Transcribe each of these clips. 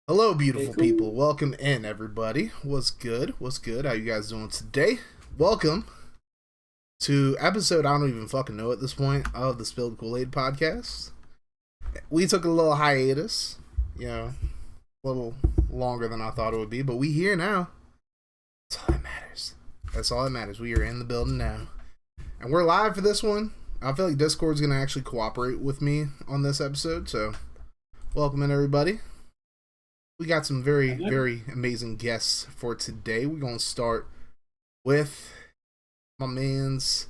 Hello, Hey, beautiful cool. people. Welcome in, everybody. What's good? What's good? How you guys doing today? Welcome to episode, I don't even fucking know at this point, of the Spilled Koolaid podcast. We took a little hiatus, a little longer than I thought it would be, but we here now. That's all that matters. That's all that matters. We are in the building now. And we're live for this one. I feel like Discord's going to actually cooperate with me on this episode, so welcome in, everybody. We got some very, Hello. very amazing guests for today. We're going to start with my man's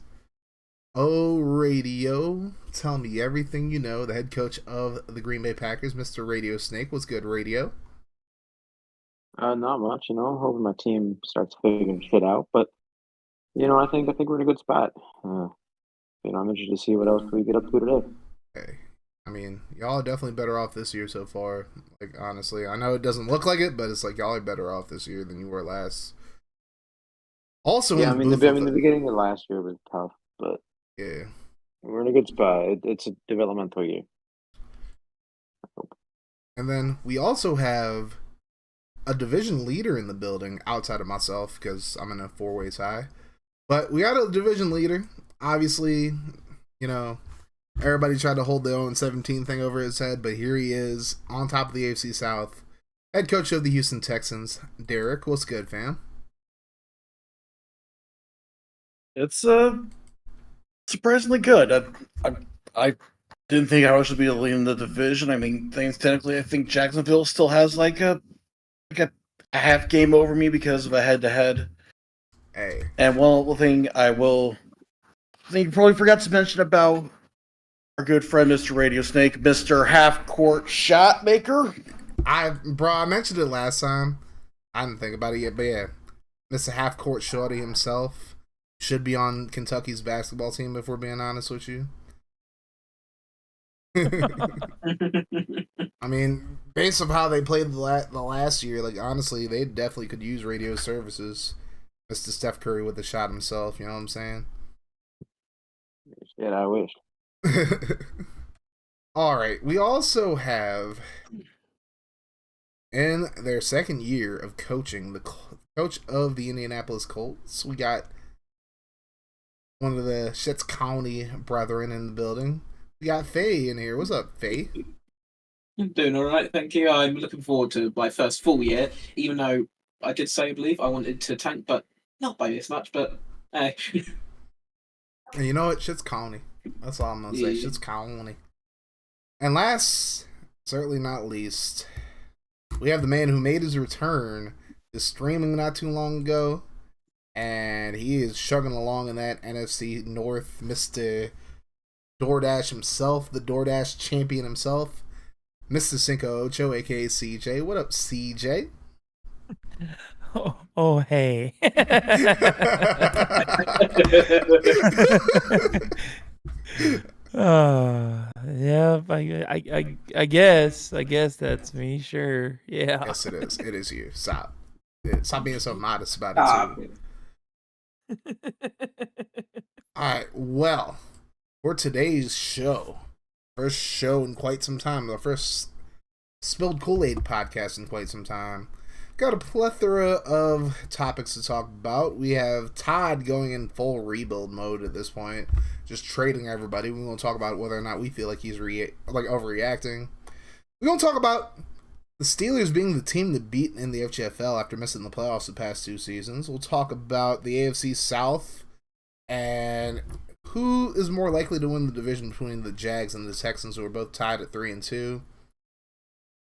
O Radio. Tell me everything you know, the head coach of the Green Bay Packers, Mr. Radio Snake. What's good, Radio? Not much, hoping my team starts figuring shit out, but I think we're in a good spot. I'm interested to see what else we get up to today. Hey, I mean, y'all are definitely better off this year so far. Like, honestly, I know it doesn't look like it, but it's like y'all are better off this year than you were last. Also in Yeah, the booth with the it. beginning of last year was tough, but Yeah. we're in a good spot. It's a developmental year. I hope. And then we also have a division leader in the building outside of myself because I'm in a four-way tie. But we got a division leader. Obviously, you know, everybody tried to hold their own 17 thing over his head, but here he is on top of the AFC South. Head coach of the Houston Texans, Derek. What's good, fam? It's surprisingly good. I didn't think I was to be leading the division. I mean, things technically, I think Jacksonville still has like a half game over me because of a head to head. Hey. And one little thing I think you probably forgot to mention about our good friend Mr. Radio Snake, Mr. Half Court Shot Maker. I mentioned it last time. I didn't think about it yet, but yeah. Mr. Half Court Shorty himself should be on Kentucky's basketball team, if we're being honest with you. I mean, based on how they played the last year, like, honestly, they definitely could use radio services. Mr. Steph Curry with the shot himself, you know what I'm saying? Shit, I wish. All right. We also have, in their second year of coaching, the coach of the Indianapolis Colts. We got one of the Shits County brethren in the building. We got Faye in here. What's up, Faye? I'm doing all right, thank you. I'm looking forward to my first full year, even though I did say, I believe, I wanted to tank, but not by this much. But hey, And you know what? Shit's County. That's all I'm gonna say. yeah. Shit's County. And last, certainly not least, we have the man who made his return, is streaming not too long ago, and he is chugging along in that NFC North, Mr. DoorDash himself, the DoorDash champion himself, Mr. Cinco Ocho, aka CJ. What up, CJ? Oh, hey. Yeah, I guess that's me. Sure, yeah. Yes, it is. It is you. Stop. Stop being so modest about it, Ah, too. Alright, well, for today's show, first show in quite some time, the first Spilled Kool-Aid podcast in quite some time, got a plethora of topics to talk about. We have Todd going in full rebuild mode at this point, just trading everybody. We're going to talk about whether or not we feel like he's overreacting. We're going to talk about the Steelers being the team to beat in the FGFL after missing the playoffs the past two seasons. We'll talk about the AFC South and who is more likely to win the division between the Jags and the Texans, who are both tied at 3-2.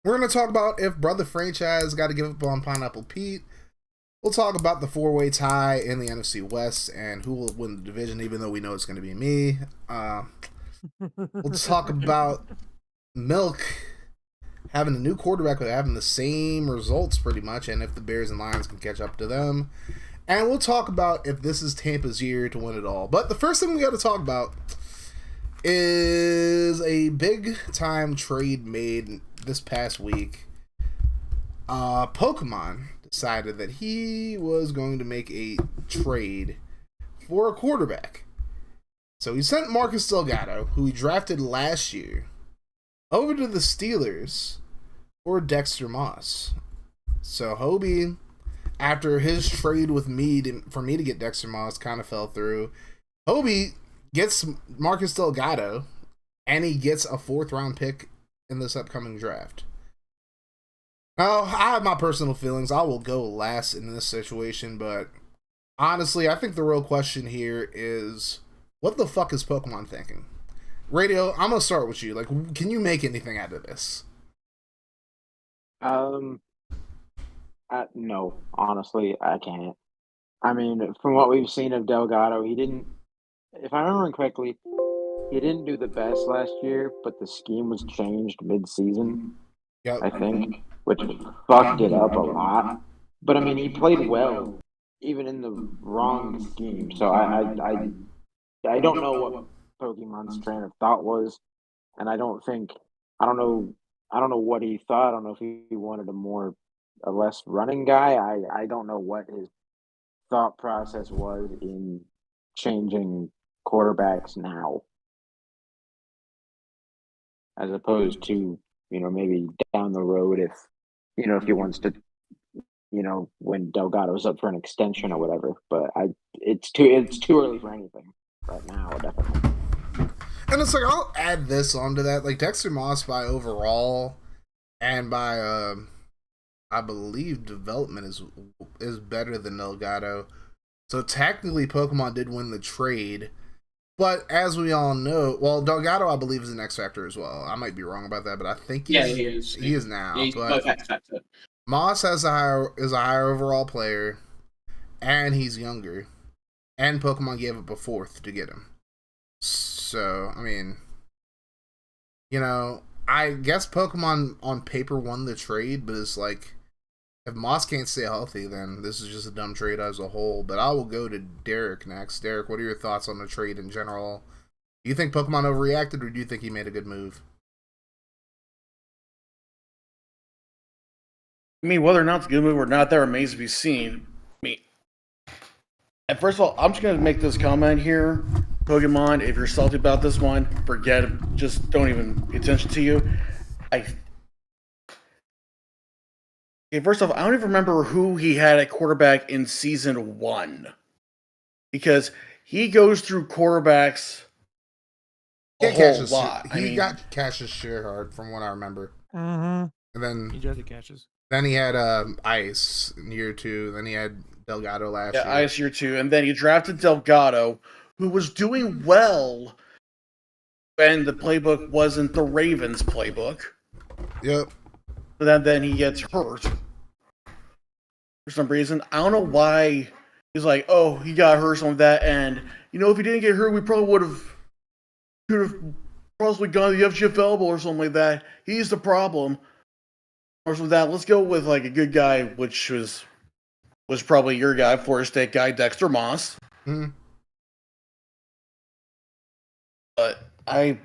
We're going to talk about if Brother Franchise got to give up on Pineapple Pete. We'll talk about the four-way tie in the NFC West and who will win the division, even though we know it's going to be me. We'll talk about Milk having a new quarterback but having the same results pretty much, and if the Bears and Lions can catch up to them. And we'll talk about if this is Tampa's year to win it all. But the first thing we got to talk about is a big-time trade made this past week. Pokemon decided that he was going to make a trade for a quarterback. So he sent Marcus Delgado, who he drafted last year, over to the Steelers or Dexter Moss. So Hobie, after his trade with me for me to get Dexter Moss, kind of fell through. Hobie gets Marcus Delgado, and he gets a 4th-round pick in this upcoming draft. Now, I have my personal feelings. I will go last in this situation, but honestly, I think the real question here is, what the fuck is Pokemon thinking? Radio, I'm gonna start with you. Like, can you make anything out of this? No, honestly, I can't. I mean, from what we've seen of Delgado, he didn't. If I remember correctly, he didn't do the best last year, but the scheme was changed mid-season, Yep. I think, which fucked it up a lot. But I mean, he played well, even in the wrong scheme. So I don't know what Pokemon's train of thought was, and I don't know what he thought. I don't know if he wanted a less running guy. I don't know what his thought process was in changing quarterbacks now, as opposed to, maybe down the road if he wants to, when Delgado's up for an extension or whatever. But it's too early for anything right now, definitely. And it's like, I'll add this onto that. Like, Dexter Moss by overall and by I believe development is better than Delgado. So technically Pokemon did win the trade. But as we all know, well, Delgado I believe is an X Factor as well. I might be wrong about that, but I think he is. He is now. He's both X Factor. Moss is a higher overall player, and he's younger. And Pokemon gave up a 4th to get him. So, I mean, I guess Pokemon on paper won the trade, but it's like, if Moss can't stay healthy, then this is just a dumb trade as a whole. But I will go to Derek next. Derek, what are your thoughts on the trade in general? Do you think Pokemon overreacted, or do you think he made a good move? I mean, whether or not it's a good move or not, that remains to be seen. I mean, and first of all, I'm just going to make this comment here. Pokemon, if you're salty about this one, forget it. Just don't even pay attention to you. Okay, first off, I don't even remember who he had at quarterback in season 1. Because he goes through quarterbacks a whole lot. He got Cassius Sherhard, from what I remember. Mm-hmm. And then He drafted Cassius. Then he had Ice in year 2. Then he had Delgado last year. Yeah, Ice year 2. And then he drafted Delgado, who was doing well when the playbook wasn't the Ravens playbook. Yep. But then he gets hurt for some reason. I don't know why he's like, oh, he got hurt, something like that. And, if he didn't get hurt, we probably could have possibly gone to the FGFL or something like that. He's the problem. Or something like that. Let's go with like a good guy, which was probably your guy, Florida State guy, Dexter Moss. Mm-hmm. But God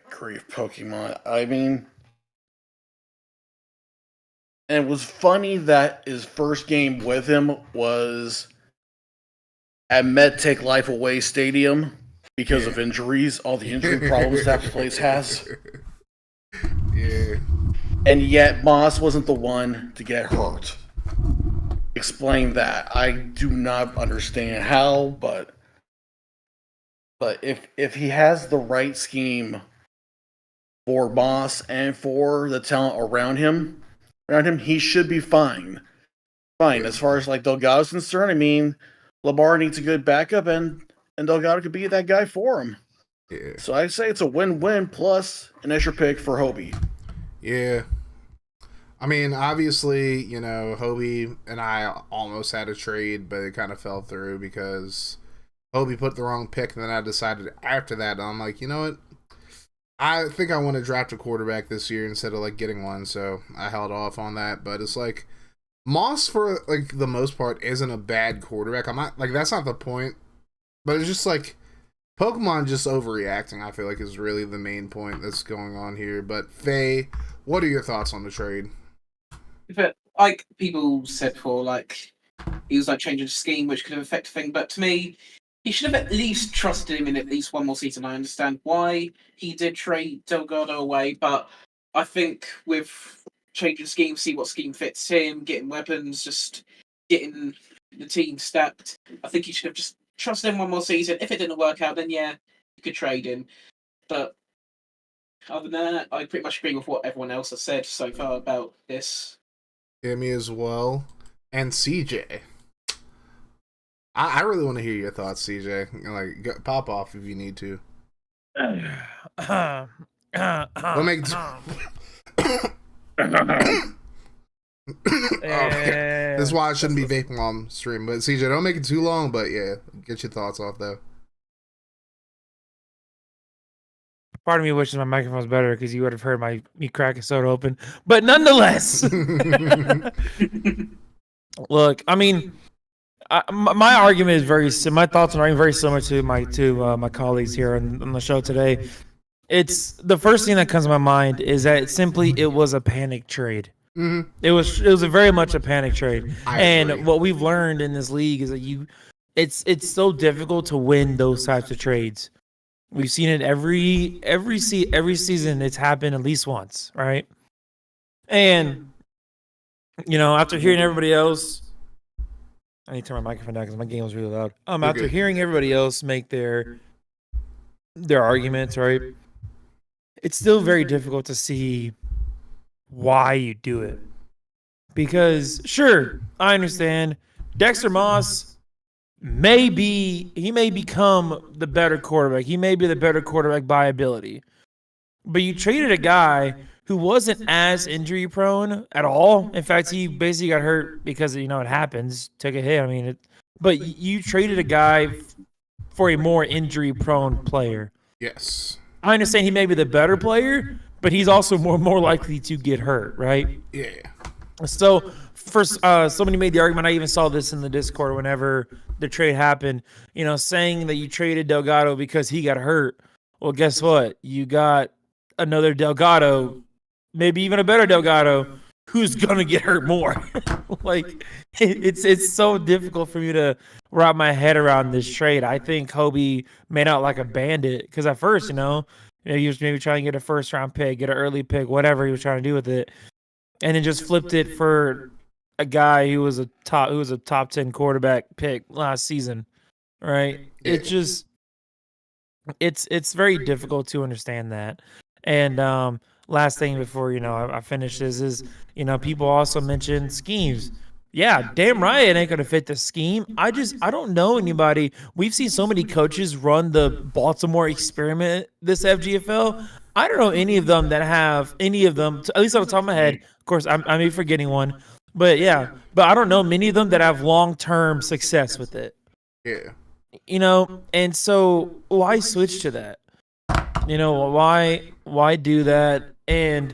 grief, Pokemon. I mean, and it was funny that his first game with him was at MedTech Life Away Stadium because of injuries, all the injury problems that place has. Yeah. And yet Moss wasn't the one to get hurt. Explain that. I do not understand how, but if he has the right scheme for Moss and for the talent around him, he should be fine. Fine. As far as like Delgado's concerned, I mean, Lamar needs a good backup, and Delgado could be that guy for him. Yeah. So I say it's a win-win plus an extra pick for Hobie. Yeah. I mean, obviously, Hobie and I almost had a trade, but it kind of fell through because Hobie put the wrong pick, and then I decided after that, I'm like, you know what? I think I want to draft a quarterback this year instead of like getting one, so I held off on that. But it's like, Moss, for like the most part, isn't a bad quarterback. I'm not like, that's not the point. But it's just like, Pokemon just overreacting, I feel like, is really the main point that's going on here. But Faye, what are your thoughts on the trade? But like people said before, like he was like changing the scheme, which could have affected things. But to me, He should have at least trusted him in at least one more season. I understand why he did trade Delgado away, but I think with changing scheme, see what scheme fits him, getting weapons, just getting the team stacked, I think he should have just trusted him one more season. If it didn't work out, then yeah, you could trade him. But other than that, I pretty much agree with what everyone else has said so far about this. Yeah, me as well. And CJ. I really want to hear your thoughts, CJ. Like, pop off if you need to. Don't make okay. This is why I shouldn't be vaping on stream. But CJ, don't make it too long. But yeah, get your thoughts off though. Part of me wishes my microphone's better because you would have heard me crack a soda open. But nonetheless, look, I mean, my argument is my thoughts are very similar to my colleagues here on the show today. It's the first thing that comes to my mind is that it was a panic trade. Mm-hmm. It was very much a panic trade. I agree. What we've learned in this league is that it's so difficult to win those types of trades. We've seen it every season. It's happened at least once, right? And after hearing everybody else, I need to turn my microphone down because my game was really loud. After hearing everybody else make their arguments, right? It's still very difficult to see why you do it. Because sure, I understand Dexter Moss may become the better quarterback. He may be the better quarterback by ability. But you traded a guy who wasn't as injury prone at all. In fact, he basically got hurt because it happens, took a hit. I mean, but you traded a guy for a more injury prone player. Yes. I understand he may be the better player, but he's also more likely to get hurt, right? Yeah. So first, somebody made the argument. I even saw this in the Discord whenever the trade happened. Saying that you traded Delgado because he got hurt. Well, guess what? You got another Delgado, maybe even a better Delgado, who's gonna get hurt more. Like it's so difficult for me to wrap my head around this trade. I think Hobie made out like a bandit because at first, he was maybe trying to get a first round pick, get an early pick, whatever he was trying to do with it, and then just flipped it for a guy who was a top 10 quarterback pick last season, right? It just it's very difficult to understand that. And last thing before I finish this is people also mention schemes. Yeah, damn right it ain't gonna fit the scheme. I don't know anybody. We've seen so many coaches run the Baltimore experiment this FGFL. I don't know any of them that have any of them, at least off the top of my head. Of course, I may be forgetting one, but yeah, but I don't know many of them that have long-term success with it. Yeah. And so why switch to that? Why do that? And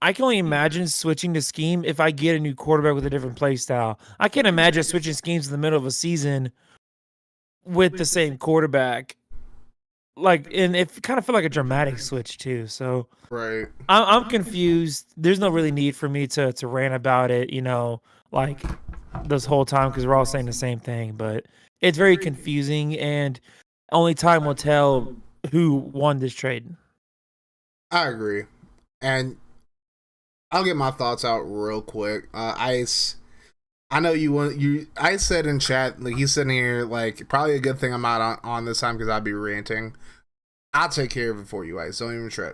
I can only imagine switching to scheme if I get a new quarterback with a different play style. I can't imagine switching schemes in the middle of a season with the same quarterback. And it kind of felt like a dramatic switch too. So right, I'm confused. There's no really need for me to rant about it, this whole time because we're all saying the same thing. But it's very confusing, and only time will tell who won this trade. I agree, and I'll get my thoughts out real quick. I know I said in chat, like, he's sitting here, like, probably a good thing I'm not on this time because I'd be ranting. I'll take care of it for you, Ice. Don't even try.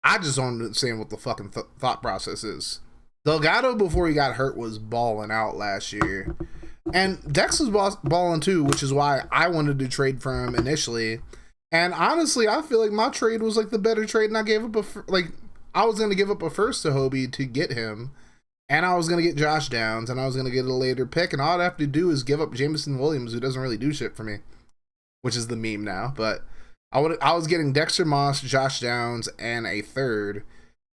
I just don't understand what the fucking thought process is. Delgado, before he got hurt, was balling out last year. And Dex was balling too, which is why I wanted to trade for him initially. And honestly, I feel like my trade was like the better trade, and I gave up I was going to give up a first to Hobie to get him, and I was going to get Josh Downs, and I was going to get a later pick, and all I'd have to do is give up Jameson Williams, who doesn't really do shit for me, which is the meme now. But I was getting Dexter Moss, Josh Downs, and a third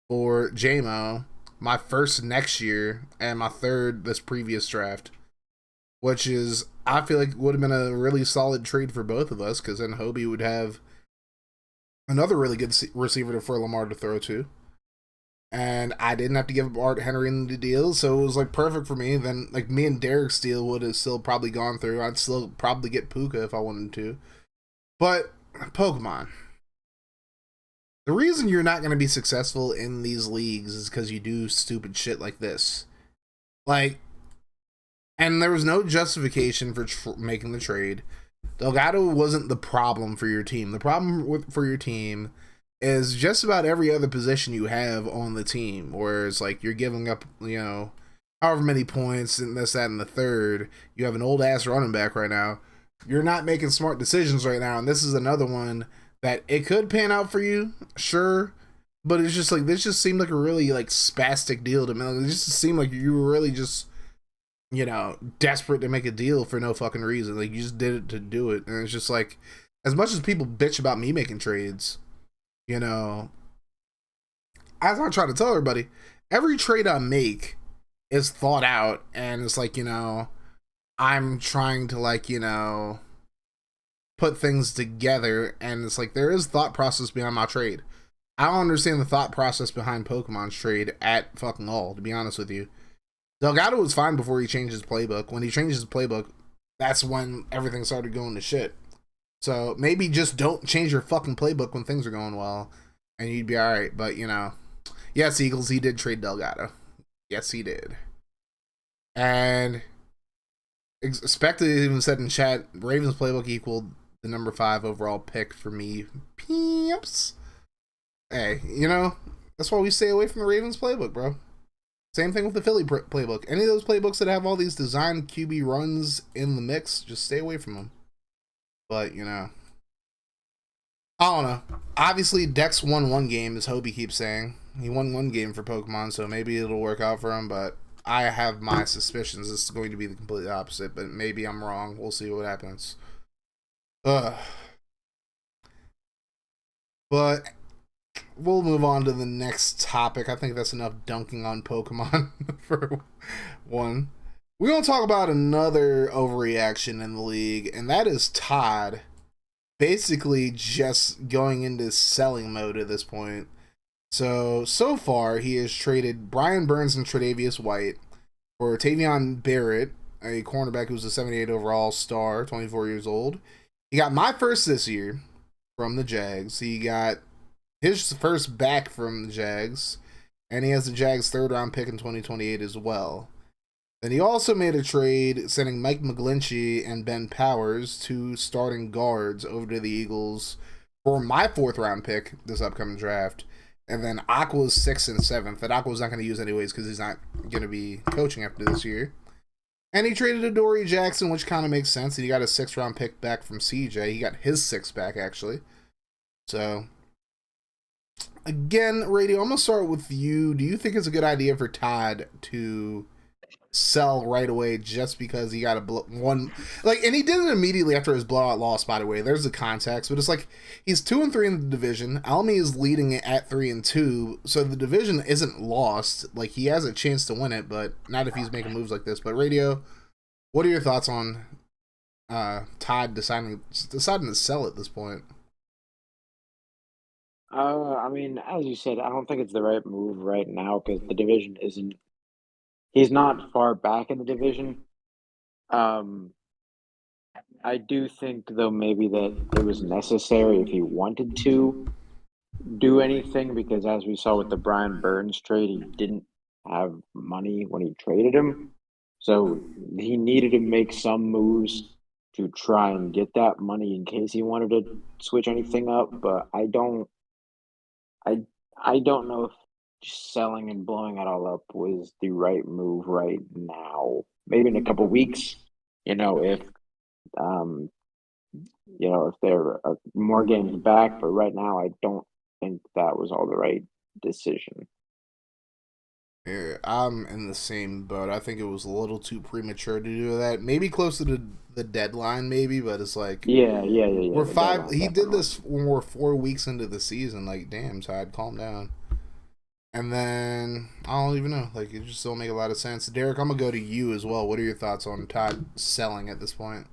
for JMO, my first next year, and my third this previous draft, which is, I feel like, would have been a really solid trade for both of us, because then Hobie would have another really good receiver for Lamar to throw to. and I didn't have to give up Art Henry in the deal, so it was like perfect for me. Then like me and Derek's deal would have still probably gone through. I'd still probably get Puka if I wanted to. But Pokemon. The reason you're not going to be successful in these leagues is because you do stupid shit like this. Like, and there was no justification for making the trade. Delgado wasn't the problem for your team. The problem for your team is just about every other position you have on the team, where it's like you're giving up, however many points and this, that, and the third. You have an old ass running back right now. You're not making smart decisions right now, and this is another one that it could pan out for you, sure, but it's just like this just seemed like a really like spastic deal to me. It just seemed like you were really just desperate to make a deal for no fucking reason. Like you just did it to do it, and it's just like as much as people bitch about me making trades, as I try to tell everybody, every trade I make is thought out, and it's like I'm trying to put things together, and it's like there is thought process behind my trade. I don't understand the thought process behind Pokemon's trade at fucking all, to be honest with you. Delgado was fine before he changed his playbook. When he changed his playbook, that's when everything started going to shit. So maybe just don't change your fucking playbook when things are going well, and you'd be alright. But yes, Eagles, he did trade Delgado. Yes, he did. And expected, even said in chat, Ravens playbook equaled the number 5 overall pick for me. Pimps. Hey, that's why we stay away from the Ravens playbook, bro. Same thing with the Philly playbook. Any of those playbooks that have all these designed QB runs in the mix, just stay away from them. But, I don't know. Obviously, Dex won one game, as Hobie keeps saying. He won one game for Pokemon, so maybe it'll work out for him, but I have my suspicions this is going to be the completely opposite, but maybe I'm wrong. We'll see what happens. But we'll move on to the next topic. I think that's enough dunking on Pokemon for one. We're going to talk about another overreaction in the league, and that is Todd basically just going into selling mode at this point. So far, he has traded Brian Burns and Tre'Davious White for Tavion Barrett, a cornerback who's a 78 overall star, 24 years old. He got my first this year from the Jags. He got his first back from the Jags, and he has the Jags' 3rd-round pick in 2028 as well. Then he also made a trade sending Mike McGlinchey and Ben Powers, 2 starting guards, over to the Eagles for my 4th-round pick this upcoming draft. And then Aqua's 6th and 7th that Aqua's not going to use anyways because he's not going to be coaching after this year. And he traded Adoree Jackson, which kind of makes sense. He got a 6th-round pick back from CJ. He got his 6th back, actually. So, again, Radio, I'm going to start with you. Do you think it's a good idea for Todd to sell right away just because he got one, and he did it immediately after his blowout loss, by the way? There's the context, but it's like he's 2-3 in the division. Almy is leading it at 3-2, so the division isn't lost. Like, he has a chance to win it, but not if he's making moves like this. But Radio, what are your thoughts on Todd deciding to sell at this point? I mean, as you said, I don't think it's the right move right now because the division isn't. He's not far back in the division. I do think, though, maybe that it was necessary if he wanted to do anything because, as we saw with the Brian Burns trade, he didn't have money when he traded him. So he needed to make some moves to try and get that money in case he wanted to switch anything up. But I don't know if just selling and blowing it all up was the right move right now. Maybe in a couple weeks, if there are more games back, but right now I don't think that was all the right decision. Yeah, I'm in the same boat. I think it was a little too premature to do that. Maybe closer to the deadline, maybe, but it's like Yeah. we're 5. He did this when we're 4 weeks into the season. Like, damn, Todd, calm down. And then I don't even know. Like, it just don't make a lot of sense. Derek, I'm gonna go to you as well. What are your thoughts on Todd selling at this point?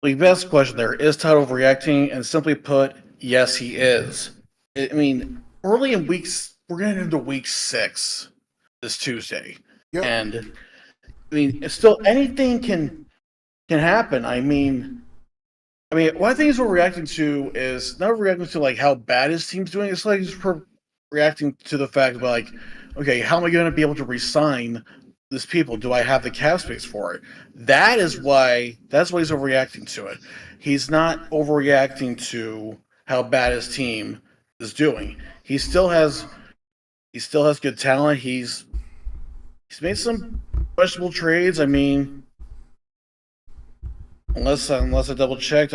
The best question there is Todd overreacting, and simply put, yes, he is. I mean, early in weeks, we're getting into week 6 this Tuesday, Yep. and I mean, still anything can happen. I mean, what I think he's reacting to is not reacting to like how bad his team's doing. It's like he's reacting to the fact of like, okay, how am I going to be able to resign this people? Do I have the cap space for it? That's why he's overreacting to it. He's not overreacting to how bad his team is doing. He still has good talent. He's made some questionable trades. I mean, unless I double checked,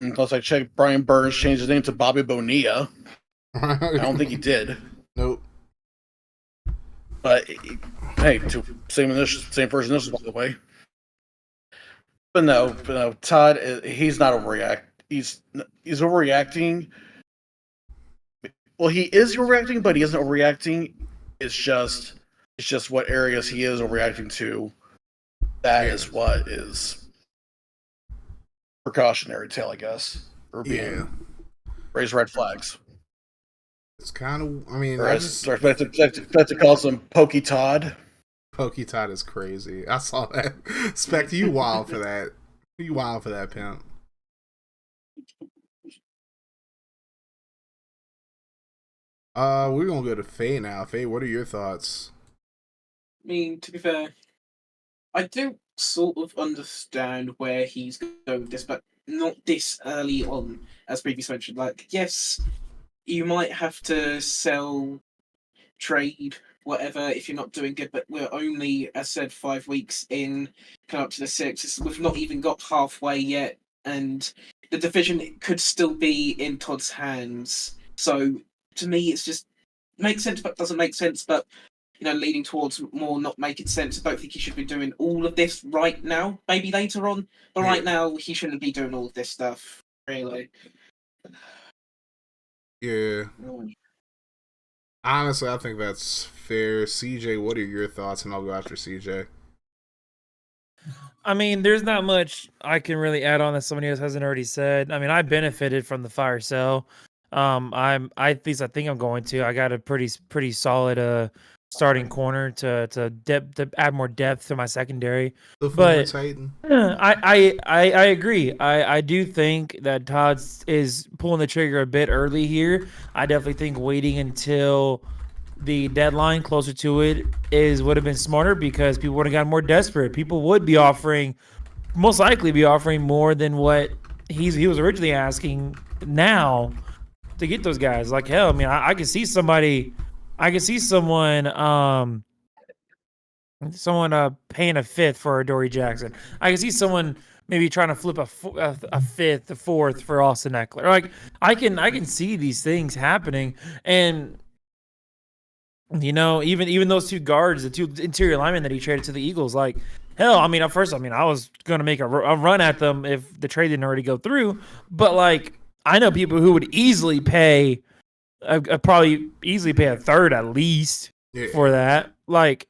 unless I checked, Brian Burns changed his name to Bobby Bonilla. I don't think he did. Nope. But hey, same first initials, by the way. But no, Todd, he's not overreacting. He's overreacting. Well, he is overreacting, but he isn't overreacting. It's just what areas he is overreacting to. That is what is precautionary tale, I guess, or being raise red flags. It's kind of, I mean, I to call some Pokey Todd. Pokey Todd is crazy. I saw that. Spec, you wild for that. You wild for that, pimp. We're gonna go to Faye now. Faye, what are your thoughts? I mean, to be fair, I do sort of understand where he's going with this, but not this early on, as previously mentioned. Like, yes, you might have to sell, trade, whatever, if you're not doing good, but we're only, as said, 5 weeks in, come up to the 6th. We've not even got halfway yet, and the division could still be in Todd's hands. So, to me, it's just makes sense, but doesn't make sense, but leaning towards more not making sense. I don't think he should be doing all of this right now. Maybe later on, but right now he shouldn't be doing all of this stuff. Really. Yeah. Honestly, I think that's fair. CJ, what are your thoughts? And I'll go after CJ. I mean, there's not much I can really add on that somebody else hasn't already said. I mean, I benefited from the fire sale. At least I think I'm going to. I got a pretty solid starting corner to add more depth to my secondary. But Titan. I agree. I do think that Todd is pulling the trigger a bit early here. I definitely think waiting until the deadline closer to it would have been smarter, because people would have gotten more desperate. People would be most likely be offering more than what he was originally asking now to get those guys. Like, hell, I mean, I could see someone paying a fifth for Adoree Jackson. I can see someone maybe trying to flip a fifth, a fourth for Austin Eckler. Like, I can see these things happening, and even those two guards, the two interior linemen that he traded to the Eagles, like, hell, I mean, at first, I was gonna make a run at them if the trade didn't already go through, but like, I know people who would easily pay. Probably easily pay a third at least for that. Like,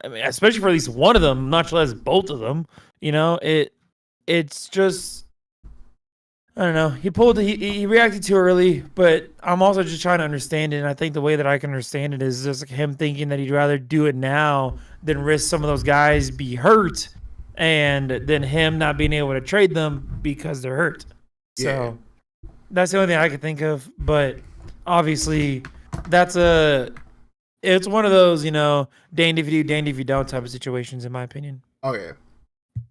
I mean, especially for at least one of them, much less both of them. It's just, I don't know. He reacted too early, but I'm also just trying to understand it. And I think the way that I can understand it is just like him thinking that he'd rather do it now than risk some of those guys be hurt, and then him not being able to trade them because they're hurt. So that's the only thing I could think of, but obviously, it's one of those, danged if you do, danged if you don't type of situations, in my opinion. Oh, yeah.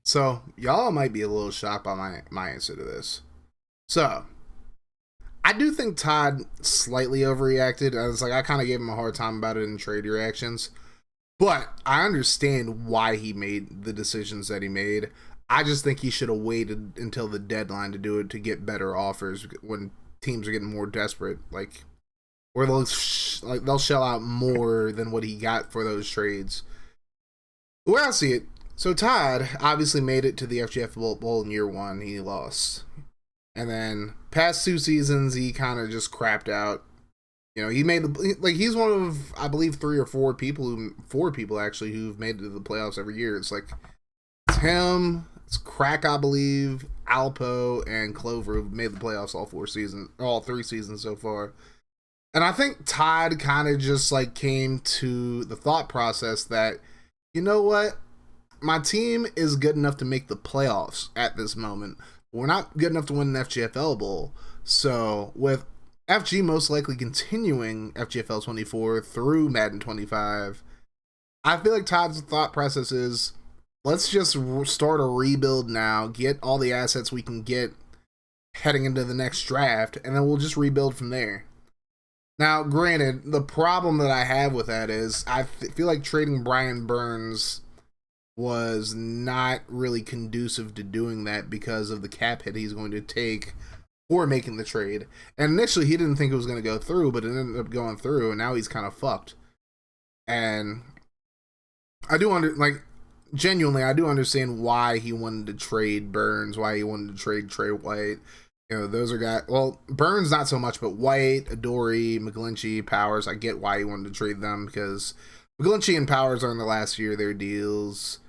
So, y'all might be a little shocked by my answer to this. So, I do think Todd slightly overreacted. I kind of gave him a hard time about it in trade reactions. But I understand why he made the decisions that he made. I just think he should have waited until the deadline to do it, to get better offers when teams are getting more desperate, where they'll shell out more than what he got for those trades. The way I see it, so Todd obviously made it to the FGFL Bowl in year 1. He lost, and then past 2 seasons he kind of just crapped out. He made he's one of, I believe, 3 or 4 people actually who've made it to the playoffs every year. It's him. It's Crack, I believe. Alpo and Clover have made the playoffs all 3 seasons so far. And I think Todd kind of just like came to the thought process that, you know what? My team is good enough to make the playoffs at this moment. We're not good enough to win an FGFL Bowl. So with FG most likely continuing FGFL 24 through Madden 25, I feel like Todd's thought process is, let's just start a rebuild now, get all the assets we can get heading into the next draft, and then we'll just rebuild from there. Now, granted, the problem that I have with that is I feel like trading Brian Burns was not really conducive to doing that because of the cap hit he's going to take for making the trade. And initially, he didn't think it was going to go through, but it ended up going through, and now he's kind of fucked. And I do genuinely, I do understand why he wanted to trade Burns, why he wanted to trade Trey White. You know, those are guys. Well, Burns not so much, but White, Adoree, McGlinchey, Powers. I get why he wanted to trade them because McGlinchey and Powers are in the last year of their deals.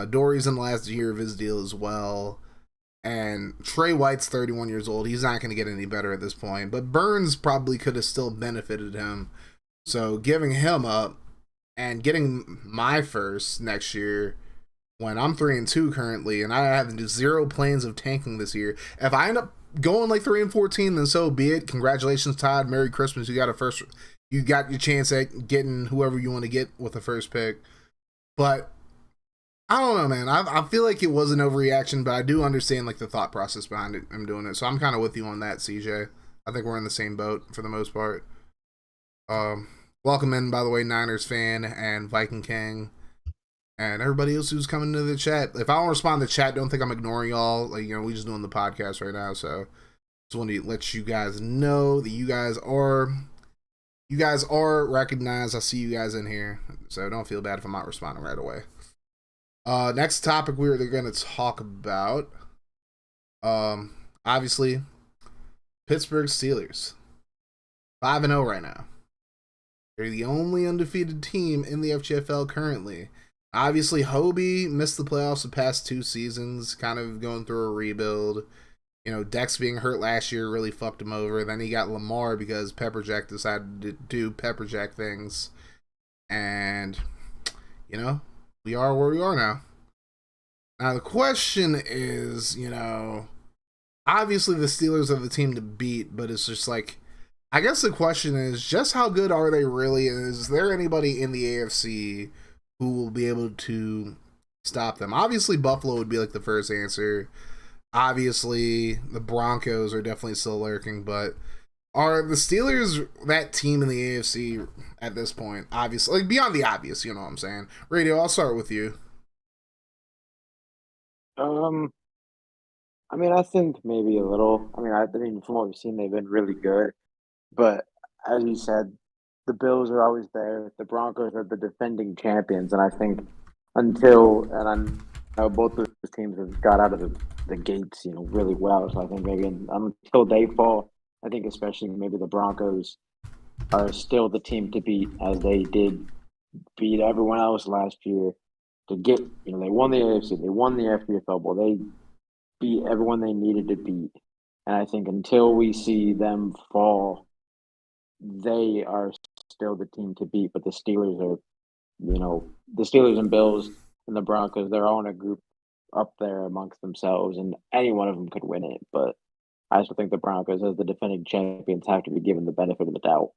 Dory's in the last year of his deal as well. And Trey White's 31 years old. He's not going to get any better at this point. But Burns probably could have still benefited him. So giving him up and getting my first next year when I'm 3-2 currently, and I have 0 plans of tanking this year. If I end up going like 3-14, then so be it. Congratulations, Todd. Merry Christmas. You got your chance at getting whoever you want to get with the first pick. But I don't know, man. I feel like it was an overreaction, but I do understand like the thought process behind it. I'm doing it, so I'm kind of with you on that, CJ. I think we're in the same boat for the most part. Welcome in, by the way, Niners fan and Viking King and everybody else who's coming to the chat. If I don't respond to chat, don't think I'm ignoring y'all. Like, you know, we just doing the podcast right now, so just want to let you guys know that you guys are recognized. I see you guys in here, so don't feel bad if I'm not responding right away. Next topic we're going to talk about, obviously, Pittsburgh Steelers. 5-0 right now. They're the only undefeated team in the FGFL currently. Obviously, Hobie missed the playoffs the past 2 seasons, kind of going through a rebuild. You know, Dex being hurt last year really fucked him over. Then he got Lamar because Pepperjack decided to do Pepperjack things. And, you know, we are where we are now. Now, the question is, you know, obviously the Steelers are the team to beat, but it's just like, I guess the question is, just how good are they really? Is there anybody in the AFC who will be able to stop them? Obviously, Buffalo would be like the first answer. Obviously, the Broncos are definitely still lurking, but are the Steelers that team in the AFC at this point? Obviously, like beyond the obvious, you know what I'm saying? Radio, I'll start with you. I mean, I think maybe a little. I mean, from what we've seen, they've been really good. But as you said, the Bills are always there. The Broncos are the defending champions, and I think and I know both of those teams have got out of the gates, you know, really well. So I think maybe until they fall, I think especially maybe the Broncos are still the team to beat, as they did beat everyone else last year to get, you know, they won the AFC, they won the FGFL Bowl, they beat everyone they needed to beat. And I think until we see them fall, they are still the team to beat. But the Steelers are, you know, the Steelers and Bills and the Broncos, they're all in a group up there amongst themselves, and any one of them could win it. But I still think the Broncos, as the defending champions, have to be given the benefit of the doubt.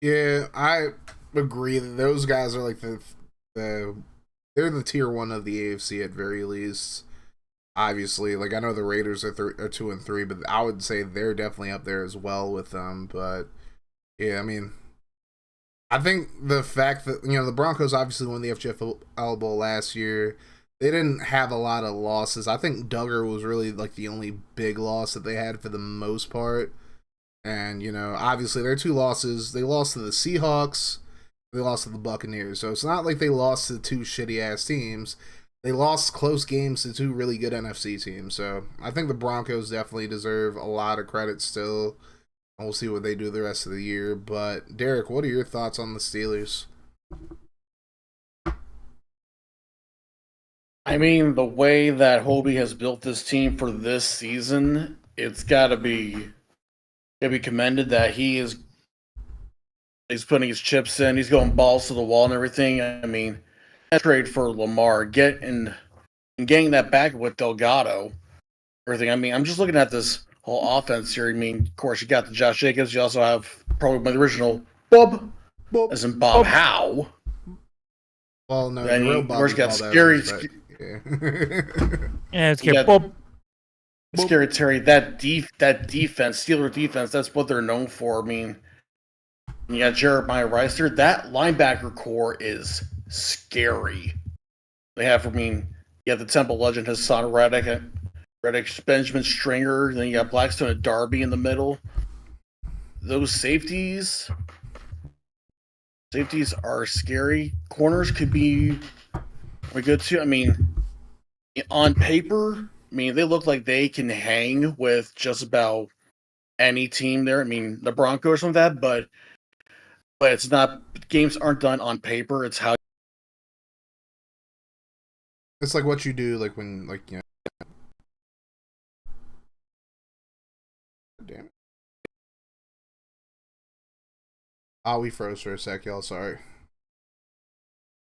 Yeah, I agree that those guys are like they're the tier 1 of the AFC at very least. Obviously, like I know the Raiders are 2-3, but I would say they're definitely up there as well with them. But yeah, I mean, I think the fact that, you know, the Broncos obviously won the FGFL Bowl last year. They didn't have a lot of losses. I think Duggar was really like the only big loss that they had for the most part. And, you know, obviously their 2 losses, they lost to the Seahawks, they lost to the Buccaneers. So it's not like they lost to 2 shitty-ass teams. They lost close games to 2 really good NFC teams. So I think the Broncos definitely deserve a lot of credit still. And we'll see what they do the rest of the year. But, Derek, what are your thoughts on the Steelers? I mean, the way that Hobie has built this team for this season, it's gotta be commended that he's putting his chips in, he's going balls to the wall and everything. I mean, that trade for Lamar, getting that back with Delgado, everything. I mean, I'm just looking at this whole offense here. I mean, of course, you got the Josh Jacobs. You also have probably the original Bob, as in Bob Howe. Well, no, Then the real of Bob course, we got call that scary. was, but, yeah. Yeah, it's You good. got Scary Terry. That defense, Steeler defense. That's what they're known for. I mean, you got Jeremiah Rice there. That linebacker core is scary. They have, I mean, you have the Temple legend Hassan Reddick, Benjamin Stringer. Then you got Blackstone and Darby in the middle. Those safeties are scary. Corners could be good too. I mean, on paper, I mean, they look like they can hang with just about any team there. I mean, the Broncos or something like that, but it's not. Games aren't done on paper. It's how. It's like what you do, like when, like, you know. Damn it. Oh, we froze for a sec, y'all. Sorry.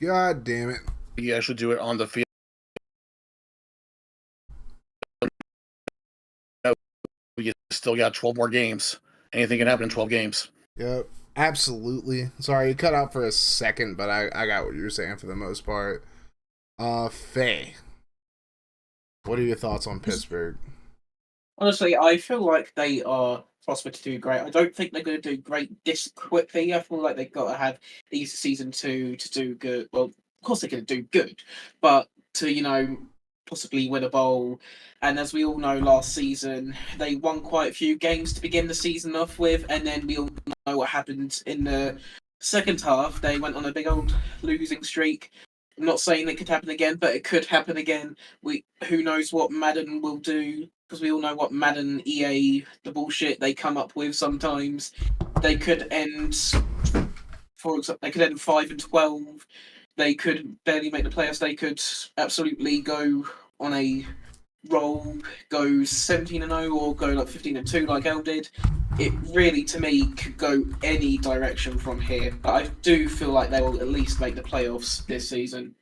God damn it. You actually do it on the field. You still got 12 more games. Anything can happen in 12 games. Yep, absolutely. Sorry, you cut out for a second, but I got what you were saying for the most part. Faye, what are your thoughts on Pittsburgh? Honestly, I feel like they are prospect to do great. I don't think they're going to do great this quickly. I feel like they've got to have these season 2 to do good. Well, of course they're going to do good, but to possibly win a bowl. And as we all know, last season they won quite a few games to begin the season off with, and then we all know what happened in the second half. They went on a big old losing streak. I'm not saying it could happen again, but it could happen again. Who knows what Madden will do, because we all know what Madden, EA, the bullshit they come up with sometimes. They could end, for example, they could end 5-12. They could barely make the playoffs. They could absolutely go on a roll, go 17-0 or go like 15-2 like El did. It really, to me, could go any direction from here. But I do feel like they will at least make the playoffs this season.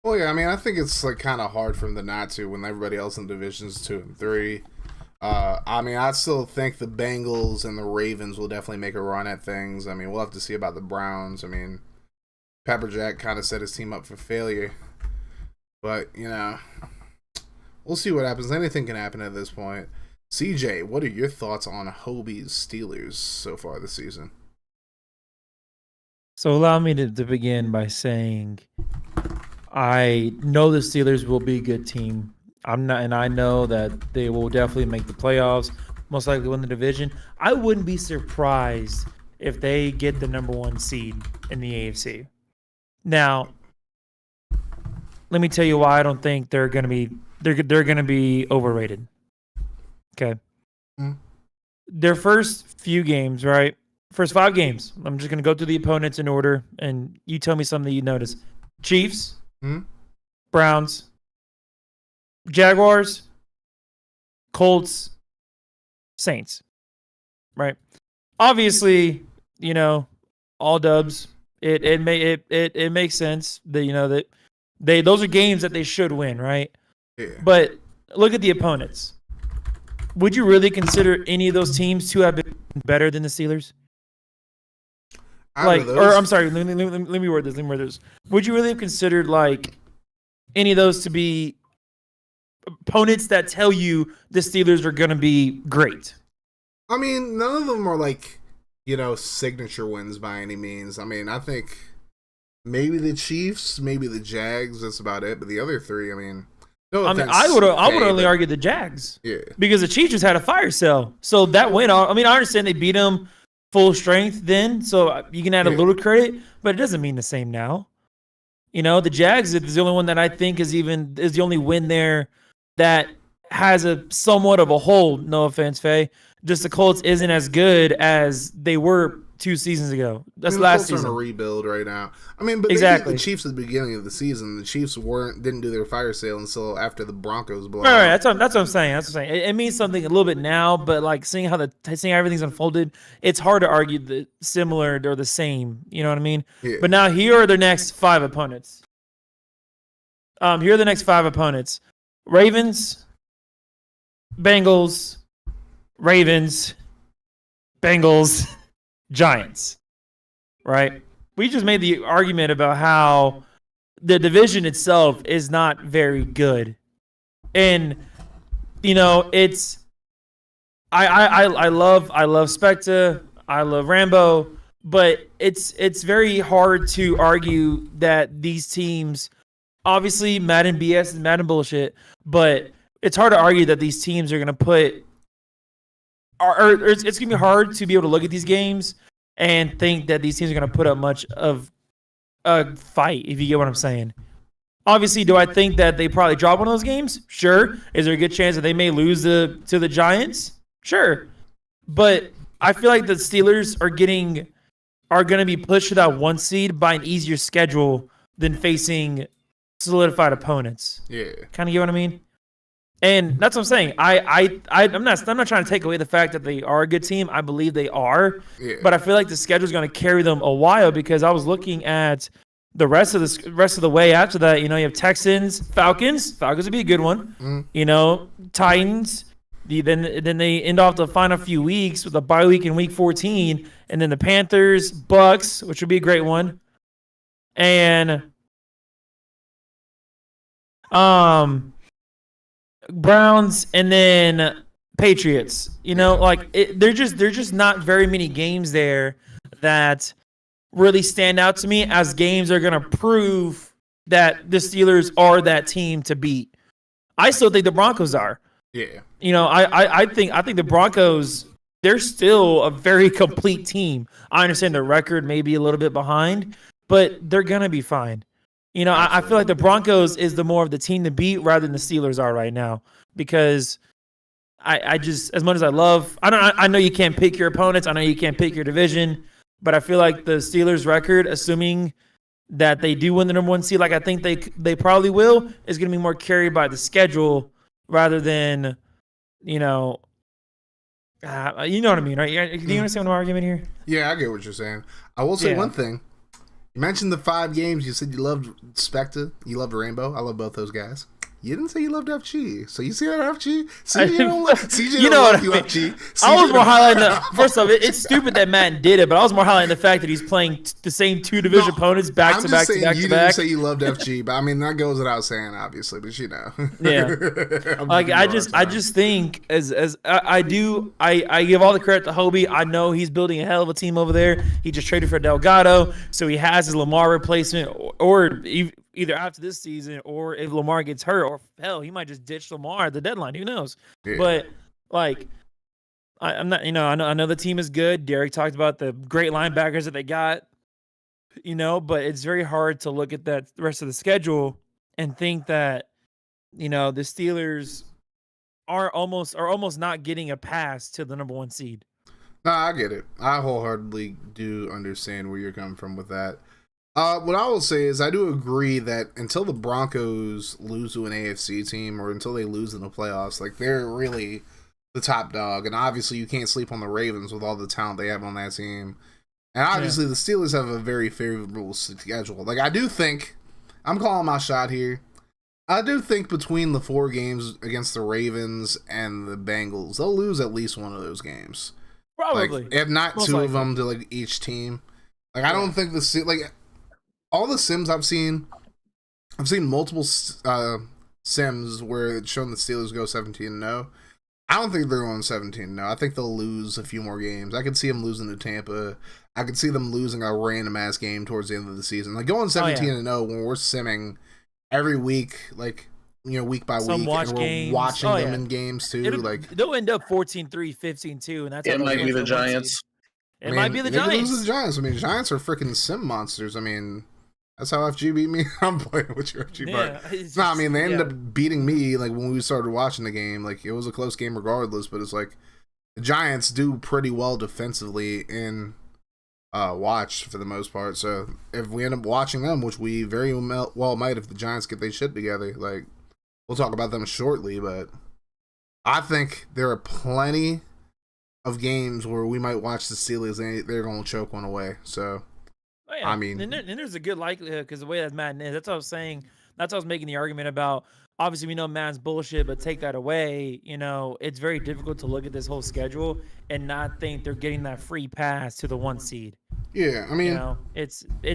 Well, yeah, I mean, I think it's like kind of hard for them to not to when everybody else in the divisions 2 and 3. I mean, I still think the Bengals and the Ravens will definitely make a run at things. I mean, we'll have to see about the Browns. I mean, Pepperjack kind of set his team up for failure. But, we'll see what happens. Anything can happen at this point. CJ, what are your thoughts on Hobie's Steelers so far this season? So allow me to begin by saying I know the Steelers will be a good team. I know that they will definitely make the playoffs, most likely win the division. I wouldn't be surprised if they get the number 1 seed in the AFC. Now, let me tell you why I don't think they're going to be overrated. Okay. Their first few games, right? First 5 games. I'm just going to go through the opponents in order, and you tell me something that you notice. Chiefs, Browns, Jaguars, Colts, Saints. Right? Obviously, all dubs. It makes sense that those are games that they should win, right? Yeah. But look at the opponents. Would you really consider any of those teams to have been better than the Steelers? I'm sorry. Let me word this. Would you really have considered any of those to be opponents that tell you the Steelers are going to be great? I mean, none of them are signature wins by any means. I mean, I think maybe the Chiefs, maybe the Jags. That's about it. But the other 3, I mean. No offense, I would only argue the Jags. Yeah. Because the Chiefs just had a fire sale. So that win, I understand they beat them full strength then, so you can add a little credit, but it doesn't mean the same now. The Jags is the only one that I think is the only win there that has a somewhat of a hold. No offense, Faye. Just the Colts isn't as good as they were 2 seasons ago. That's I mean, last the Colts are season. in a rebuild right now. I mean, but Exactly. they beat the Chiefs at the beginning of the season. The Chiefs didn't do their fire sale until after the Broncos blew Right, out. that's what I'm saying. That's what I'm saying. It means something a little bit now, but like seeing how everything's unfolded, it's hard to argue the similar or the same. You know what I mean? Yeah. But now here are their next 5 opponents. Here are the next 5 opponents: Ravens, Bengals, Ravens, Bengals, Giants. Right? We just made the argument about how the division itself is not very good. And it's I love Specta, I love Rambo, but it's very hard to argue that these teams, obviously Madden BS is Madden bullshit, but it's hard to argue that these teams are gonna it's gonna be hard to be able to look at these games and think that these teams are gonna put up much of a fight, if you get what I'm saying. Obviously, do I think that they probably drop one of those games? Sure. Is there a good chance that they may lose to the Giants? Sure. But I feel like the Steelers are going to be pushed to that 1 seed by an easier schedule than facing solidified opponents. Yeah. Kind of get what I mean? And that's what I'm saying. I'm not trying to take away the fact that they are a good team. I believe they are. Yeah. But I feel like the schedule is going to carry them a while, because I was looking at the rest of the way after that. You have Texans, Falcons would be a good one. Titans. Then they end off the final few weeks with a bye week in week 14, and then the Panthers, Bucks, which would be a great one, and Browns, and then Patriots. They're just not very many games there that really stand out to me as games are going to prove that the Steelers are that team to beat. I still think the Broncos are. Yeah. I think the Broncos, they're still a very complete team. I understand their record may be a little bit behind, but they're going to be fine. I feel like the Broncos is the more of the team to beat rather than the Steelers are right now, because I just, as much as I know you can't pick your opponents. I know you can't pick your division. But I feel like the Steelers' record, assuming that they do win the number 1 seed, like I think they probably will, is going to be more carried by the schedule rather than, you know what I mean, right? Do you understand my argument here? Yeah, I get what you're saying. I will say one thing. You mentioned the 5 games. You said you loved Specta. You loved Rainbow. I love both those guys. You didn't say you loved FG. So you see that FG? CJ don't love FG. I was more highlighting first off, it's stupid that Madden did it, but I was more highlighting the fact that he's playing the same 2 division opponents back to back to back. You didn't say you loved FG, but I mean that goes without saying, obviously. But Yeah. I just think as I give all the credit to Hobie. I know he's building a hell of a team over there. He just traded for Delgado, so he has his Lamar replacement, or either after this season, or if Lamar gets hurt, or hell, he might just ditch Lamar at the deadline. Who knows? Yeah. But I'm not. I know the team is good. Derek talked about the great linebackers that they got. But it's very hard to look at that rest of the schedule and think that the Steelers are almost not getting a pass to the number 1 seed. No, I get it. I wholeheartedly do understand where you're coming from with that. What I will say is I do agree that until the Broncos lose to an AFC team, or until they lose in the playoffs, they're really the top dog. And obviously you can't sleep on the Ravens with all the talent they have on that team. And obviously the Steelers have a very favorable schedule. I do think, I'm calling my shot here, I do think between the 4 games against the Ravens and the Bengals, they'll lose at least one of those games. Probably. If not most 2 likely. Of them to each team. I don't think all the sims I've seen multiple sims where it's shown the Steelers go 17-0. I don't think they're going 17-0. I think they'll lose a few more games. I could see them losing to Tampa. I could see them losing a random ass game towards the end of the season. Going 17-0 when we're simming every week, week by week, and we're watching them in games too. They'll end up 14-3, 15-2, and that's it. Might be the Giants. It might be the Giants. Lose the Giants. I mean, Giants are freaking sim monsters. I mean, that's how FG beat me. I'm playing with your FG, but I mean, they ended up beating me. When we started watching the game, it was a close game regardless. But it's the Giants do pretty well defensively, and watched for the most part. So if we end up watching them, which we very well might if the Giants get their shit together, like we'll talk about them shortly, but I think there are plenty of games where we might watch the Steelers and they're going to choke one away. So, Oh, yeah. I mean, and there's a good likelihood because the way that Madden is, that's what I was saying. That's what I was making the argument about. Obviously, we know Madden's bullshit, but take that away, it's very difficult to look at this whole schedule and not think they're getting that free pass to the 1 seed. yeah, I mean, it's the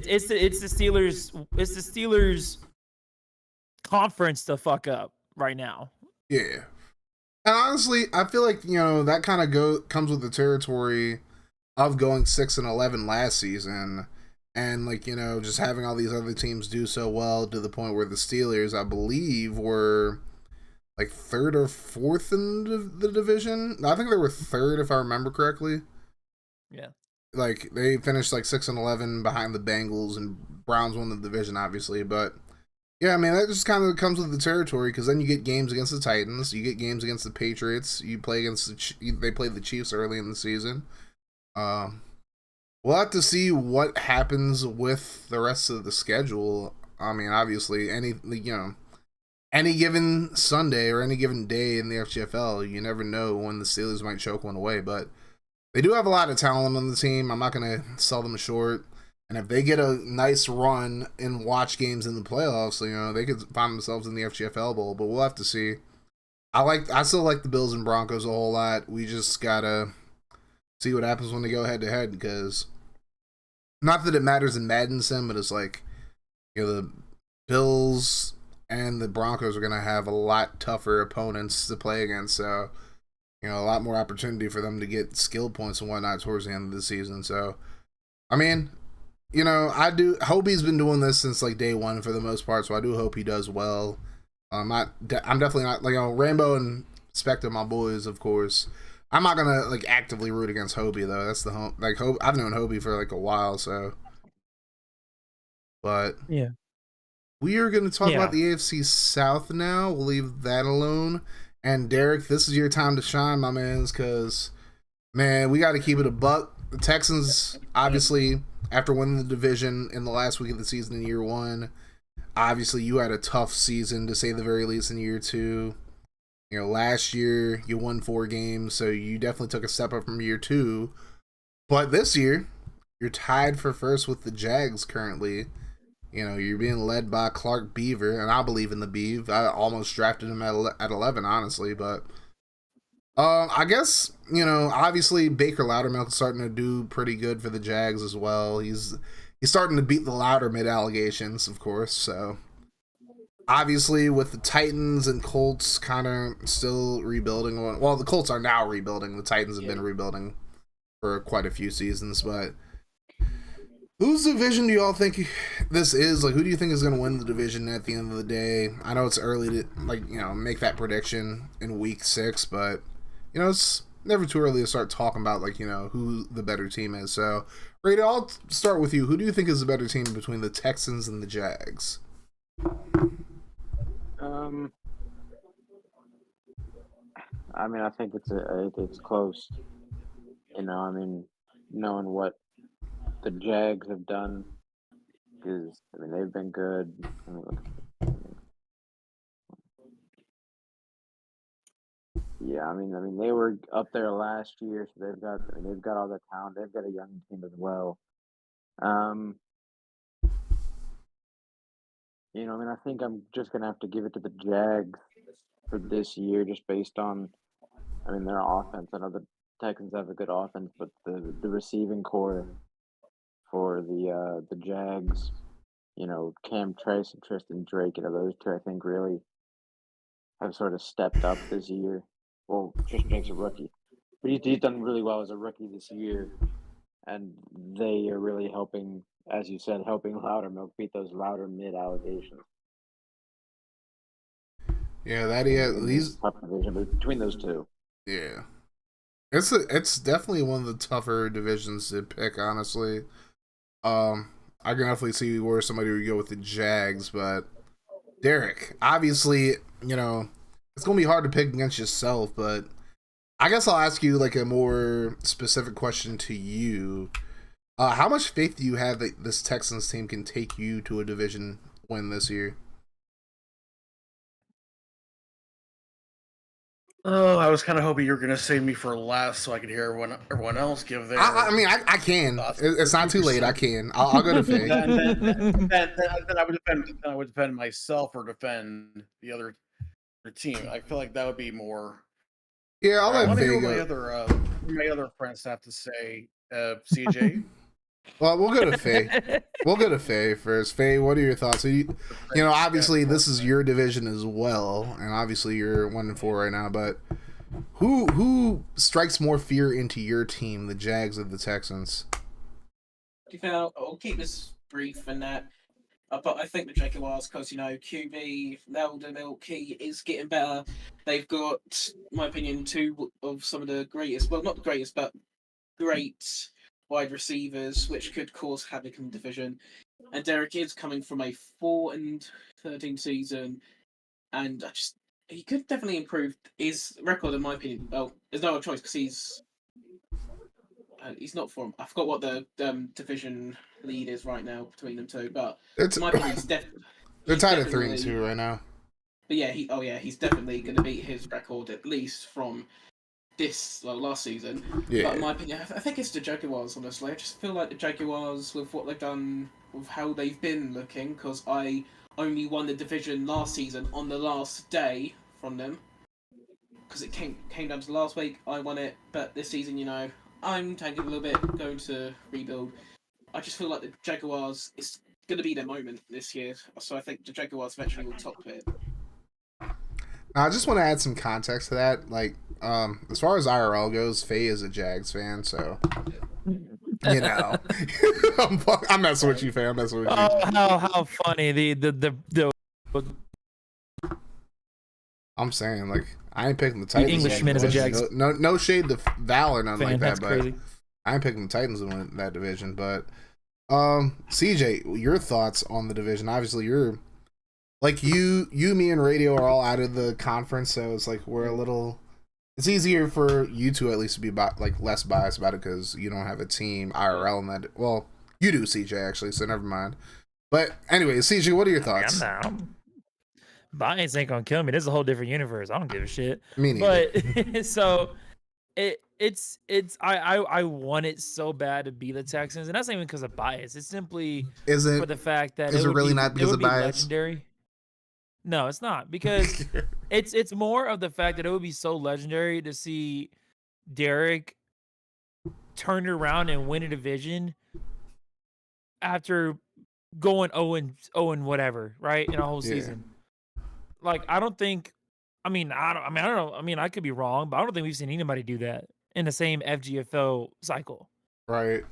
Steelers conference to fuck up right now. yeah. And honestly, I feel like that kind of comes with the territory of going 6-11 last season, and just having all these other teams do so well to the point where the Steelers, I believe, were like 3rd or 4th in the division. I think they were 3rd if I remember correctly. Yeah. Like they finished like 6-11 behind the Bengals, and Browns won the division, obviously, but. Yeah, I mean, that just kind of comes with the territory because then you get games against the Titans, you get games against the Patriots, you play against they played the Chiefs early in the season. We'll have to see what happens with the rest of the schedule. I mean, obviously, any given Sunday or any given day in the FGFL, you never know when the Steelers might choke one away, but they do have a lot of talent on the team. I'm not going to sell them short. And if they get a nice run in watch games in the playoffs, they could find themselves in the FGFL Bowl. But we'll have to see. I still like the Bills and Broncos a whole lot. We just gotta see what happens when they go head to head, because not that it matters in Madden Sim, but it's like the Bills and the Broncos are gonna have a lot tougher opponents to play against. So a lot more opportunity for them to get skill points and whatnot towards the end of the season. So I mean. Hobie's been doing this since like day one for the most part, so I do hope he does well. I'm definitely not Rainbow and Spectre, my boys, of course. I'm not gonna actively root against Hobie though. That's the I've known Hobie for a while, so. But yeah, we are gonna talk about the AFC South now. We'll leave that alone. And Derek, this is your time to shine, my man's, because man, we got to keep it a buck. The Texans, obviously, after winning the division in the last week of the season in year 1, obviously you had a tough season to say the very least in year 2. Last year you won 4 games, so you definitely took a step up from year 2. But this year, you're tied for first with the Jags currently. You're being led by Clark Beaver, and I believe in the Beav. I almost drafted him at 11, honestly, but I guess, obviously Baker Loudermilk's starting to do pretty good for the Jags as well. He's starting to beat the Loudermilk allegations, of course. So obviously with the Titans and Colts kind of still rebuilding. Well, the Colts are now rebuilding. The Titans have been rebuilding for quite a few seasons, but whose division do y'all think this is? Who do you think is going to win the division at the end of the day? I know it's early to make that prediction in week 6, but it's never too early to start talking about who the better team is. So, Rita, I'll start with you. Who do you think is the better team between the Texans and the Jags? I mean, I think it's close. Knowing what the Jags have done, because they've been good. Yeah, they were up there last year, so they've got all the talent. They've got a young team as well. I think I'm just gonna have to give it to the Jags for this year, just based on, their offense. I know the Texans have a good offense, but the receiving core for the Jags, Cam Trace and Tristan Drake, those two I think really have sort of stepped up this year. Well, Tristan Drake's a rookie, but he's done really well as a rookie this year, and they are really helping, as you said, helping Loudermilk beat those Loudermilk allegations. Yeah, these between those two. Yeah, it's definitely one of the tougher divisions to pick, honestly. I can definitely see where somebody would go with the Jags, but Derek, obviously, it's gonna be hard to pick against yourself, but I guess I'll ask you a more specific question to you. How much faith do you have that this Texans team can take you to a division win this year? Oh, I was kind of hoping you were going to save me for last so I could hear everyone else give their. I can. It's not too late. I can. I'll go to Faye. then I would defend myself or defend the other team. I feel like that would be more. Yeah, I'll let Faye go. My other friends have to say, CJ. Well, we'll go to Faye. We'll go to Faye first. Faye, what are your thoughts? So obviously this is your division as well, and obviously you're 1-4 right now. But who strikes more fear into your team, the Jags or the Texans? I'll keep this brief and that. But I think the Jaguars, because QB Louder Milky is getting better. They've got, in my opinion, two of some of the greatest. Well, not the greatest, but great wide receivers, which could cause havoc in the division. And Derek is coming from a 4-13 season, and he could definitely improve his record, in my opinion. Well, there's no other choice because he's not from. I forgot what the division lead is right now between them two, but in my opinion, they're tied at 3-2 right now. But yeah, he's definitely going to beat his record at least from this last season. Yeah. But in my opinion, I think it's the Jaguars. Honestly, I just feel like the Jaguars with what they've done, with how they've been looking. Because I only won the division last season on the last day from them. Because it came down to last week, I won it. But this season, I'm tanking a little bit, going to rebuild. I just feel like the Jaguars, it's going to be their moment this year. So I think the Jaguars eventually will top it. I just want to add some context to that. Like, as far as IRL goes, Faye is a Jags fan, so I'm messing with you, Faye. I'm messing with you. Oh, how funny the I'm saying, like, I ain't picking the Titans. Englishman is a Jags. No shade to Val or nothing like that, but crazy. I ain't picking the Titans to win that division. But CJ, your thoughts on the division? Obviously, you're like you, me, and Radio are all out of the conference, so it's like we're a little. It's easier for you two at least to be less biased about it because you don't have a team IRL in that. Well, you do, CJ, actually, so never mind. But anyway, CJ, what are your thoughts? Bias ain't gonna kill me. This is a whole different universe. I don't give a shit. Me neither. But so it's I want it so bad to be the Texans, and that's not even because of bias. It's simply for the fact that is it really not because of bias? Legendary. No, it's not, because it's more of the fact that it would be so legendary to see Derek turn around and win a division after going 0 whatever, right, in a whole season. Like, I don't think. I don't know. I mean, I could be wrong, but I don't think we've seen anybody do that in the same FGFL cycle. Right.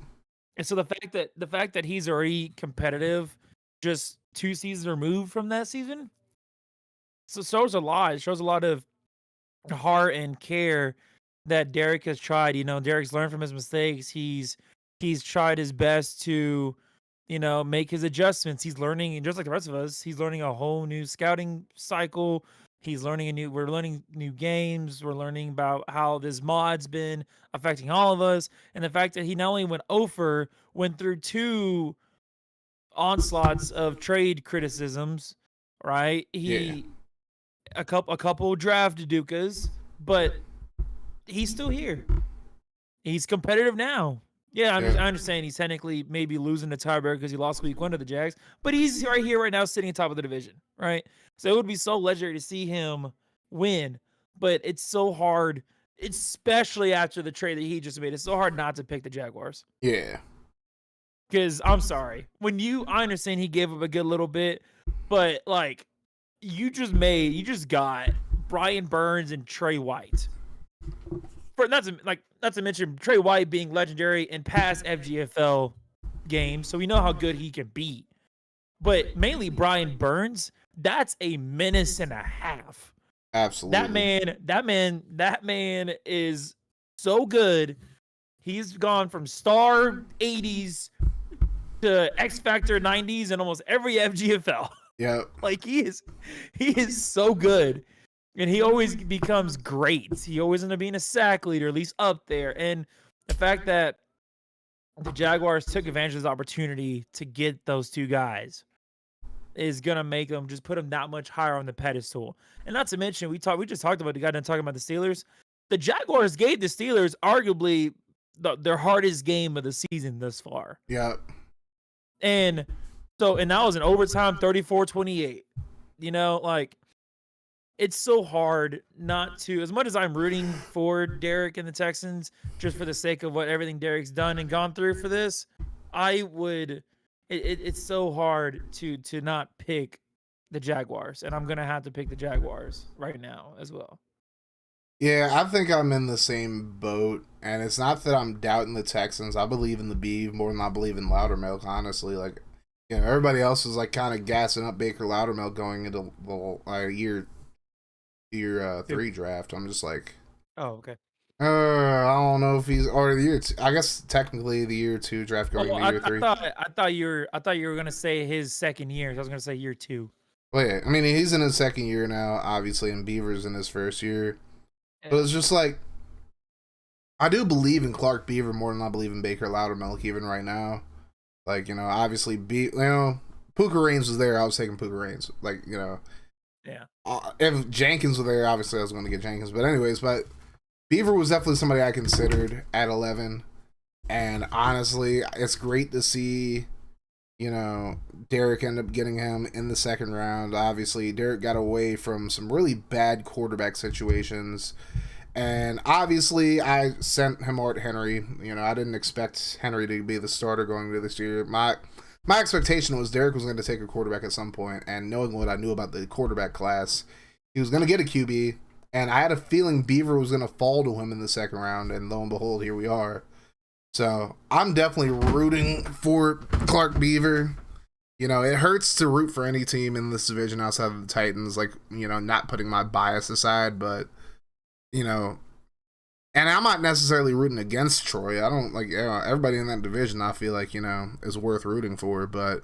And so the fact that he's already competitive, just 2 seasons removed from that season, so shows a lot. It shows a lot of heart and care that Derek has tried. Derek's learned from his mistakes. He's tried his best to, make his adjustments. He's learning, just like the rest of us. He's learning a whole new scouting cycle. We're learning new games. We're learning about how this mod's been affecting all of us, and the fact that he not only went through 2 onslaughts of trade criticisms, right? A couple draft Dukas, but he's still here. He's competitive now. Yeah, I understand he's technically maybe losing the tiebreaker because he lost week 1 to the Jags, but he's right here right now sitting on top of the division, right? So it would be so legendary to see him win, but it's so hard, especially after the trade that he just made. It's so hard not to pick the Jaguars. Yeah. Because I'm sorry. I understand he gave up a good little bit, but like, you just got Brian Burns and Trey White. Not to mention Trey White being legendary in past FGFL games, so we know how good he can be. But mainly Brian Burns, that's a menace and a half. Absolutely. That man is so good. He's gone from star 80s to X Factor 90s and almost every FGFL. Yeah. Like, he is so good. And he always becomes great. He always ends up being a sack leader, at least up there. And the fact that the Jaguars took advantage of this opportunity to get those two guys is gonna make them just put them that much higher on the pedestal. And not to mention, we just talked about the guy done talking about the Steelers. The Jaguars gave the Steelers arguably their hardest game of the season thus far. Yeah. And that was an overtime 34-28. You know, like it's so hard not to, as much as I'm rooting for Derek and the Texans, just for the sake of everything Derek's done and gone through for this, it's so hard to not pick the Jaguars, and I'm gonna have to pick the Jaguars right now as well. Yeah, I think I'm in the same boat, and it's not that I'm doubting the Texans. I believe in the Beeve more than I believe in Loudermilk, honestly. Like, you know, everybody else is like kind of gassing up Baker Loudermilk going into the year 3 draft. I'm just like, oh, okay. I don't know if he's or the year. I guess technically the year 2 draft going into year 3. I thought you were gonna say his second year. So I was gonna say year 2. Well, yeah, I mean he's in his second year now, obviously, and Beaver's in his first year. Yeah. But it's just like I do believe in Clark Beaver more than I believe in Baker Loudermilk even right now. Like, you know, obviously, Puka Reigns was there. I was taking Puka Reigns. Like, you know, yeah. If Jenkins was there, obviously I was going to get Jenkins. But anyways, Beaver was definitely somebody I considered at 11. And honestly, it's great to see, you know, Derek end up getting him in the second round. Obviously, Derek got away from some really bad quarterback situations. And obviously, I sent him Art Henry. You know, I didn't expect Henry to be the starter going into this year. My expectation was Derek was going to take a quarterback at some point, and knowing what I knew about the quarterback class, he was going to get a QB, and I had a feeling Beaver was going to fall to him in the second round, and lo and behold, here we are. So I'm definitely rooting for Clark Beaver. You know, it hurts to root for any team in this division outside of the Titans, like, you know, not putting my bias aside, but you know, and I'm not necessarily rooting against Troy. I don't like, you know, everybody in that division I feel like, you know, is worth rooting for, but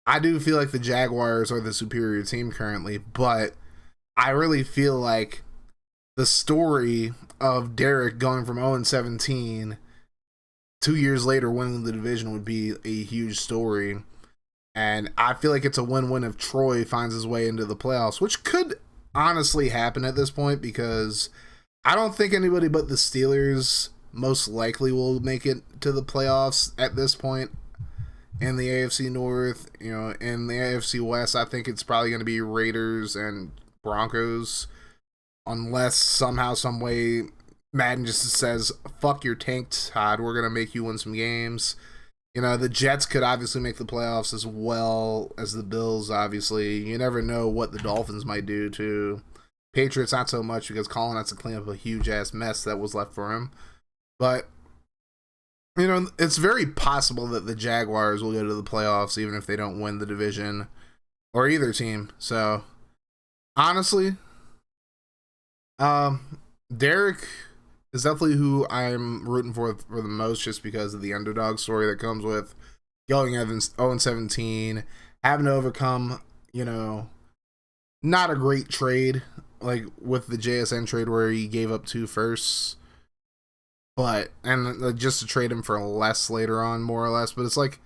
I do feel like the Jaguars are the superior team currently, but I really feel like the story of Derek going from 0-17 2 years later winning the division would be a huge story, and I feel like it's a win-win if Troy finds his way into the playoffs, which could honestly happen at this point because I don't think anybody but the Steelers most likely will make it to the playoffs at this point in the AFC North. You know, in the AFC West, I think it's probably going to be Raiders and Broncos unless somehow, some way Madden just says, fuck your tank, Todd, we're going to make you win some games. You know, the Jets could obviously make the playoffs as well as the Bills, obviously. You never know what the Dolphins might do to Patriots, not so much because Colin has to clean up a huge-ass mess that was left for him. But, you know, it's very possible that the Jaguars will go to the playoffs even if they don't win the division or either team. So, honestly, Derek is definitely who I'm rooting for the most just because of the underdog story that comes with going 0-17, having to overcome, you know, not a great trade like with the JSN trade where he gave up 2 firsts, and just to trade him for less later on, more or less. But it's like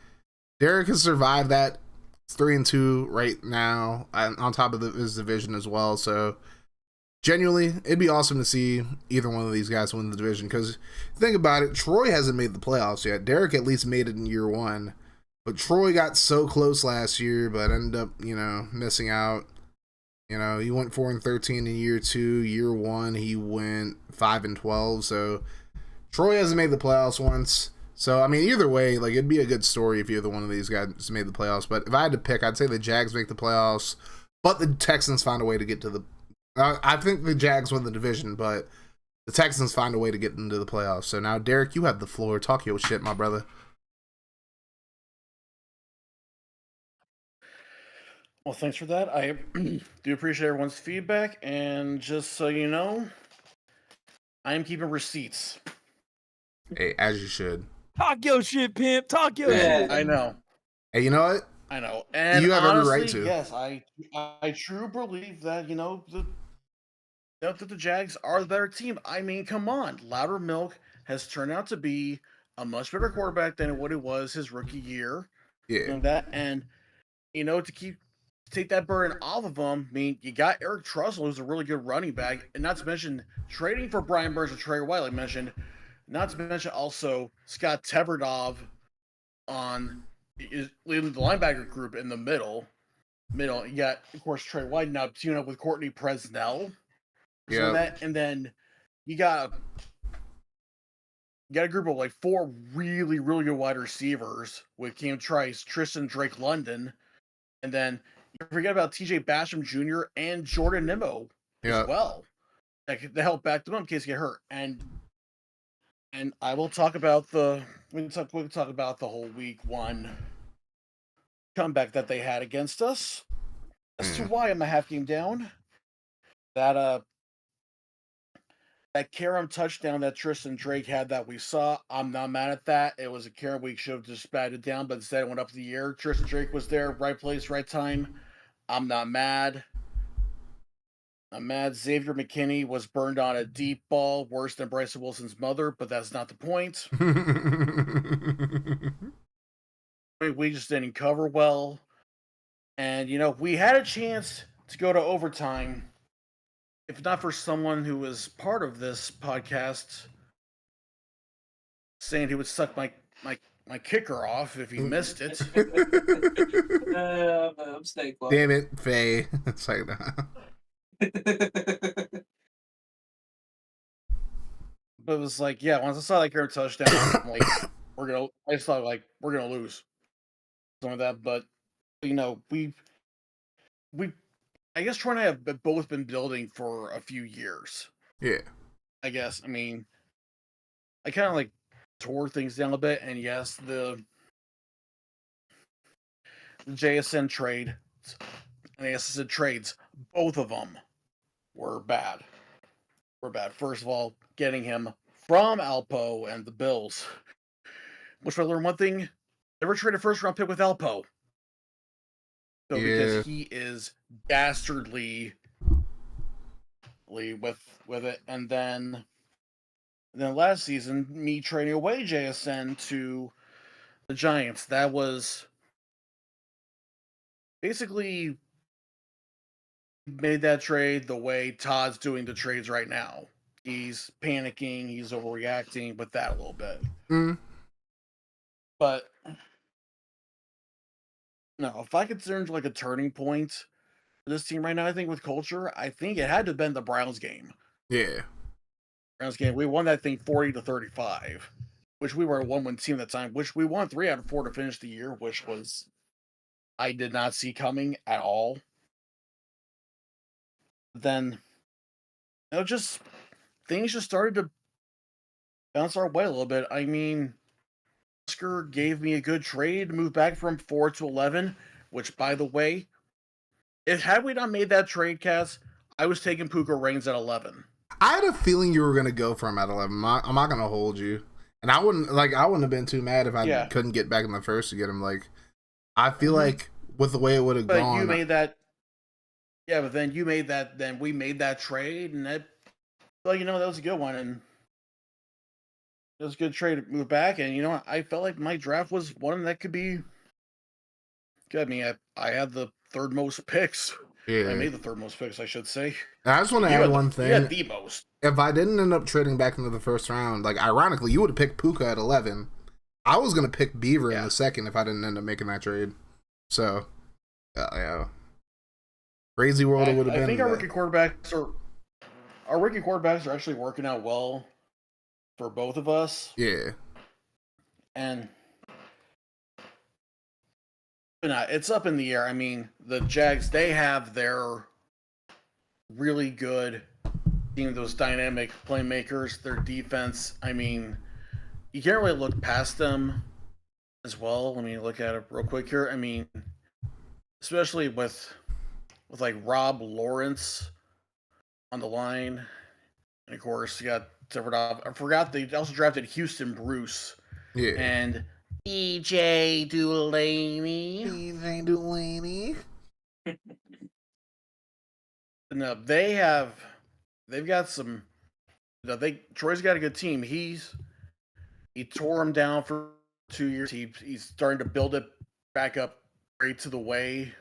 Derek has survived that. It's 3-2 right now on top of his division as well. So genuinely, it'd be awesome to see either one of these guys win the division because think about it, Troy hasn't made the playoffs yet. Derek at least made it in year 1, but Troy got so close last year but ended up, you know, missing out. You know, he went 4-13 in year 2. Year 1, he went 5-12. So Troy hasn't made the playoffs once. So, I mean, either way, like, it'd be a good story if either one of these guys made the playoffs. But if I had to pick, I'd say the Jags make the playoffs, but the Texans find a way to get to the I think the Jags win the division, but the Texans find a way to get into the playoffs. So now, Derek, you have the floor. Talk your shit, my brother. Well, thanks for that. I do appreciate everyone's feedback, and just so you know, I am keeping receipts. Hey, as you should. Talk your shit, pimp. Talk your shit. I know. Hey, you know what? I know. And you have honestly, every right to. Yes, I truly believe that, you know, that the Jags are the better team. I mean, come on. Loudermilk has turned out to be a much better quarterback than what he was his rookie year. Yeah. And that, and to take that burden off of him. I mean, you got Eric Trussell, who's a really good running back, and not to mention trading for Brian Burns and Trey White, like I mentioned. Not to mention also Scott Teverdov is leading the linebacker group in the middle. You got, of course, Trey White now teaming up with Courtney Presnell. Yeah. And then you got a group of like 4 really, really good wide receivers with Cam Trice, Tristan Drake London, and then you forget about TJ Basham Jr. and Jordan Nimmo as well. That help back them up in case you get hurt. And I will talk about we can talk about the whole week 1 comeback that they had against us. As to why I'm a half game down. That Karam touchdown that Tristan Drake had that we saw, I'm not mad at that. It was a Karam we should have just batted down, but instead it went up in the air. Tristan Drake was there, right place, right time. I'm not mad. I'm mad Xavier McKinney was burned on a deep ball, worse than Bryson Wilson's mother, but that's not the point. We just didn't cover well. And, we had a chance to go to overtime. If not for someone who was part of this podcast saying he would suck my kicker off if he missed it. I'm staying close. Damn it, Faye. It's like that. But it was like, yeah, once I saw that Garrett touchdown, I'm like, I just thought like we're gonna lose. Something like that. But we I guess Troy and I have both been building for a few years. Yeah. I guess. I mean, I kind of like tore things down a bit, and yes, the JSN trade and the SSN trades, both of them were bad. First of all, getting him from Alpo and the Bills, which I learned one thing: never trade a first round pick with Alpo. So because he is dastardly with it, and then last season, me trading away JSN to the Giants, that was basically made that trade the way Todd's doing the trades right now. He's panicking, he's overreacting with that a little bit. But no, if I consider like a turning point for this team right now, I think with culture, I think it had to have been the Browns game. Yeah. Browns game. We won that thing 40-35, which we were a 1-win team at the time, which we won 3 out of 4 to finish the year, which was I did not see coming at all. Then just things just started to bounce our way a little bit. I mean, Oscar gave me a good trade, move back from 4 to 11, which, by the way, had we not made that trade, Cass, I was taking Puka Reigns at 11. I had a feeling you were going to go for him at 11. I'm not going to hold you. And I wouldn't have been too mad if I couldn't get back in the first to get him. Like, I feel like with the way it would have gone. You made that. Yeah, but then you made that. Then we made that trade, and that. Well, that was a good one, and it was a good trade to move back. And I felt like my draft was one that could be good. I mean, I had the 3rd most picks. Yeah, I made the 3rd most picks, I should say. I just want to add one thing. You had the most. If I didn't end up trading back into the first round, like ironically, you would have picked Puka at 11. I was gonna pick Beaver in the 2nd if I didn't end up making that trade. So, yeah, crazy world it would have been. I think our rookie quarterbacks are actually working out well for both of us. Yeah, and it's up in the air. I mean, the Jags, they have their really good team, those dynamic playmakers, their defense. I mean, you can't really look past them as well. Let me look at it real quick here. I mean, especially with like Rob Lawrence on the line. And of course, you got Teverdov. I forgot they also drafted Houston Bruce. Yeah. And EJ Delaney. No, they've got some. Troy's got a good team. He's He tore him down for 2 years. He's starting to build it back up right to the way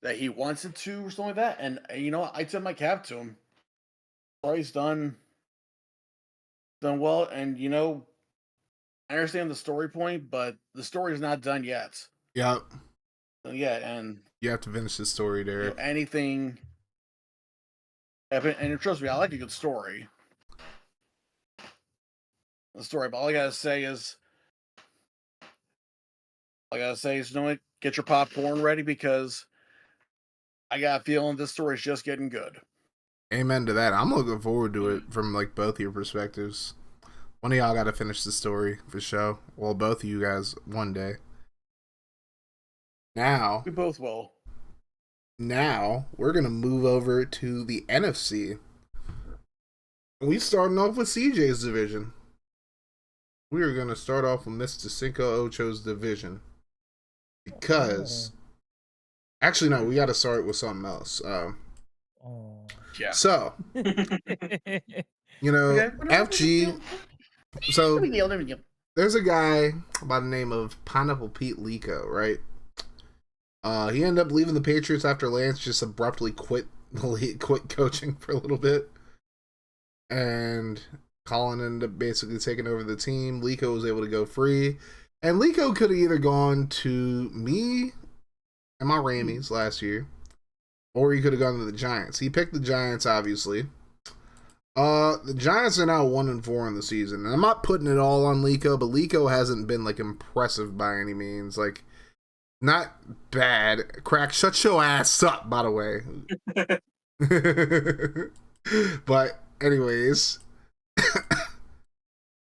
that he wants it to, or something like that. And you know, I tip my cap to him. He's done well, and you know, I understand the story point, but the story is not done yet. Yep. Yeah, and you have to finish the story, Derek. You know, anything, and trust me, I like a good story. But all I gotta say is, you know what? Get your popcorn ready, because I got a feeling this story is just getting good. Amen to that. I'm looking forward to it from like both your perspectives. One of y'all got to finish the story for sure. Well, both of you guys one day. Now we both will. Now we're gonna move over to the NFC. We starting off with CJ's division. We are gonna start off with Mr. Cinco Ocho's division because, actually, no, we got to start with something else. Yeah. So, you know, FG. So there's a guy by the name of Pineapple Pete Lico, right? He ended up leaving the Patriots after Lance just abruptly quit coaching for a little bit, and Colin ended up basically taking over the team. Lico was able to go free, and Lico could have either gone to me and my Rammies last year, or he could have gone to the Giants. He picked the Giants, obviously. The Giants are now 1-4 in the season, and I'm not putting it all on Lico, but Lico hasn't been like impressive by any means. Like, not bad. Crack, shut your ass up, by the way. But anyways,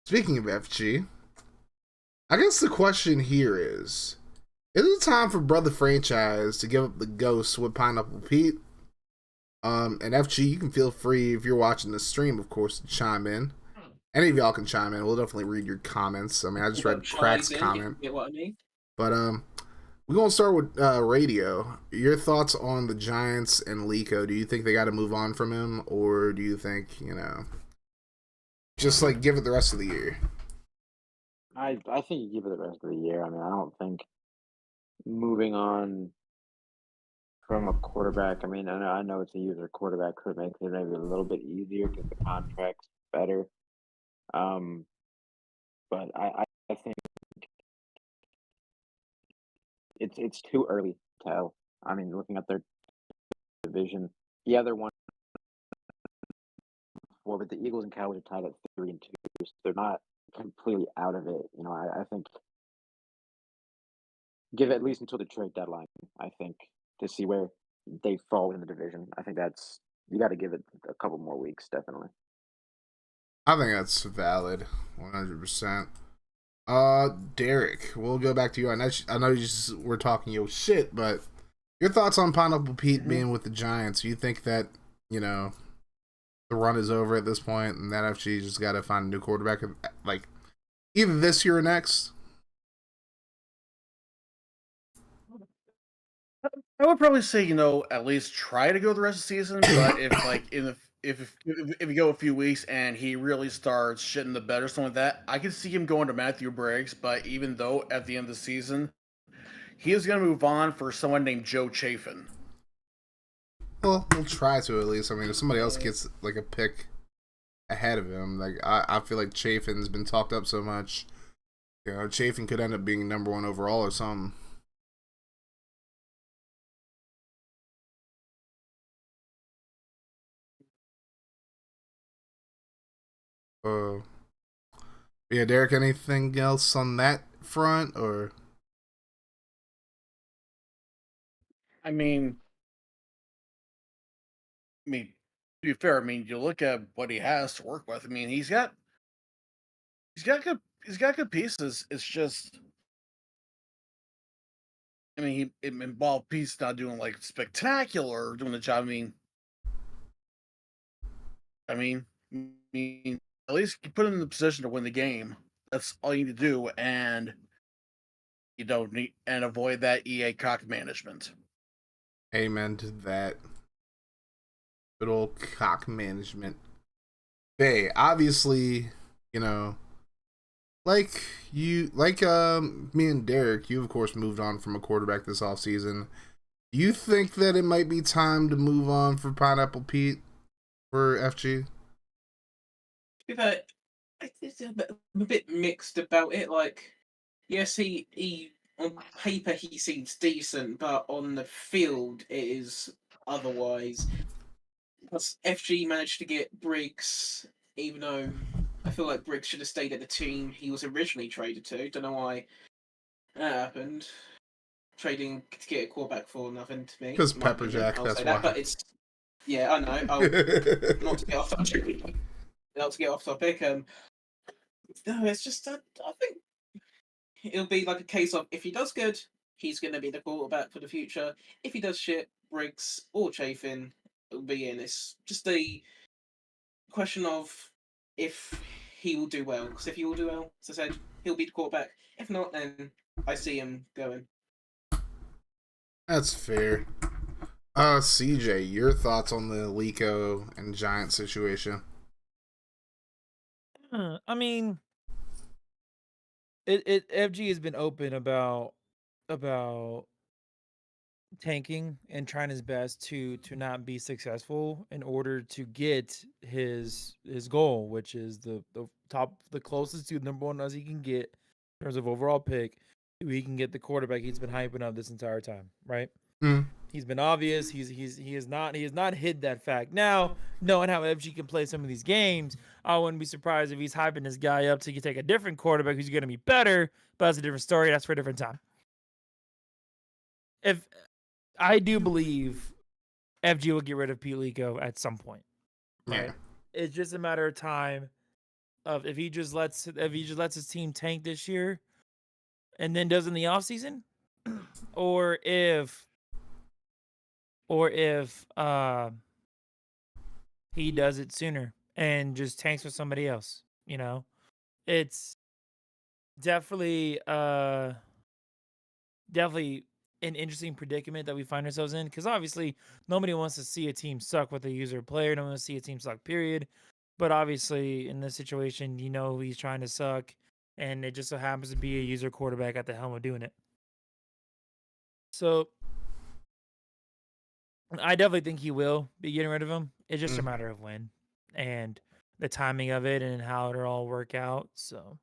speaking of FG, I guess the question here is it time for Brother Franchise to give up the ghost with Pineapple Pete? And FG, you can feel free, if you're watching the stream, of course, to chime in. Any of y'all can chime in. We'll definitely read your comments. I mean, I just read Crack's comment. Get what I mean? But we're gonna start with Radio. Your thoughts on the Giants and Lico? Do you think they got to move on from him, or do you think, just like give it the rest of the year? I think you give it the rest of the year. I mean, I don't think moving on from a quarterback. I mean, I know it's a user quarterback could make it maybe a little bit easier because the contract's better. But I think it's too early to tell. I mean, looking at their division, yeah, they're 1-4, but the Eagles and Cowboys are tied at 3-2, so they're not completely out of it. You know, I think give it at least until the trade deadline, I think, to see where they fall in the division. I think you got to give it a couple more weeks, definitely. I think that's valid, 100%. Derek, we'll go back to you. I know you just were talking your shit, but your thoughts on Pineapple Pete being with the Giants? You think that, the run is over at this point, and that FG just got to find a new quarterback, like, either this year or next? I would probably say, at least try to go the rest of the season. But if you go a few weeks and he really starts shitting the bed or something like that, I could see him going to Matthew Briggs. But even though at the end of the season, he is going to move on for someone named Joe Chafin. Well, we'll try to at least. I mean, if somebody else gets like a pick ahead of him, like I feel like Chafin's been talked up so much. Chafin could end up being number 1 overall or something. Yeah, Derek, anything else on that front, or? I mean, to be fair, you look at what he has to work with. I mean, he's got good pieces. It's just, it involved pieces not doing like spectacular or doing the job. I mean, at least you put him in the position to win the game. That's all you need to do, and you don't need and avoid that EA cock management. Amen to that. Good old cock management. Hey, obviously, me and Derek, you of course moved on from a quarterback this offseason. Do you think that it might be time to move on for Pineapple Pete for FG? But I'm a bit mixed about it. Like, yes, he on paper he seems decent, but on the field it is otherwise. Plus, FG managed to get Briggs, even though I feel like Briggs should have stayed at the team he was originally traded to. Don't know why that happened. Trading to get a quarterback for nothing to me. Because Pepperjack, I'll that's say why. that, but it's I know. Not to get off topic. Not to get off topic. No, it's just I think it'll be like a case of if he does good, he's going to be the quarterback for the future. If he does shit, Briggs or Chafin will be in. It's just a question of if he will do well. Because if he will do well, as I said, he'll be the quarterback. If not, then I see him going. That's fair. CJ, your thoughts on the Lico and Giant situation? I mean, FG has been open about tanking and trying his best to not be successful in order to get his goal, which is the closest to number one as he can get in terms of overall pick. He can get the quarterback he's been hyping up this entire time, right? Mm. He's been obvious. He has not hid that fact. Now, knowing how FG can play some of these games, I wouldn't be surprised if he's hyping this guy up to take a different quarterback who's going to be better. But that's a different story. That's for a different time. If I do believe FG will get rid of Pete Lico at some point, right? Yeah. It's just a matter of time of if he just lets his team tank this year and then does in the offseason, or if he does it sooner and just tanks with somebody else. It's definitely an interesting predicament that we find ourselves in, because obviously nobody wants to see a team suck with a user player. No one wants to see a team suck, period. But obviously in this situation, he's trying to suck, and it just so happens to be a user quarterback at the helm of doing it. So I definitely think he will be getting rid of him. It's just a matter of when and the timing of it and how it'll all work out. So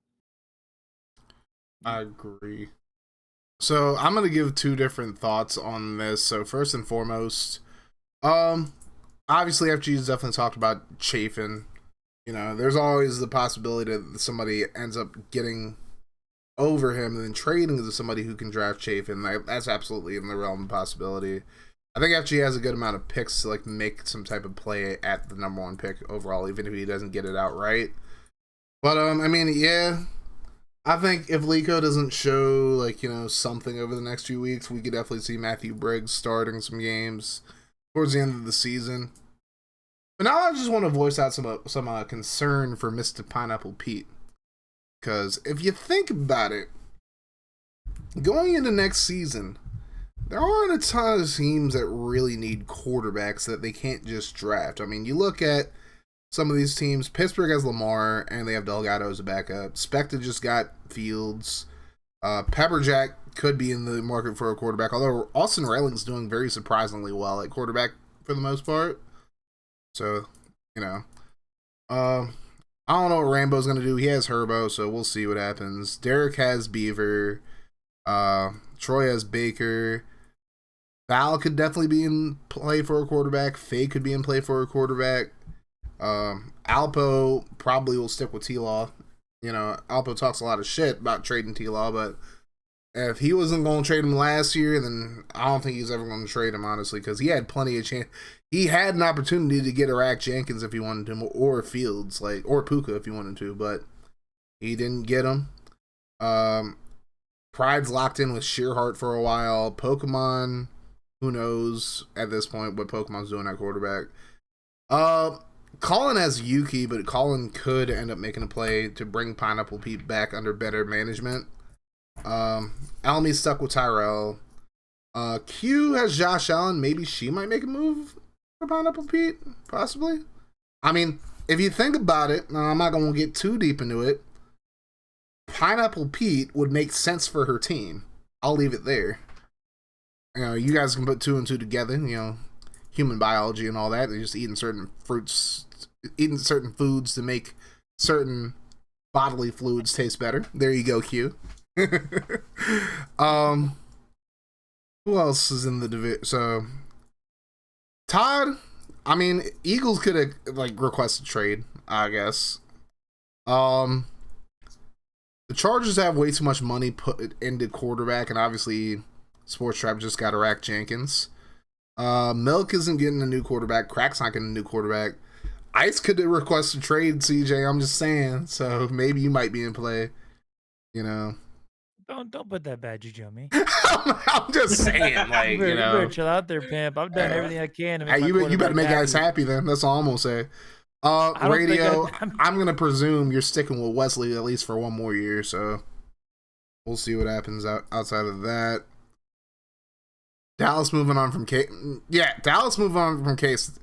I agree. So I'm gonna give two different thoughts on this. So first and foremost, obviously FG's definitely talked about Chafin. There's always the possibility that somebody ends up getting over him and then trading to somebody who can draft Chafin. That's absolutely in the realm of possibility. I think FG has a good amount of picks to make some type of play at the number one pick overall, even if he doesn't get it outright. But yeah. I think if Lico doesn't show something over the next few weeks, we could definitely see Matthew Briggs starting some games towards the end of the season. But now I just want to voice out some concern for Mr. Pineapple Pete, because if you think about it, going into next season, there aren't a ton of teams that really need quarterbacks that they can't just draft. I mean, you look at some of these teams. Pittsburgh has Lamar, and they have Delgado as a backup. Spectre just got Fields. Pepperjack could be in the market for a quarterback, although Austin Rayling's doing very surprisingly well at quarterback for the most part. So, I don't know what Rambo's going to do. He has Herbo, so we'll see what happens. Derek has Beaver. Troy has Baker. Val could definitely be in play for a quarterback. Faye could be in play for a quarterback. Alpo probably will stick with T-Law. Alpo talks a lot of shit about trading T-Law, but if he wasn't going to trade him last year, then I don't think he's ever going to trade him, honestly, because he had plenty of chance. He had an opportunity to get Iraq Jenkins if he wanted to, or Fields, or Puka if he wanted to, but he didn't get him. Pride's locked in with Shearhart for a while. Pokemon, who knows at this point what Pokemon's doing at quarterback. Colin has Yuki, but Colin could end up making a play to bring Pineapple Pete back under better management. Almy's stuck with Tyrell. Q has Josh Allen. Maybe she might make a move for Pineapple Pete, possibly. I mean, if you think about it, I'm not going to get too deep into it. Pineapple Pete would make sense for her team. I'll leave it there. You guys can put two and two together. Human biology and all that. They're just eating certain fruits, eating certain foods to make certain bodily fluids taste better. There you go, Q. Who else is in the division? So Todd, I mean, Eagles could have requested trade, I guess. The Chargers have way too much money put into quarterback, and obviously Sports Trap just got Iraq Jenkins. Milk isn't getting a new quarterback. Crack's not getting a new quarterback. Ice could have requested trade, CJ. I'm just saying. So maybe you might be in play. Don't put that bad juju on me. I'm just saying, you better chill out there, pimp. I've done everything I can to make you better make guys happy then. That's all I'm gonna say. Radio, I'm gonna presume you're sticking with Wesley at least for one more year, so we'll see what happens outside of that. Dallas moving on from Case. Yeah, Dallas moving on from Case.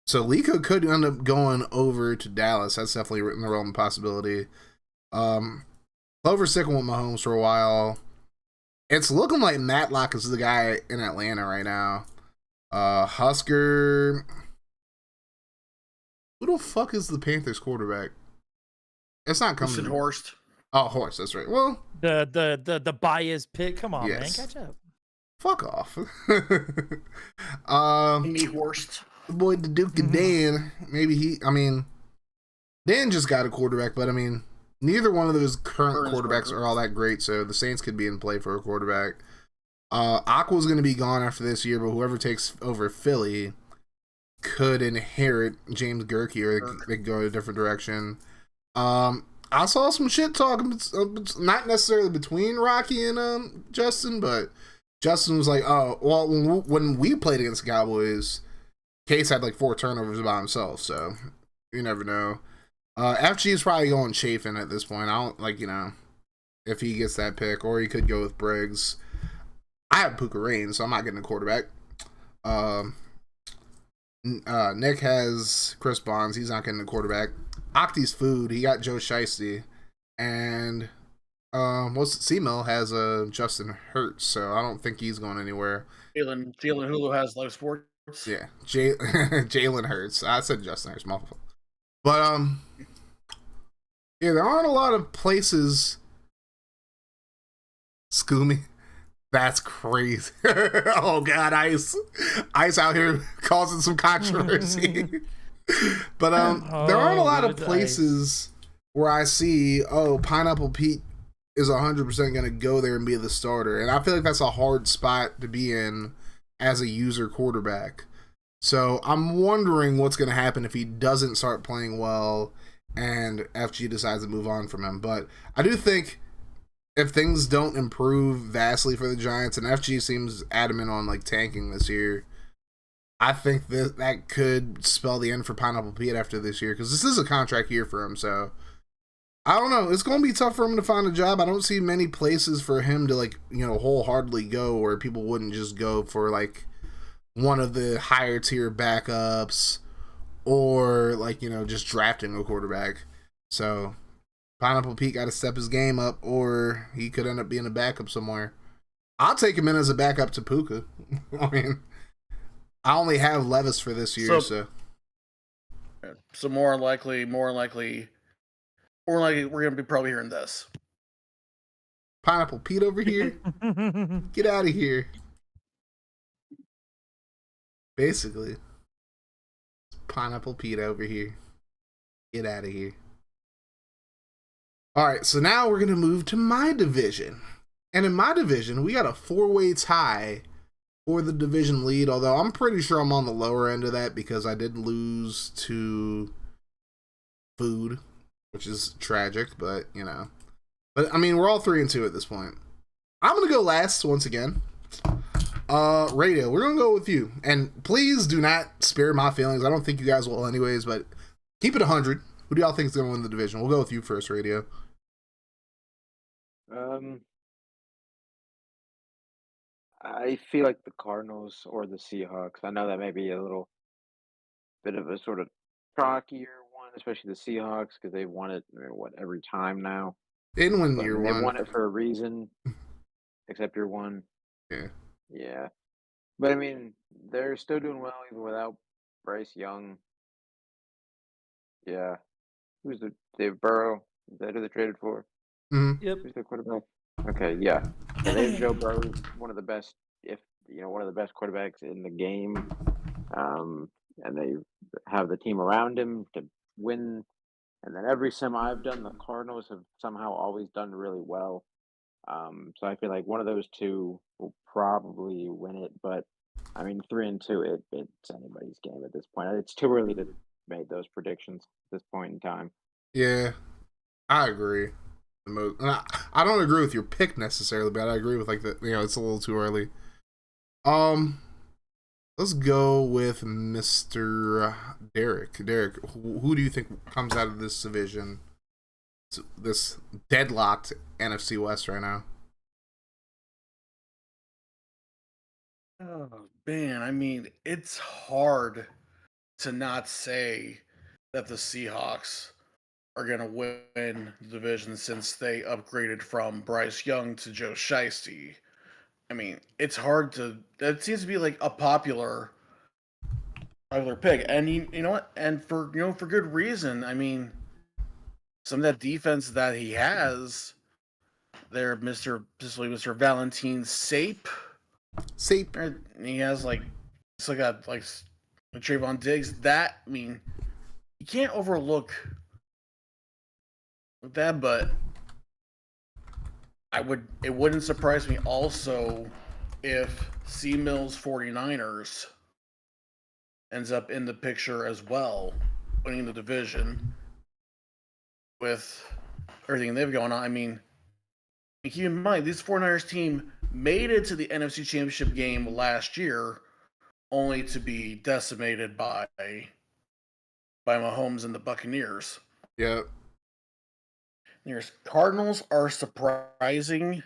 So Lico could end up going over to Dallas. That's definitely in the realm of possibility. Clover's sticking with Mahomes for a while. It's looking like Matlock is the guy in Atlanta right now. Husker. Who the fuck is the Panthers quarterback? It's not coming. Horst. Oh, Horst. That's right. Well, the bias pick. Come on, yes. man, catch up. Fuck off. Horst. The boy, the Duke of Dan. Maybe Dan just got a quarterback, but neither one of those current quarterbacks are all that great, so the Saints could be in play for a quarterback. Aqua's going to be gone after this year, but whoever takes over Philly could inherit James Gerke, or they could go a different direction. I saw some shit talk, not necessarily between Rocky and Justin, but Justin was like, oh, well, when we played against the Cowboys, Case had 4 turnovers by himself, so you never know. FG is probably going Chafin at this point. I don't if he gets that pick, or he could go with Briggs. I have Puka Rain, so I'm not getting a quarterback. Nick has Chris Bonds. He's not getting a quarterback. Octi's Food. He got Joe Shiesty, and C-Mill has Justin Hurts, so I don't think he's going anywhere. Jalen Hulu has Live Sports. Yeah, Jalen Hurts. I said Justin Hurts, my fault. But yeah, there aren't a lot of places. Scoomy, that's crazy. Oh God, Ice out here causing some controversy. But there aren't a lot of places where I see, Pineapple Pete is 100% going to go there and be the starter, and I feel like that's a hard spot to be in as a user quarterback. So I'm wondering what's going to happen if he doesn't start playing well and FG decides to move on from him. But I do think if things don't improve vastly for the Giants, and FG seems adamant on tanking this year, I think that could spell the end for Pineapple Pete after this year, because this is a contract year for him. So I don't know. It's going to be tough for him to find a job. I don't see many places for him to wholeheartedly go where people wouldn't just go for one of the higher tier backups, or just drafting a quarterback. So Pineapple Pete got to step his game up, or he could end up being a backup somewhere. I'll take him in as a backup to Puka. I only have Levis for this year, so more likely we're gonna be probably hearing this. Pineapple Pete over here. Get out of here. Basically, Pineapple Pete over here. Get out of here. All right, so now we're going to move to my division. And in my division, we got a 4-way tie for the division lead, although I'm pretty sure I'm on the lower end of that because I did lose to Food, which is tragic, but, But, we're all 3-2 at this point. I'm going to go last once again. Radio, we're gonna go with you, and please do not spare my feelings. I don't think you guys will anyways, but keep it 100. Who do y'all think is gonna win the division? We'll go with you first, Radio. I feel like the Cardinals or the Seahawks. I know that may be a little bit of a sort of chalkier one, especially the Seahawks, because they've won it every time now. They didn't win But, I year mean, they one. won it for a reason, except year one. Yeah. Yeah. But, I mean, they're still doing well even without Bryce Young. Yeah. Who's the Dave Burrow? Is that who they traded for? Mm-hmm. Yep. Who's the quarterback? Okay, yeah. Yeah, they have Joe Burrow, one of the best, one of the best quarterbacks in the game. And they have the team around him to win. And then every sim I've done, the Cardinals have somehow always done really well. So I feel like one of those two will probably win it. But I mean, 3-2, it's anybody's game at this point. It's too early to make those predictions at this point in time. Yeah, I agree. I don't agree with your pick necessarily, but I agree with like that. It's a little too early. Let's go with Mr. Derek. Derek, who do you think comes out of this division? This deadlocked NFC West right now. Oh man, I mean, it's hard to not say that the Seahawks are going to win the division since they upgraded from Bryce Young to Joe Shiesty. I mean, it's hard to. That seems to be like a popular pick, and you know what? And for for good reason. I mean, some of that defense that he has, there, Mr. Valentine Sape. He has still got Trayvon Diggs. That, I mean, you can't overlook that, but it wouldn't surprise me also if C Mills 49ers ends up in the picture as well, winning the division with everything they've going on. I mean, keep in mind, this 49ers team made it to the NFC Championship game last year, only to be decimated by Mahomes and the Buccaneers. Yep. Cardinals are surprising,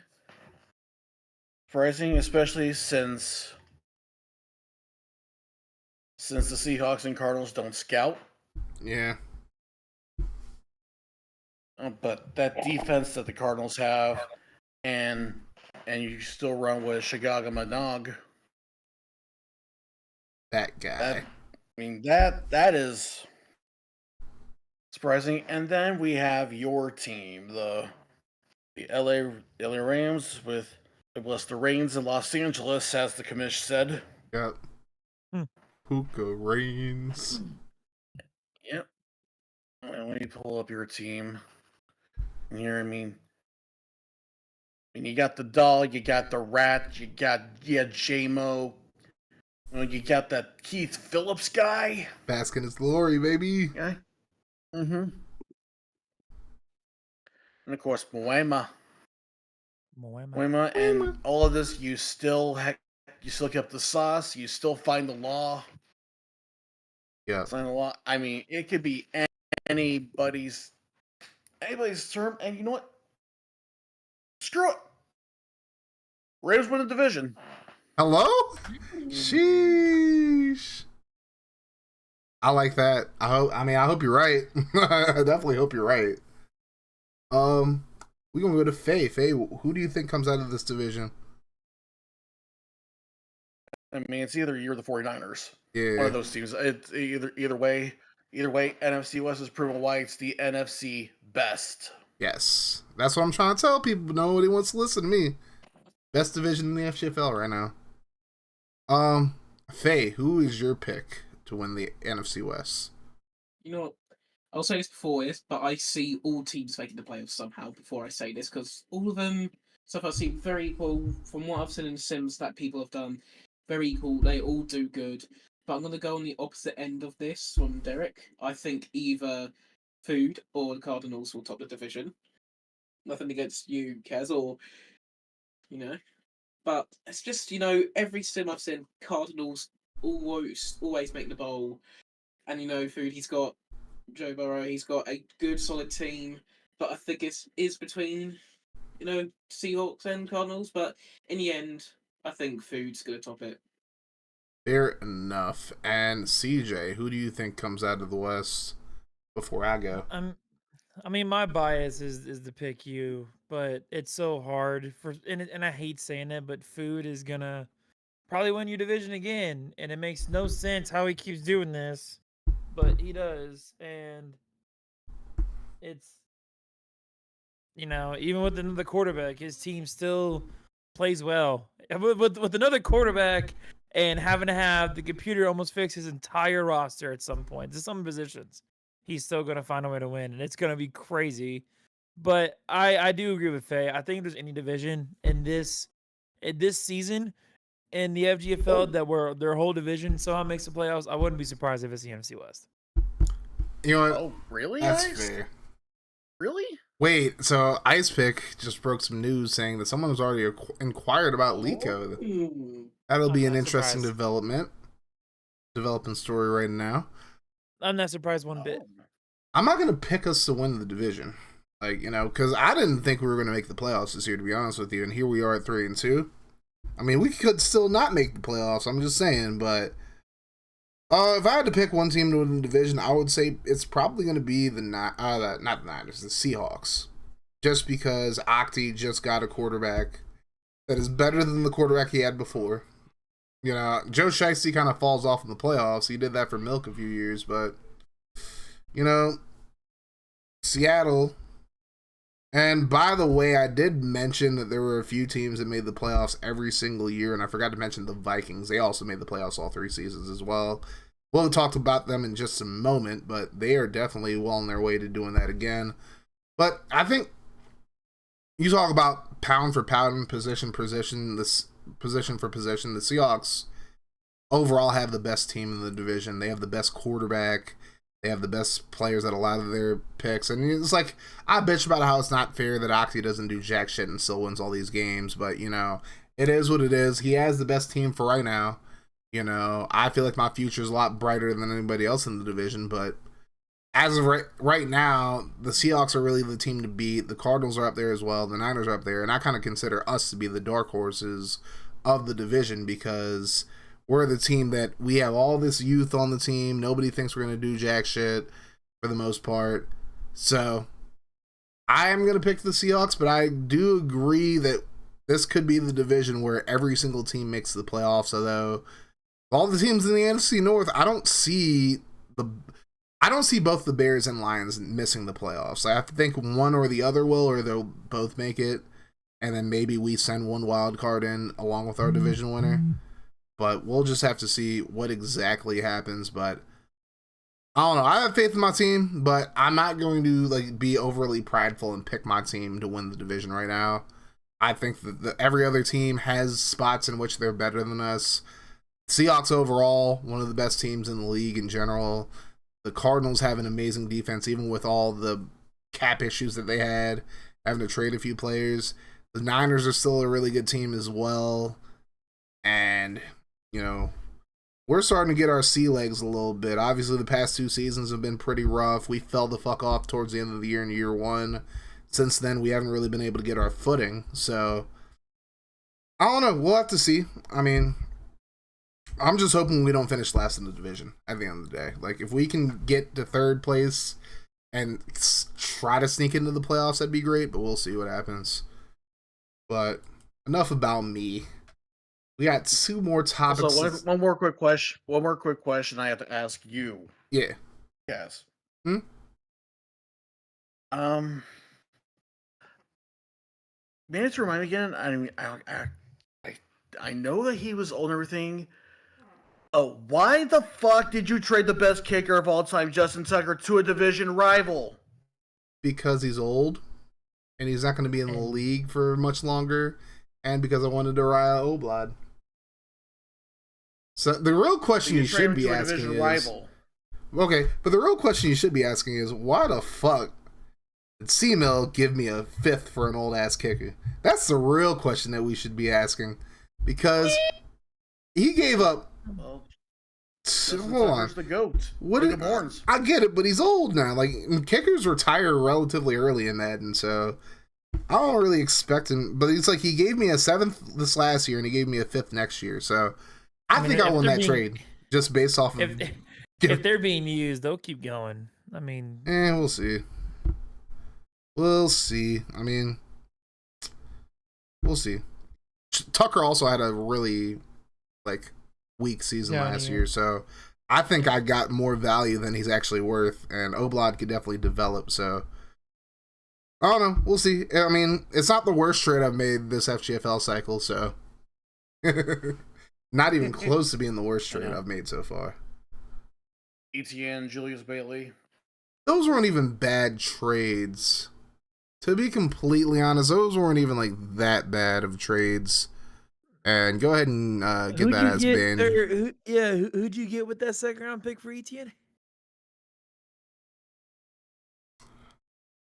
especially since the Seahawks and Cardinals don't scout. Yeah. But that defense that the Cardinals have, and you still run with Chicago Manog. That guy. That is surprising. And then we have your team, the LA Rams, with bless the rains in Los Angeles, as the commish said. Yep. Puka reigns. Yep. Let me pull up your team. Here, I mean, you got the doll, you got the rat, you got J-Mo. You got that Keith Phillips guy. Bask in his glory, baby. Yeah. Mm-hmm. And of course, Moema, and all of this, you still kept the sauce. You still find the law. Yeah. Find the law. I mean, it could be anybody's term, and you know what? Screw it. Raiders win the division. Hello? Sheesh. I like that. I hope you're right. I definitely hope you're right. We're gonna go to Faye. Faye, who do you think comes out of this division? I mean, it's either you or the 49ers. Yeah. One of those teams. It's either way. Either way, NFC West has proven why it's the NFC best. Yes. That's what I'm trying to tell people. Nobody wants to listen to me. Best division in the FGFL right now. Faye, who is your pick to win the NFC West? You know what? I'll say this before this, but I see all teams making the playoffs somehow before I say this, because all of them, so far, seem very equal. From what I've seen in the Sims that people have done, very equal. They all do good. But I'm going to go on the opposite end of this from Derek. I think either Food or the Cardinals will top the division. Nothing against you, Kez, or, But it's just, every sim I've seen, Cardinals always make the bowl. And, Food, he's got Joe Burrow, he's got a good, solid team. But I think it is between, Seahawks and Cardinals. But in the end, I think Food's going to top it. Fair enough. And CJ, who do you think comes out of the West before I go? I'm I mean, my bias is to pick you, but it's so hard and I hate saying it, but Food is gonna probably win your division again, and it makes no sense how he keeps doing this, but he does, and it's even with another quarterback, his team still plays well. With another quarterback and having to have the computer almost fix his entire roster at some point, to some positions, he's still going to find a way to win, and it's going to be crazy. But I do agree with Faye. I think if there's any division in this season in the FGFL that where their whole division somehow makes the playoffs, I wouldn't be surprised if it's the NFC West. You know what? Oh, really? That's Ice? fair. Really? Wait, so Ice Pick just broke some news saying that someone was already inquired about Lico. That'll be an interesting development. Developing story right now. I'm not surprised one bit. I'm not going to pick us to win the division. Because I didn't think we were going to make the playoffs this year, to be honest with you. And here we are at 3-2. I mean, we could still not make the playoffs. I'm just saying, but if I had to pick one team to win the division, I would say it's probably going to be not the Niners, the Seahawks. Just because Octi just got a quarterback that is better than the quarterback he had before. Joe Shiesty kind of falls off in the playoffs. He did that for Milk a few years, but Seattle. And by the way, I did mention that there were a few teams that made the playoffs every single year, and I forgot to mention the Vikings. They also made the playoffs all 3 seasons as well. We'll talk about them in just a moment, but they are definitely well on their way to doing that again. But I think you talk about pound for pound, position for position, the Seahawks overall have the best team in the division. They have the best quarterback. They have the best players at a lot of their picks. And it's like, I bitch about how it's not fair that Octi doesn't do jack shit and still wins all these games. But, it is what it is. He has the best team for right now. I feel like my future is a lot brighter than anybody else in the division. But as of right now, the Seahawks are really the team to beat. The Cardinals are up there as well. The Niners are up there. And I kind of consider us to be the dark horses of the division because we're the team that we have all this youth on the team. Nobody thinks we're going to do jack shit for the most part. So I am going to pick the Seahawks, but I do agree that this could be the division where every single team makes the playoffs. Although all the teams in the NFC North, I don't see both the Bears and Lions missing the playoffs. I think one or the other will, or they'll both make it. And then maybe we send one wild card in along with our division winner. But we'll just have to see what exactly happens. But I don't know. I have faith in my team, but I'm not going to be overly prideful and pick my team to win the division right now. I think that every other team has spots in which they're better than us. Seahawks overall, one of the best teams in the league in general. The Cardinals have an amazing defense, even with all the cap issues that they had, having to trade a few players. The Niners are still a really good team as well. And we're starting to get our sea legs a little bit. Obviously, the past 2 seasons have been pretty rough. We fell the fuck off towards the end of the year in year 1. Since then, we haven't really been able to get our footing. So, I don't know. We'll have to see. I mean, I'm just hoping we don't finish last in the division at the end of the day. If we can get to 3rd place and try to sneak into the playoffs, that'd be great. But we'll see what happens. But enough about me. We got 2 more topics. So one more quick question. One more quick question I have to ask you. Yeah. Yes. Hmm? Maybe to remind me again. I mean, I know that he was old and everything. Oh, why the fuck did you trade the best kicker of all time, Justin Tucker, to a division rival? Because he's old, and he's not going to be in the league for much longer, and because I wanted Uriah Oblad. So the real question you should be asking is, okay, but the real question you should be asking is, why the fuck did C-Mill give me a 5th for an old ass kicker? That's the real question that we should be asking, because he gave up. Well, hold on, the GOAT. I get it, but he's old now. Kickers retire relatively early in that, and so I don't really expect him. But it's he gave me a 7th this last year, and he gave me a 5th next year. So I think I won that trade just based off of. If they're being used, they'll keep going. I mean, we'll see. We'll see. I mean, we'll see. Tucker also had a really weak season last year, so I think I got more value than he's actually worth, and Oblad could definitely develop. So I don't know. We'll see. I mean, it's not the worst trade I've made this FGFL cycle, so not even close to being the worst trade I've made so far. ETN, Julius Bailey. Those weren't even bad trades. To be completely honest, those weren't even that bad of trades. And go ahead and get that as banned. Who'd you get with that second round pick for ETN?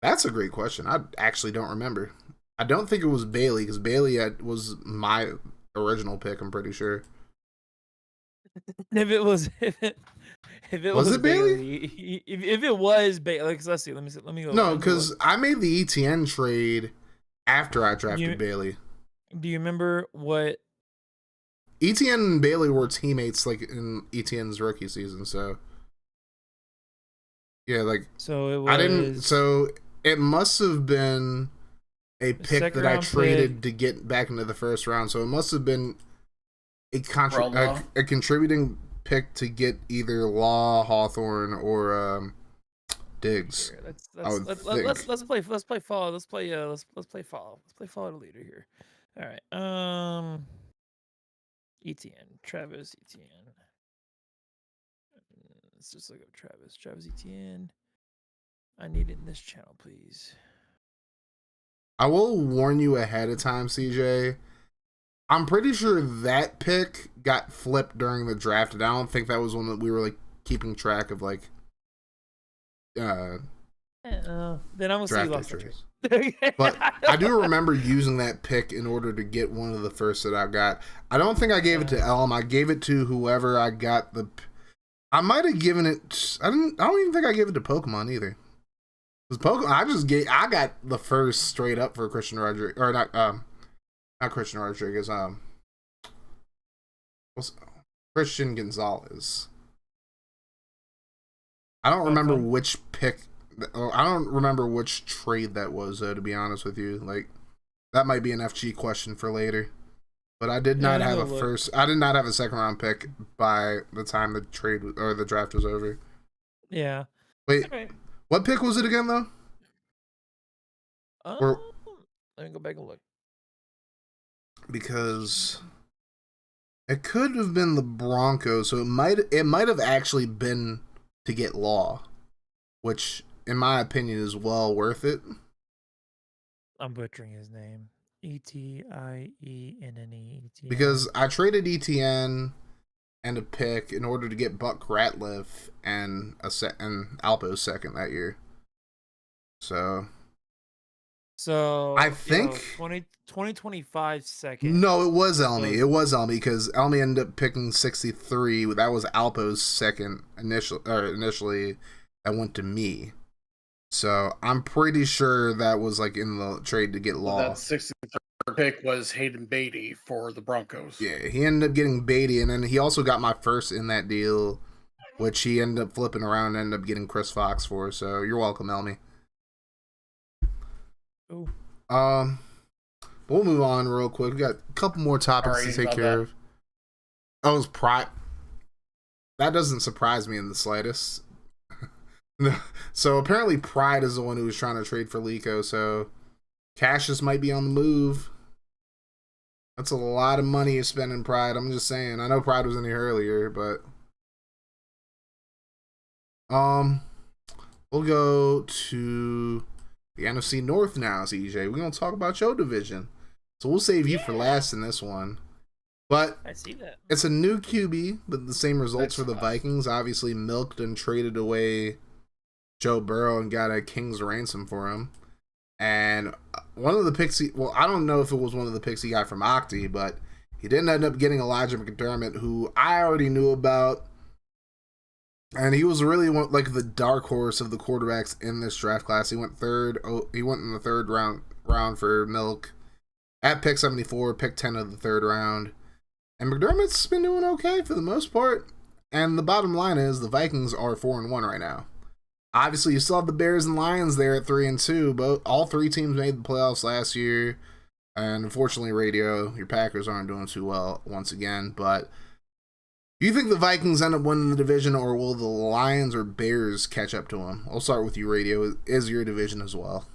That's a great question. I actually don't remember. I don't think it was Bailey, because Bailey was my original pick, I'm pretty sure. If it was it Bailey? If it was Bailey, let's see. Let me go. No, because I made the ETN trade after I drafted Bailey. Do you remember what? ETN and Bailey were teammates in ETN's rookie season, so yeah, so it was. I didn't. So it must have been a pick that I traded to get back into the first round. So it must have been a contributing pick to get either Law, Hawthorne, or Diggs. Let's play follow. Let's play follow. Let's play follow the leader here. All right. ETN, Travis ETN. Let's just look up Travis ETN. I need it in this channel, please. I will warn you ahead of time, CJ. I'm pretty sure that pick got flipped during the draft, and I don't think that was one that we were keeping track of then I'm gonna say you lost the trade. But I do remember using that pick in order to get one of the first that I got. I don't think I gave it to Elm. I gave it to whoever I got the. I might have given it. I don't even think I gave it to Pokemon either. Because Pokemon, I got the first straight up for Christian Rodriguez, or not Christian Rodriguez. Christian Gonzalez. I don't remember which pick. I don't remember which trade that was, to be honest with you. That might be an FG question for later. But I did not have I did not have a second round pick by the time the trade or the draft was over. Yeah. Wait, what pick was it again, though? Let me go back and look. Because it could have been the Broncos, so it might have actually been to get Law, which, in my opinion, is well worth it. I'm butchering his name. ETIENNE. Because I traded ETN and a pick in order to get Buck Ratliff and Alpo's second that year. So I think 2025 second. No, it was Elmy. It was Elmy because Elmy ended up picking 63. That was Alpo's second initially that went to me. So I'm pretty sure that was in the trade to get Law. That 63rd pick was Hayden Beatty for the Broncos. Yeah, he ended up getting Beatty, and then he also got my first in that deal, which he ended up flipping around and ended up getting Chris Fox for. So you're welcome, Elmy. Ooh. We'll move on real quick. We got a couple more topics to take care of. Oh, it was Pride. That doesn't surprise me in the slightest. So apparently Pride is the one who was trying to trade for Lico, so Cassius might be on the move. That's a lot of money you spend in Pride. I'm just saying. I know Pride was in here earlier, but we'll go to the NFC North now, CJ. We're gonna talk about your division. So we'll save you for last in this one. But I see that. It's a new QB, but the same results for the Vikings. Obviously milked and traded away Joe Burrow and got a king's ransom for him. And one of the picks I don't know if it was one of the picks he got from Octi, but he didn't end up getting Elijah McDermott, who I already knew about. And he was really the dark horse of the quarterbacks in this draft class. He went third. He went in the third round for Milk at pick 74, pick 10 of the third round. And McDermott's been doing okay for the most part. And the bottom line is the Vikings are 4-1 right now. Obviously, you still have the Bears and Lions there at 3-2, but all three teams made the playoffs last year. And unfortunately, Radio, your Packers aren't doing too well once again. But do you think the Vikings end up winning the division, or will the Lions or Bears catch up to them? I'll start with you, Radio. Is your division as well?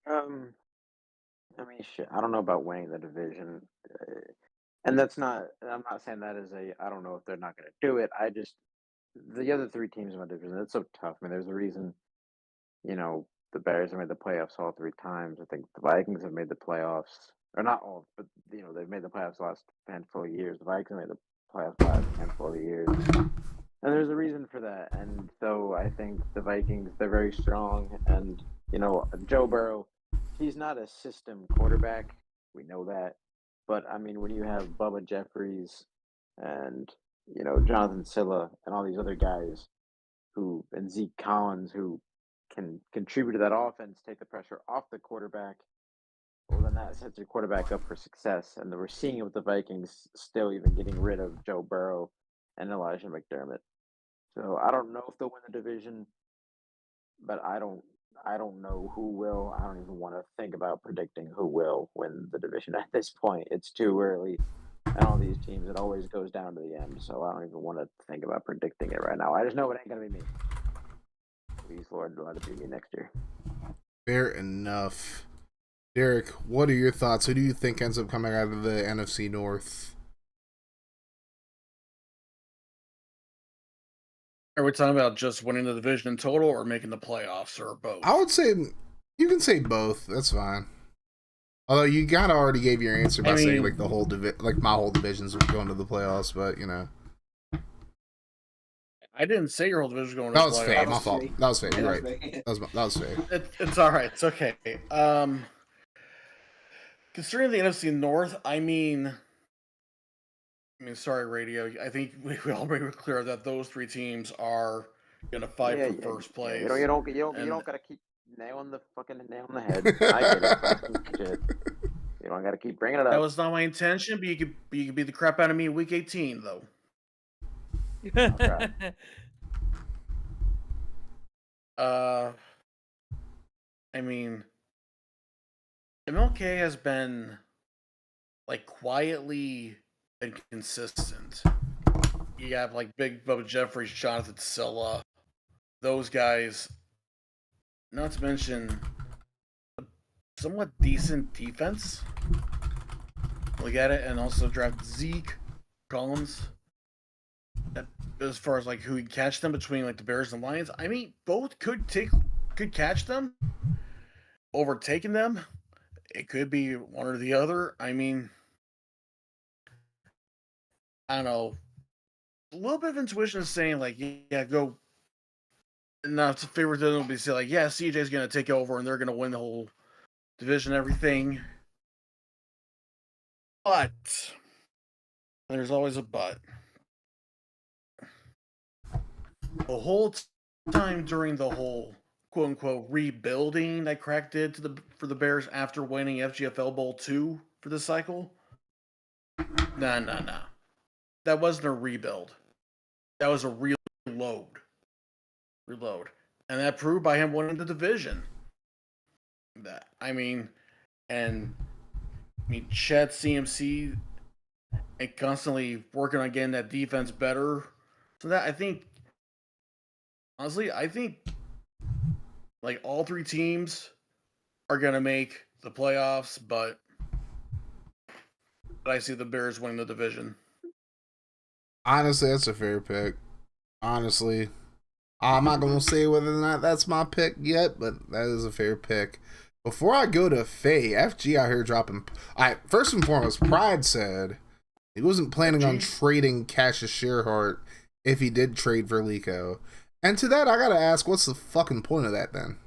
I mean, shit. I don't know about winning the division, and that's not. I'm not saying that as a. I don't know if they're not going to do it. I just the other three teams in my division. It's so tough. I mean, there's a reason. The Bears have made the playoffs all three times. I think the Vikings have made the playoffs, or not all, but they've made the playoffs the last handful of years. The Vikings have made the playoffs the last handful of years, and there's a reason for that. And so I think the Vikings, they're very strong, and Joe Burrow, he's not a system quarterback. We know that, but I mean, when you have Bubba Jeffries and Jonathan Silla and all these other guys and Zeke Collins who can contribute to that offense, take the pressure off the quarterback, well, then that sets your quarterback up for success. And we're seeing it with the Vikings still even getting rid of Joe Burrow and Elijah McDermott. So I don't know if they'll win the division, but I don't know who will. I don't even want to think about predicting who will win the division at this point. It's too early. And all these teams, it always goes down to the end. So I don't even want to think about predicting it right now. I just know it ain't going to be me. Please, Lord, let it be me next year. Fair enough. Derek, what are your thoughts? Who do you think ends up coming out of the NFC North? Are we talking about just winning the division in total or making the playoffs or both? I would say you can say both. That's fine. Although you kind of already gave your answer by saying like the whole my whole division's going to the playoffs, but I didn't say your whole division going to that the was playoffs. fair. My fault. That was fair. You're right. That was fair. It's all right. It's okay. Considering the NFC North, I mean, sorry, Radio. I think we all made it clear that those three teams are going to fight for first place. You don't got to keep nailing the head. I get it. Shit. You don't got to keep bringing it up. That was not my intention, but you could beat the crap out of me in Week 18, though. Okay. I mean, MLK has been quietly inconsistent. You have Big Bubba Jeffries, Jonathan Silla, those guys. Not to mention a somewhat decent defense. Look at it, and also draft Zeke Collins. As far as who would catch them between the Bears and Lions, I mean, both could catch them. Overtaking them, it could be one or the other. I mean, I don't know. A little bit of intuition is saying go. Not to favor them, will be say CJ's gonna take over and they're gonna win the whole division, everything. But there's always a but. The whole time during the whole quote unquote rebuilding that Crack did for the Bears after winning FGFL Bowl 2 for this cycle. Nah. That wasn't a rebuild. That was a reload. And that proved by him winning the division. Chet CMC and constantly working on getting that defense better. So that I think all three teams are gonna make the playoffs, but I see the Bears winning the division. Honestly, that's a fair pick. Honestly, I'm not gonna say whether or not that's my pick yet, but that is a fair pick. Before I go to Faye, FG out here dropping. First and foremost, Pride said he wasn't planning on trading Cassius Sherhart if he did trade for Lico. And to that, I gotta ask, what's the fucking point of that then?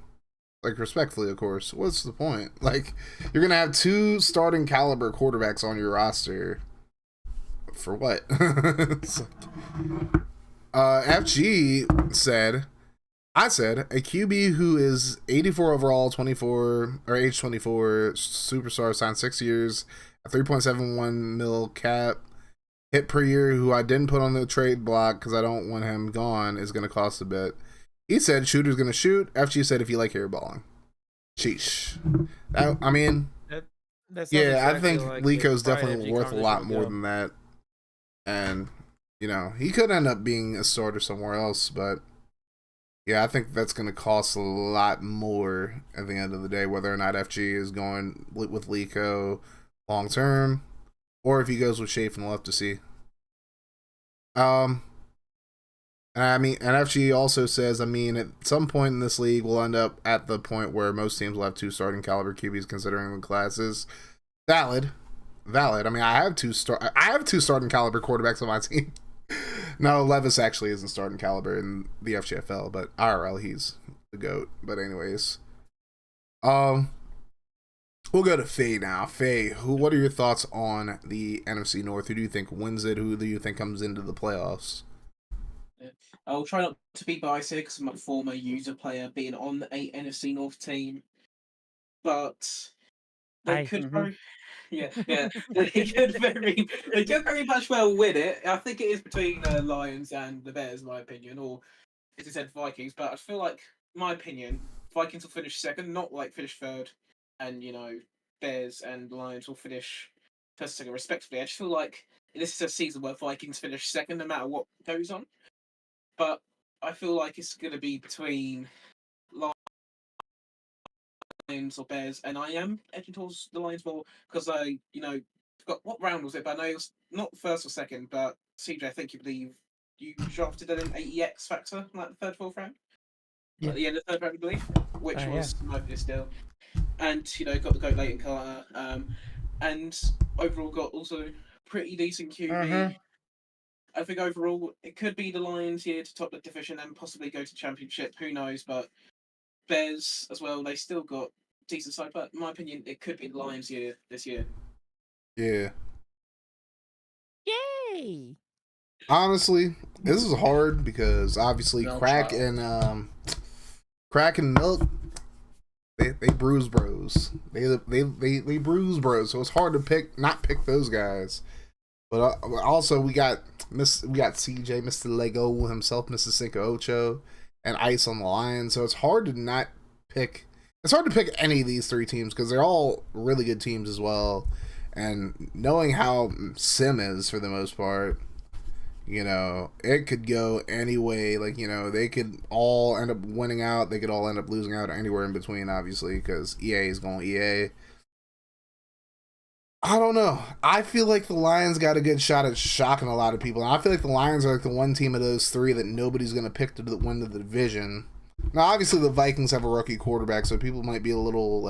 Respectfully, of course. What's the point? You're gonna have two starting caliber quarterbacks on your roster. For what? FG said, I said, a QB who is 84 overall, 24, or age 24, superstar, signed 6 years, a 3.71 mil cap, hit per year, who I didn't put on the trade block because I don't want him gone, is going to cost a bit. He said shooter's going to shoot. FG said if you like airballing. Sheesh. I mean, That sounds yeah, I exactly think like Lico's the prior definitely FG worth a lot conversation more would go. than that. And, you know, he could end up being a starter somewhere else, but yeah, I think that's going to cost a lot more at the end of the day, whether or not FG is going with Lico long term, or if he goes with Chafin, we'll have to see. I mean, and FG also says, I mean, at some point in this league, we'll end up at the point where most teams will have 2 starting caliber QBs considering the classes. Valid. I mean, I have 2 starting caliber quarterbacks on my team. No, Levis actually isn't starting caliber in the FGFL, but IRL, he's the GOAT. But anyways, we'll go to Faye now. Faye, what are your thoughts on the NFC North? Who do you think wins it? Who do you think comes into the playoffs? I'll try not to be biased here because I'm a former user player being on a NFC North team, but they could very, they could very much well win it. I think it is between the Lions and the Bears, in my opinion, or as I said, Vikings. But I feel like, in my opinion, Vikings will finish second, not like finish third, and Bears and Lions will finish first and second respectively. I just feel like this is a season where Vikings finish second, no matter what goes on. But I feel like it's going to be between Lions or Bears, and I am edging towards the Lions more because I forgot what round was it, but I know it was not first or second, but CJ, I think you drafted an 80X factor, like the third, fourth round? Yeah. At the end of the third round, I believe, which was Yeah. my pick still. And, got the GOAT Leighton Carter, and overall got also pretty decent QB. I think overall it could be the Lions here to top the division and possibly go to championship. Who knows? But Bears as well, they still got decent side. But in my opinion, it could be the Lions here this year. Yeah. Yay! Honestly, this is hard because obviously No Crack child. and Milk, they bruise bros. They bruise bros. So it's hard to not pick those guys. But also we got CJ, Mr. Lego himself, Mr. Cinco Ocho, and Ice on the line. So it's hard to not pick. It's hard to pick any of these 3 teams because they're all really good teams as well. And knowing how Sim is for the most part, it could go any way. Like, they could all end up winning out. They could all end up losing out, or anywhere in between, obviously, because EA is going EA. I don't know. I feel like the Lions got a good shot at shocking a lot of people. And I feel like the Lions are like the one team of those 3 that nobody's going to pick to win the division. Now, obviously, the Vikings have a rookie quarterback, so people might be a little,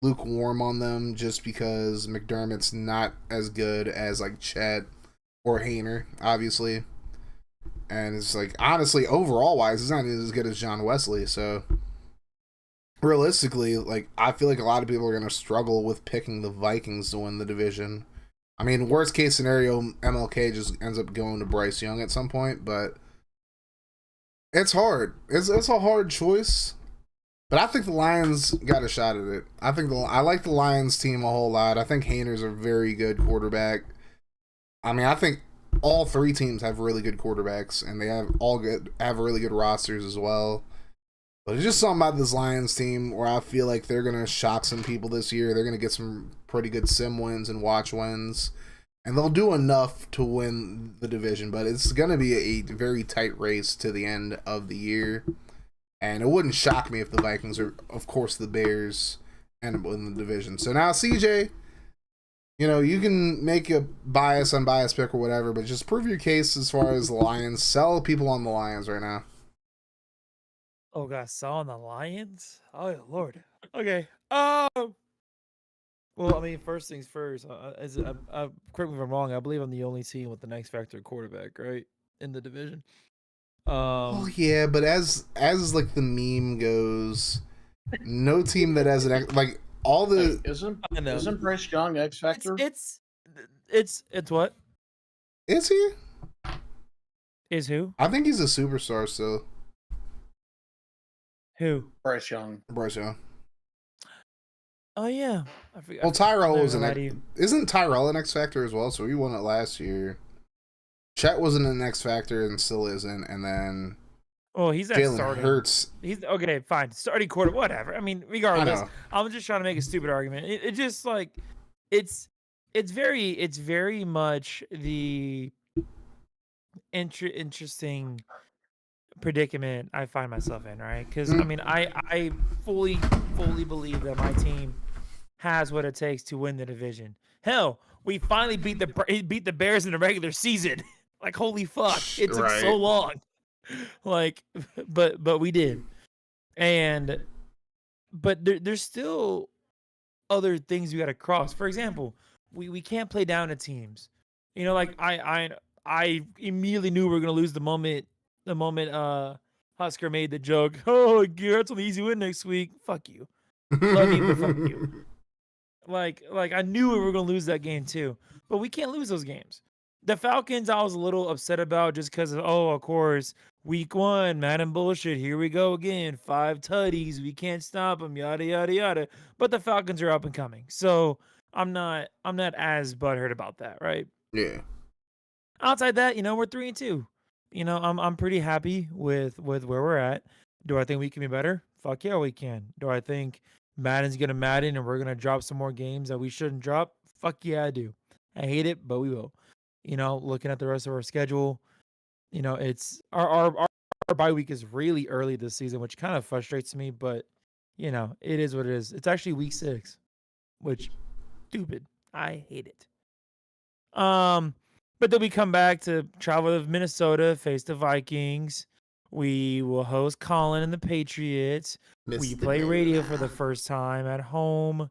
lukewarm on them just because McDermott's not as good as, Chet or Hayner, obviously. And it's honestly, overall-wise, he's not as good as John Wesley, so realistically, I feel like a lot of people are going to struggle with picking the Vikings to win the division. I mean, worst case scenario, MLK just ends up going to Bryce Young at some point, but it's hard. It's a hard choice, but I think the Lions got a shot at it. I like the Lions team a whole lot. I think Hayner's a very good quarterback. I mean, I think all 3 teams have really good quarterbacks, and they have really good rosters as well. But it's just something about this Lions team where I feel like they're going to shock some people this year. They're going to get some pretty good sim wins and watch wins. And they'll do enough to win the division. But it's going to be a very tight race to the end of the year. And it wouldn't shock me if the Vikings or, of course, the Bears end up winning the division. So now, CJ, you can make a unbiased pick or whatever, but just prove your case as far as the Lions. Sell people on the Lions right now. Oh God, saw on the Lions. Oh Lord. Okay. Well, I mean, first things first. Correct me if I'm wrong. I believe I'm the only team with the X Factor quarterback, right, in the division. Oh yeah, but as the meme goes, no team that has all the Isn't Bryce Young X Factor? It's what? Is he? Is who? I think he's a superstar still. Who? Bryce Young. Bryce Young. Oh yeah, I forgot. Well, I'm Tyrell not was gonna lie to an you. isn't Tyrell an X Factor as well? So he won it last year. Chet wasn't an X Factor and still isn't, and then Oh, he's at Jalen starting. Hurts. He's okay, fine. Starting quarter, whatever. I mean, I regardless, know. I'm just trying to make a stupid argument. It just like it's very much the interesting predicament I find myself in, right? Because I mean, I fully believe that my team has what it takes to win the division. Hell, we finally beat the Bears in the regular season. Like holy fuck, it took so Right. long. Like, but we did, and but there's still other things we got to cross. For example, we can't play down to teams. You know, like I immediately knew we were gonna lose the moment Husker made the joke. Oh, Garrett's on the easy win next week. Fuck you. Love you, but fuck you. Like I knew we were gonna lose that game too, but we can't lose those games. The Falcons, I was a little upset about just because of course, week 1, Madden bullshit. Here we go again. 5 tutties. We can't stop them. Yada yada yada. But the Falcons are up and coming, so I'm not as butthurt about that, right? Yeah. Outside that, we're 3-2. I'm pretty happy with where we're at. Do I think we can be better? Fuck yeah, we can. Do I think Madden's gonna Madden and we're gonna drop some more games that we shouldn't drop? Fuck yeah, I do. I hate it, but we will. Looking at the rest of our schedule, it's our bye week is really early this season, which kind of frustrates me, but it is what it is. It's actually week 6, which stupid. I hate it. But then we come back to travel to Minnesota, face the Vikings. We will host Colin and the Patriots. We play radio for the first time at home.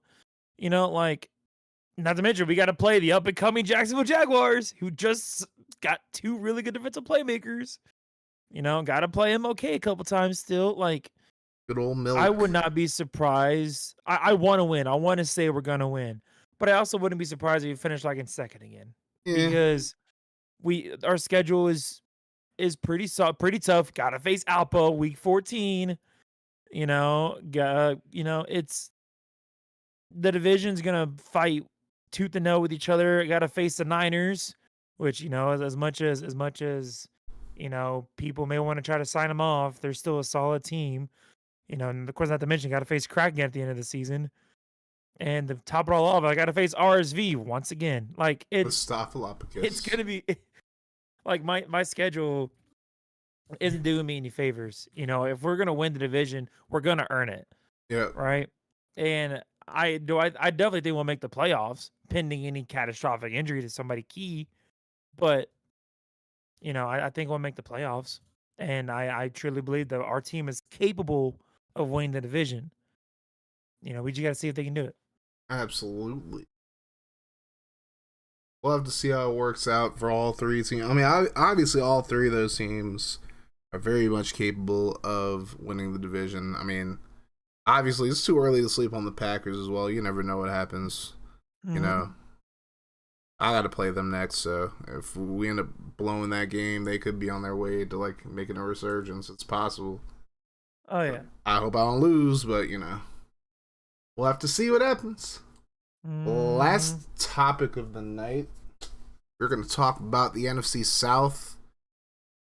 Not to mention, we got to play the up-and-coming Jacksonville Jaguars, who just got 2 really good defensive playmakers. Got to play them okay a couple times still. Good old Milk. I would not be surprised. I want to win. I want to say we're going to win. But I also wouldn't be surprised if we finish in second again. Yeah. Because our schedule is pretty tough. Got to face Alpo week 14. It's the division's going to fight tooth and nail with each other. Got to face the Niners, which as much as people may want to try to sign them off, they're still a solid team. And of course, not to mention, got to face Kraken at the end of the season, and to top it all off, I got to face RSV once again. It's gonna be my schedule isn't doing me any favors. If we're gonna win the division, we're gonna earn it. Yeah. Right. And I definitely think we'll make the playoffs, pending any catastrophic injury to somebody key. But I think we'll make the playoffs, and I truly believe that our team is capable of winning the division. We just got to see if they can do it. Absolutely. We'll have to see how it works out for all 3 teams. I mean, obviously, all 3 of those teams are very much capable of winning the division. I mean, obviously, it's too early to sleep on the Packers as well. You never know what happens. Mm-hmm. I got to play them next, so if we end up blowing that game, they could be on their way to making a resurgence. It's possible. Oh yeah. I hope I don't lose, but we'll have to see what happens. Last topic of the night, we're going to talk about the NFC South.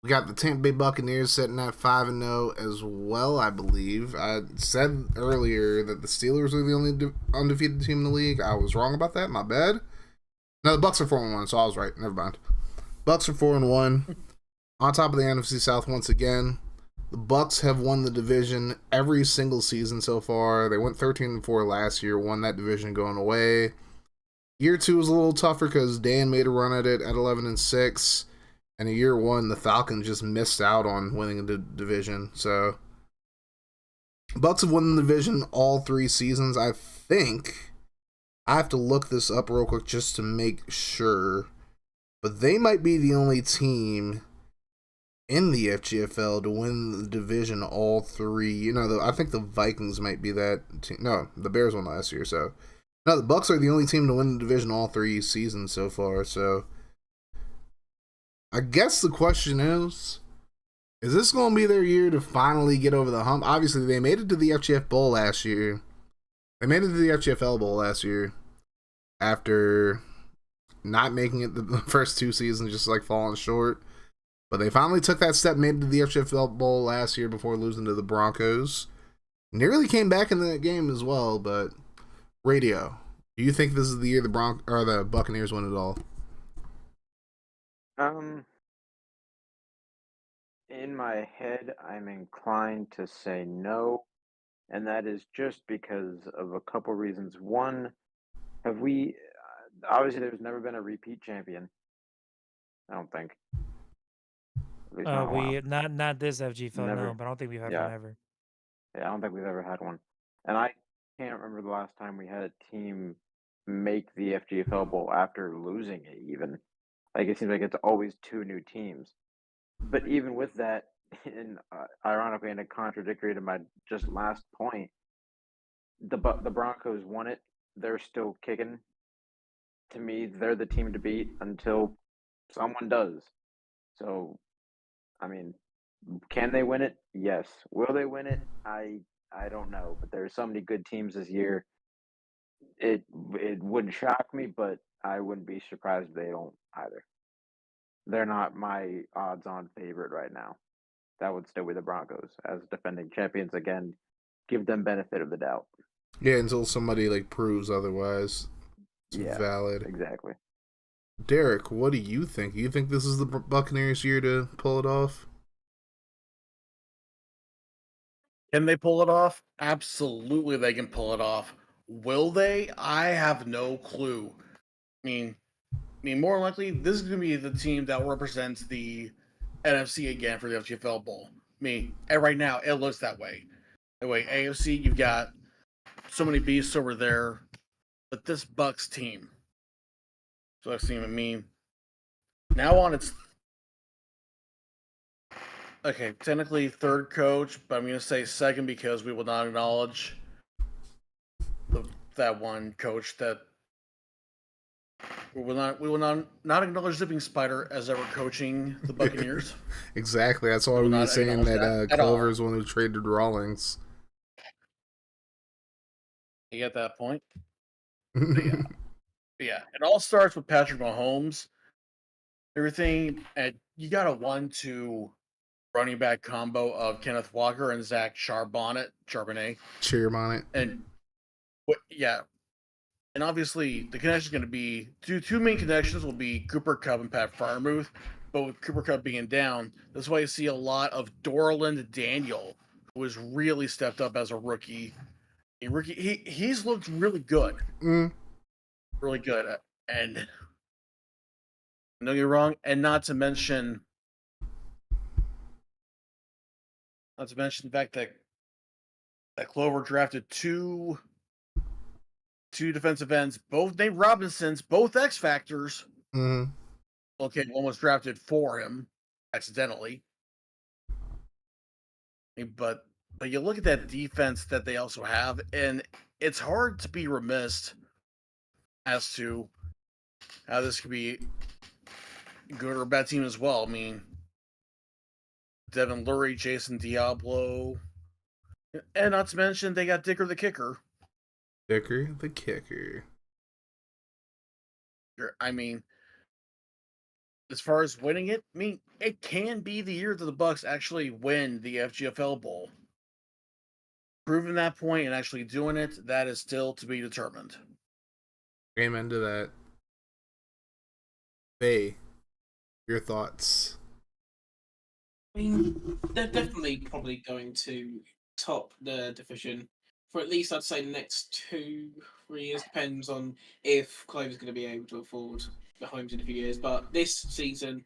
We got the Tampa Bay Buccaneers sitting at 5-0 as well, I believe. I said earlier that the Steelers are the only undefeated team in the league. I was wrong about that. My bad. No, the Bucs are 4-1, so I was right. Never mind. Bucs are 4-1. On top of the NFC South once again. The Bucs have won the division every single season so far. They went 13-4 last year, won that division going away. Year 2 was a little tougher because Dan made a run at it at 11-6. And in year 1, the Falcons just missed out on winning the division. So, Bucs have won the division all 3 seasons. I think I have to look this up real quick just to make sure. But they might be the only team in the FGFL to win the division all 3. I think the Vikings might be that team. No, the Bears won last year. So, no, the Bucs are the only team to win the division all 3 seasons so far. So, I guess the question is this going to be their year to finally get over the hump? Obviously, they made it to the FGF Bowl last year. They made it to the FGFL Bowl last year after not making it the first 2 seasons, just like falling short. But they finally took that step, made it to the FGFL Bowl last year before losing to the Broncos. Nearly came back in the game as well, but Radio, do you think this is the year the Buccaneers win it all? In my head, I'm inclined to say no, and that is just because of a couple reasons. One, have we obviously there's never been a repeat champion. I don't think. At least not in a while. Not this FGFL, no, Never. but I don't think we've had Yeah. one ever. Yeah, I don't think we've ever had one. And I can't remember the last time we had a team make the FGFL Bowl after losing it even. Like, it seems like it's always 2 new teams. But even with that, and ironically, and a contradictory to my just last point, the Broncos won it. They're still kicking. To me, they're the team to beat until someone does. So, I mean, can they win it? Yes. Will they win it? I don't know. But there's so many good teams this year. It wouldn't shock me, but I wouldn't be surprised if they don't either. They're not my odds-on favorite right now. That would still be the Broncos as defending champions again. Give them benefit of the doubt. Yeah, until somebody like proves otherwise. It's valid. Exactly. Derek, what do you think? You think this is the Buccaneers' year to pull it off? Can they pull it off? Absolutely, they can pull it off. Will they? I have no clue. I mean, more likely, this is going to be the team that represents the NFC again for the FGFL Bowl. And right now, it looks that way. Anyway, AFC, you've got so many beasts over there, but this Bucks team. So now on it's okay, technically third coach, but I'm going to say second because we will not acknowledge that one coach that we will not acknowledge Zipping Spider as ever coaching the Buccaneers. Exactly. That's why we were saying that Culver is one who traded Rawlings. You get that point? Yeah. It all starts with Patrick Mahomes. Everything, and you got a 1-2 running back combo of Kenneth Walker and Zach Charbonnet. And and obviously the connection is going to be two main connections will be Cooper Kupp and Pat Freiermuth. But with Cooper Kupp being down, that's why you see a lot of Dorland Daniel, who has really stepped up as a rookie. He's looked really good. Really good. And don't get me wrong, and not to mention the fact that Clover drafted two defensive ends, both named Robinsons, both X Factors. Okay, one was drafted for him accidentally. But you look at that defense that they also have, and it's hard to be remiss as to how this could be a good or a bad team as well. Devin Lurie, Jason Diablo, and not to mention they got Dicker the Kicker. Dicker the Kicker. As far as winning it, it can be the year that the Bucks actually win the FGFL Bowl. Proving that point and actually doing it, that is still to be determined. Amen to that. Faye, your thoughts? They're definitely probably going to top the division for at least, I'd say, the next 2-3 years. Depends on if Clover's going to be able to afford the homes in a few years. But this season,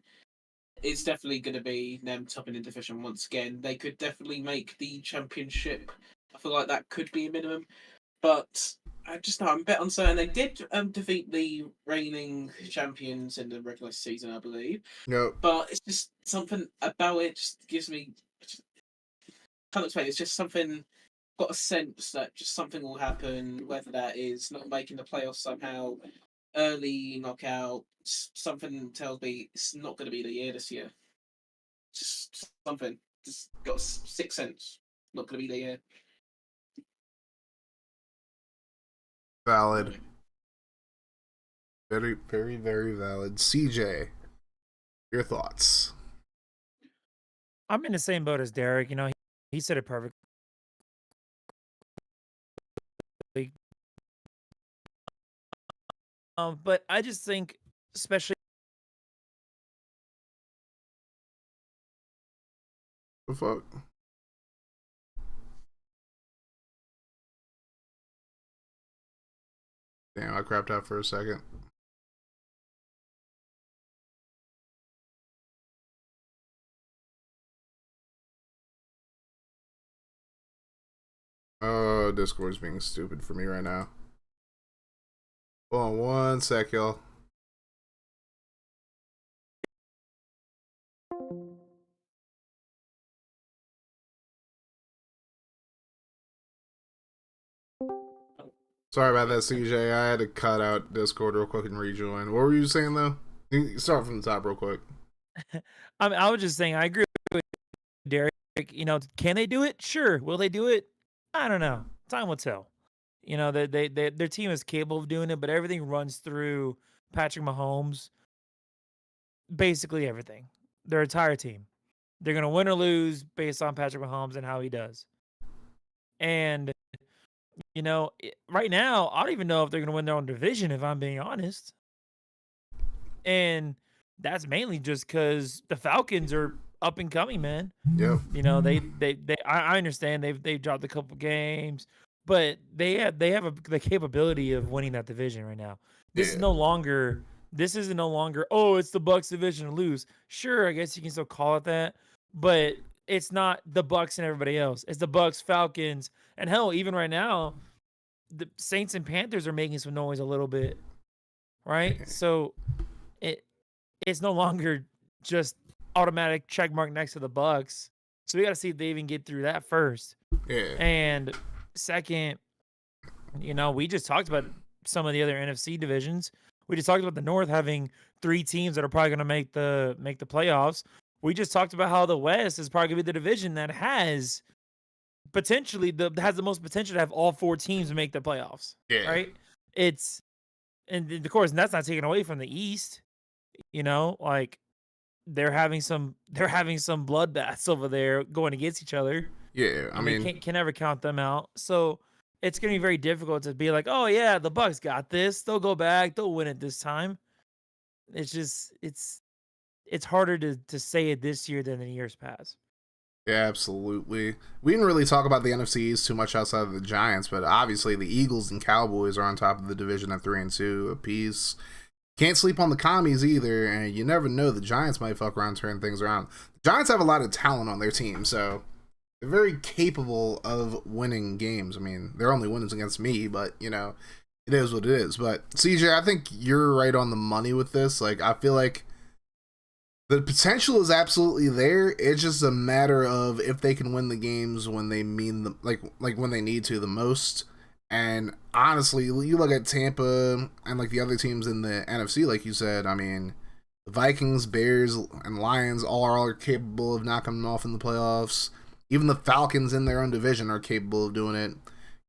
it's definitely going to be them topping the division once again. They could definitely make the championship. I feel like that could be a minimum. But I'm a bit uncertain. They did defeat the reigning champions in the regular season, I believe. Nope. But it's just something about it just gives me... can't explain. It's just something... got a sense that just something will happen, whether that is not making the playoffs somehow, early knockout. Something tells me it's not going to be the year this year. Just something. Just got a sixth sense. Not going to be the year. Valid. Very, very, very valid. CJ, your thoughts? I'm in the same boat as Derek. You know, he said it perfectly. But I just think, especially The fuck? Damn, I crapped out for a second. Oh, Discord's being stupid for me right now. Hold on one sec, y'all. Sorry about that, CJ. I had to cut out Discord real quick and rejoin. What were you saying, though? You can start from the top real quick. I was just saying I agree with Derek. You know, can they do it? Sure. Will they do it? I don't know. Time will tell. You know, their team is capable of doing it, but everything runs through Patrick Mahomes. Basically everything. Their entire team. They're gonna win or lose based on Patrick Mahomes and how he does. And you know, right now, I don't even know if they're gonna win their own division, if I'm being honest. And that's mainly just because the Falcons are up and coming, man. Yep. You know, I understand they've dropped a couple games, but they have the capability of winning that division right now. This is no longer oh, it's the Bucks division to lose. Sure, I guess you can still call it that, but it's not the Bucks and everybody else. It's the Bucks, Falcons, and hell, even right now, the Saints and Panthers are making some noise a little bit, right? So it's no longer just automatic check mark next to the Bucks. So we got to see if they even get through that first. Yeah. And second, you know, we just talked about some of the other NFC divisions. We just talked about the North having 3 teams that are probably going to make the playoffs. We just talked about how the West is probably going to be the division that has potentially has the most potential to have all 4 teams make the playoffs. Yeah. Right? And of course, that's not taken away from the East. You know, like they're having some bloodbaths over there going against each other. Yeah, I mean, can never count them out. So it's gonna be very difficult to be like, oh yeah, the Bucks got this. They'll go back. They'll win it this time. It's just it's harder to say it this year than in years past. Yeah, absolutely. We didn't really talk about the NFC East too much outside of the Giants, but obviously the Eagles and Cowboys are on top of the division at 3-2 apiece. Can't sleep on the commies either, and you never know, the Giants might fuck around and turn things around. The Giants have a lot of talent on their team, so they're very capable of winning games. I mean, their only win is against me, but, you know, it is what it is. But, CJ, I think you're right on the money with this. Like, I feel like the potential is absolutely there. It's just a matter of if they can win the games when they mean them, like when they need to the most. And honestly, you look at Tampa and like the other teams in the NFC, like you said, I mean, the Vikings, Bears, and Lions all are capable of knocking them off in the playoffs. Even the Falcons in their own division are capable of doing it.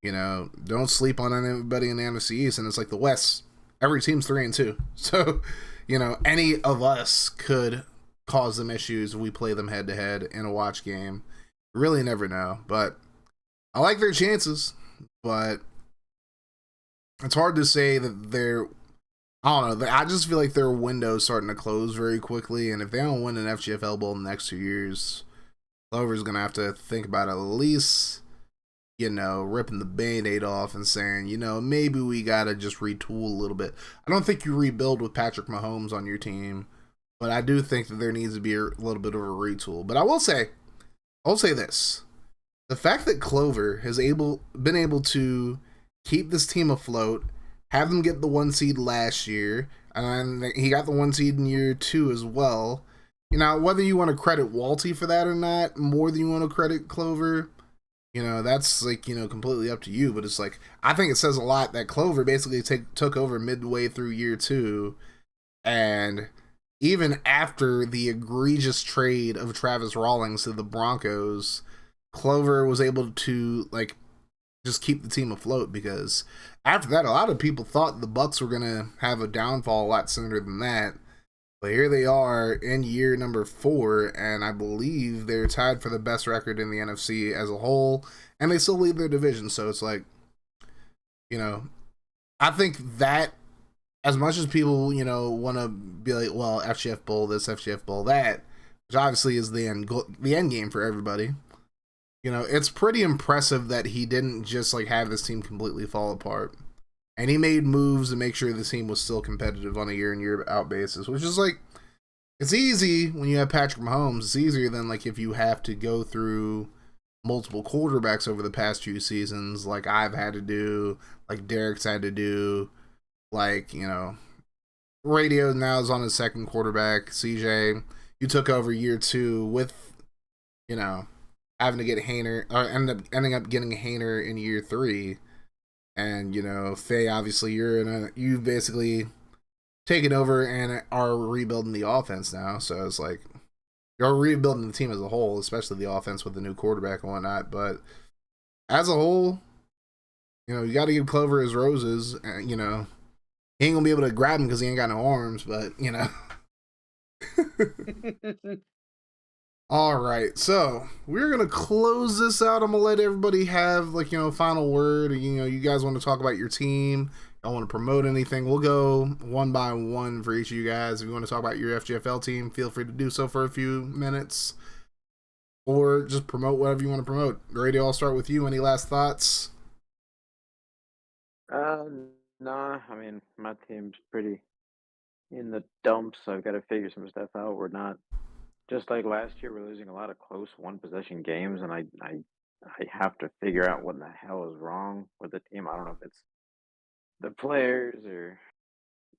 You know, don't sleep on anybody in the NFC East. And it's like the West, every team's 3-2. So, you know, any of us could cause them issues if we play them head to head in a watch game. Really never know. But I like their chances. But it's hard to say that they're, I don't know, I just feel like their window's starting to close very quickly, and if they don't win an FGFL Bowl in the next 2 years, Clover's going to have to think about at least, you know, ripping the Band-Aid off and saying, you know, maybe we got to just retool a little bit. I don't think you rebuild with Patrick Mahomes on your team, but I do think that there needs to be a little bit of a retool. But I'll say this. The fact that Clover has been able to keep this team afloat, have them get the 1 seed last year, and he got the 1 seed in year 2 as well. You know, whether you want to credit Walty for that or not, more than you want to credit Clover, you know, that's like, you know, completely up to you. But it's like, I think it says a lot that Clover basically took over midway through year 2, and even after the egregious trade of Travis Rawlings to the Broncos, Clover was able to, like, just keep the team afloat, because after that, a lot of people thought the Bucs were going to have a downfall a lot sooner than that. But here they are in year number 4, and I believe they're tied for the best record in the NFC as a whole, and they still lead their division. So it's like, I think that as much as people, want to be like, well, FGF Bowl this, FGF Bowl that, which obviously is the end game for everybody, it's pretty impressive that he didn't just like have his team completely fall apart. And he made moves to make sure the team was still competitive on a year in, year out basis, which is like, it's easy when you have Patrick Mahomes. It's easier than like if you have to go through multiple quarterbacks over the past few seasons, like I've had to do, like Derek's had to do, like, Radio now is on his second quarterback. CJ, you took over year 2 with, having to get Hainer, or ending up getting Hainer in year 3. And, Faye, obviously, you've basically taken over and are rebuilding the offense now. So it's like, you're rebuilding the team as a whole, especially the offense with the new quarterback and whatnot. But as a whole, you got to give Clover his roses. And, he ain't going to be able to grab him because he ain't got no arms, but, All right, so we're going to close this out. I'm going to let everybody have, like, final word. You guys want to talk about your team, don't want to promote anything, we'll go one by one for each of you guys. If you want to talk about your FGFL team, feel free to do so for a few minutes. Or just promote whatever you want to promote. Radio, I'll start with you. Any last thoughts? Nah, I mean, my team's pretty in the dumps, so I've got to figure some stuff out. We're not... Just like last year, we're losing a lot of close one-possession games, and I have to figure out what in the hell is wrong with the team. I don't know if it's the players or,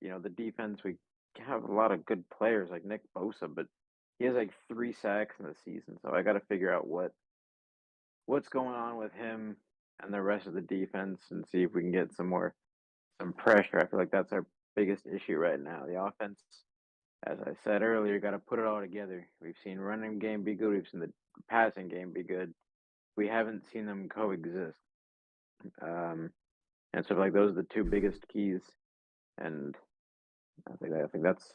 the defense. We have a lot of good players like Nick Bosa, but he has like 3 sacks in the season, so I got to figure out what's going on with him and the rest of the defense and see if we can get some pressure. I feel like that's our biggest issue right now. The offense, as I said earlier, got to put it all together. We've seen running game be good. We've seen the passing game be good. We haven't seen them coexist. And so, like, those are the 2 biggest keys. And I think that's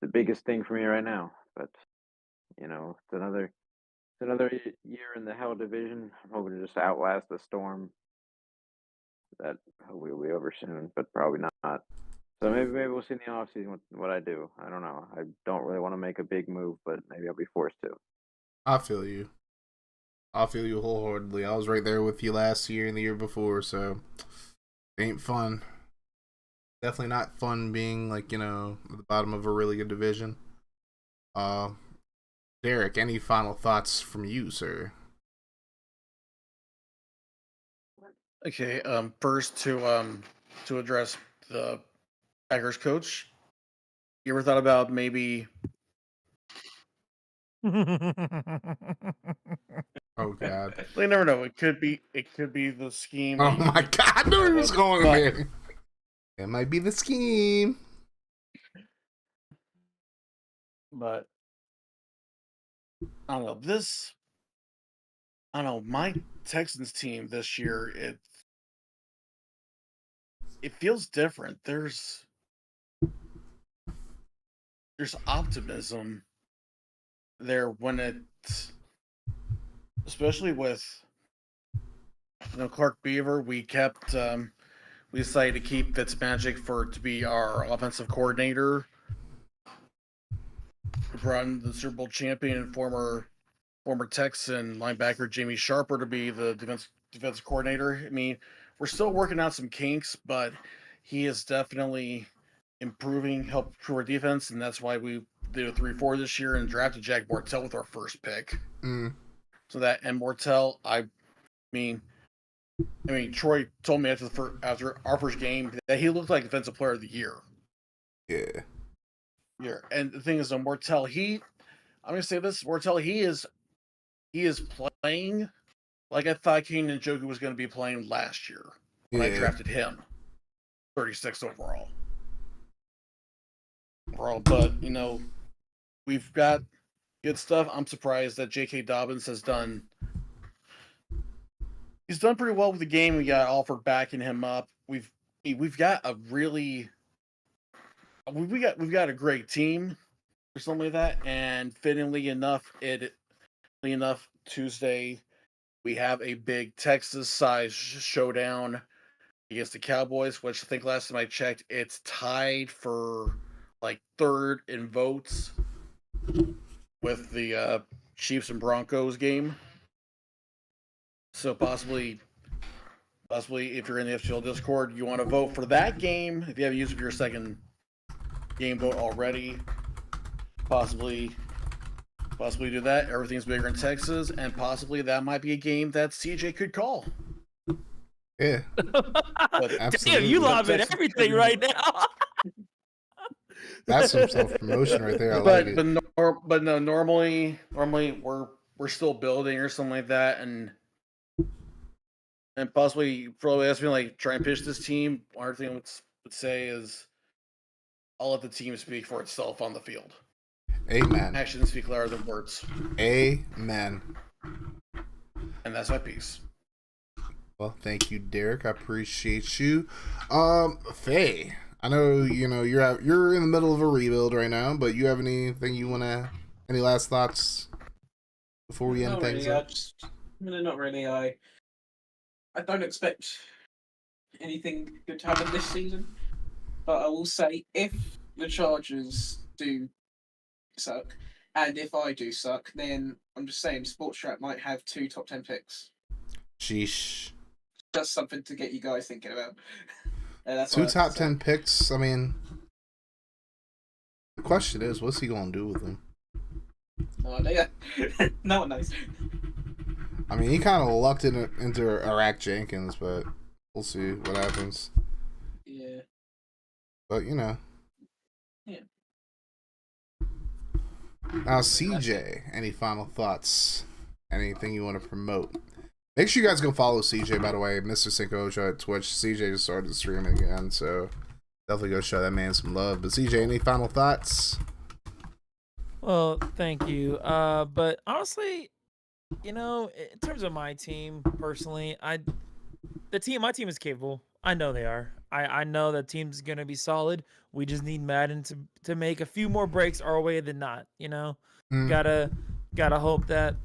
the biggest thing for me right now. But it's another year in the Hell division. I'm hoping to just outlast the storm. That hopefully will be over soon, but probably not. So maybe we'll see in the offseason what I do. I don't know. I don't really want to make a big move, but maybe I'll be forced to. I feel you. I feel you wholeheartedly. I was right there with you last year and the year before, so it ain't fun. Definitely not fun being, like, at the bottom of a really good division. Derek, any final thoughts from you, sir? Okay, first to address the Packers coach. You ever thought about maybe... Oh God! They never know. It could be the scheme. Oh my God! I knew he was going there. It might be the scheme. But I don't know. My Texans team this year, it feels different. There's optimism there when it's, especially with Clark Beaver. We decided to keep Fitzmagic to be our offensive coordinator. We brought in the Super Bowl champion and former Texan linebacker Jamie Sharper to be the defensive coordinator. I mean, we're still working out some kinks, but he is definitely help improve our defense, and that's why we did a 3-4 this year and drafted Jack Mortell with our first pick. So that, and Mortell, I mean, Troy told me after our first game that he looked like Defensive Player of the Year. Yeah. Yeah, and the thing is, Mortell, I'm gonna say this, Mortell, he is playing like I thought Kane Njoku was going to be playing last year when I drafted him, 36 overall. But we've got good stuff. I'm surprised that J.K. Dobbins has done He's done pretty well with the game. We got Alford backing him up. We've got a really we've got a great team or something like that. And fittingly enough, Tuesday we have a big Texas-sized showdown against the Cowboys, which I think last time I checked, it's tied for like third in votes with the Chiefs and Broncos game. So possibly if you're in the FGFL Discord, you want to vote for that game. If you haven't used it for your second game vote already, possibly do that. Everything's bigger in Texas, and possibly that might be a game that CJ could call. Yeah. Damn, you lobbing everything right now. That's some self-promotion right there. I like it. But no, normally we're still building or something like that, and possibly you probably ask me like try and pitch this team. One thing I would say is I'll let the team speak for itself on the field. Amen. Actions speak louder than words. Amen. And that's my piece. Well, thank you, Derek. I appreciate you. Faye, I know you're in the middle of a rebuild right now, but you have any last thoughts before we end things up? Not really. I don't expect anything good to happen this season, but I will say if the Chargers do suck, and if I do suck, then I'm just saying Sports Trap might have 2 top 10 picks. Sheesh. Just something to get you guys thinking about. That's 2 top 10 picks. I mean, the question is, what's he gonna do with them? No idea. No one knows. I mean, he kind of lucked into Iraq Jenkins, but we'll see what happens. Yeah. But Yeah. Now, CJ, any final thoughts? Anything you want to promote? Make sure you guys go follow CJ, by the way. Mr. Cinco Ocho at Twitch. CJ just started streaming again, so definitely go show that man some love. But CJ, any final thoughts? Well, thank you. But honestly, in terms of my team, personally, my team is capable. I know they are. I know that team's gonna be solid. We just need Madden to make a few more breaks our way than not. Gotta hope that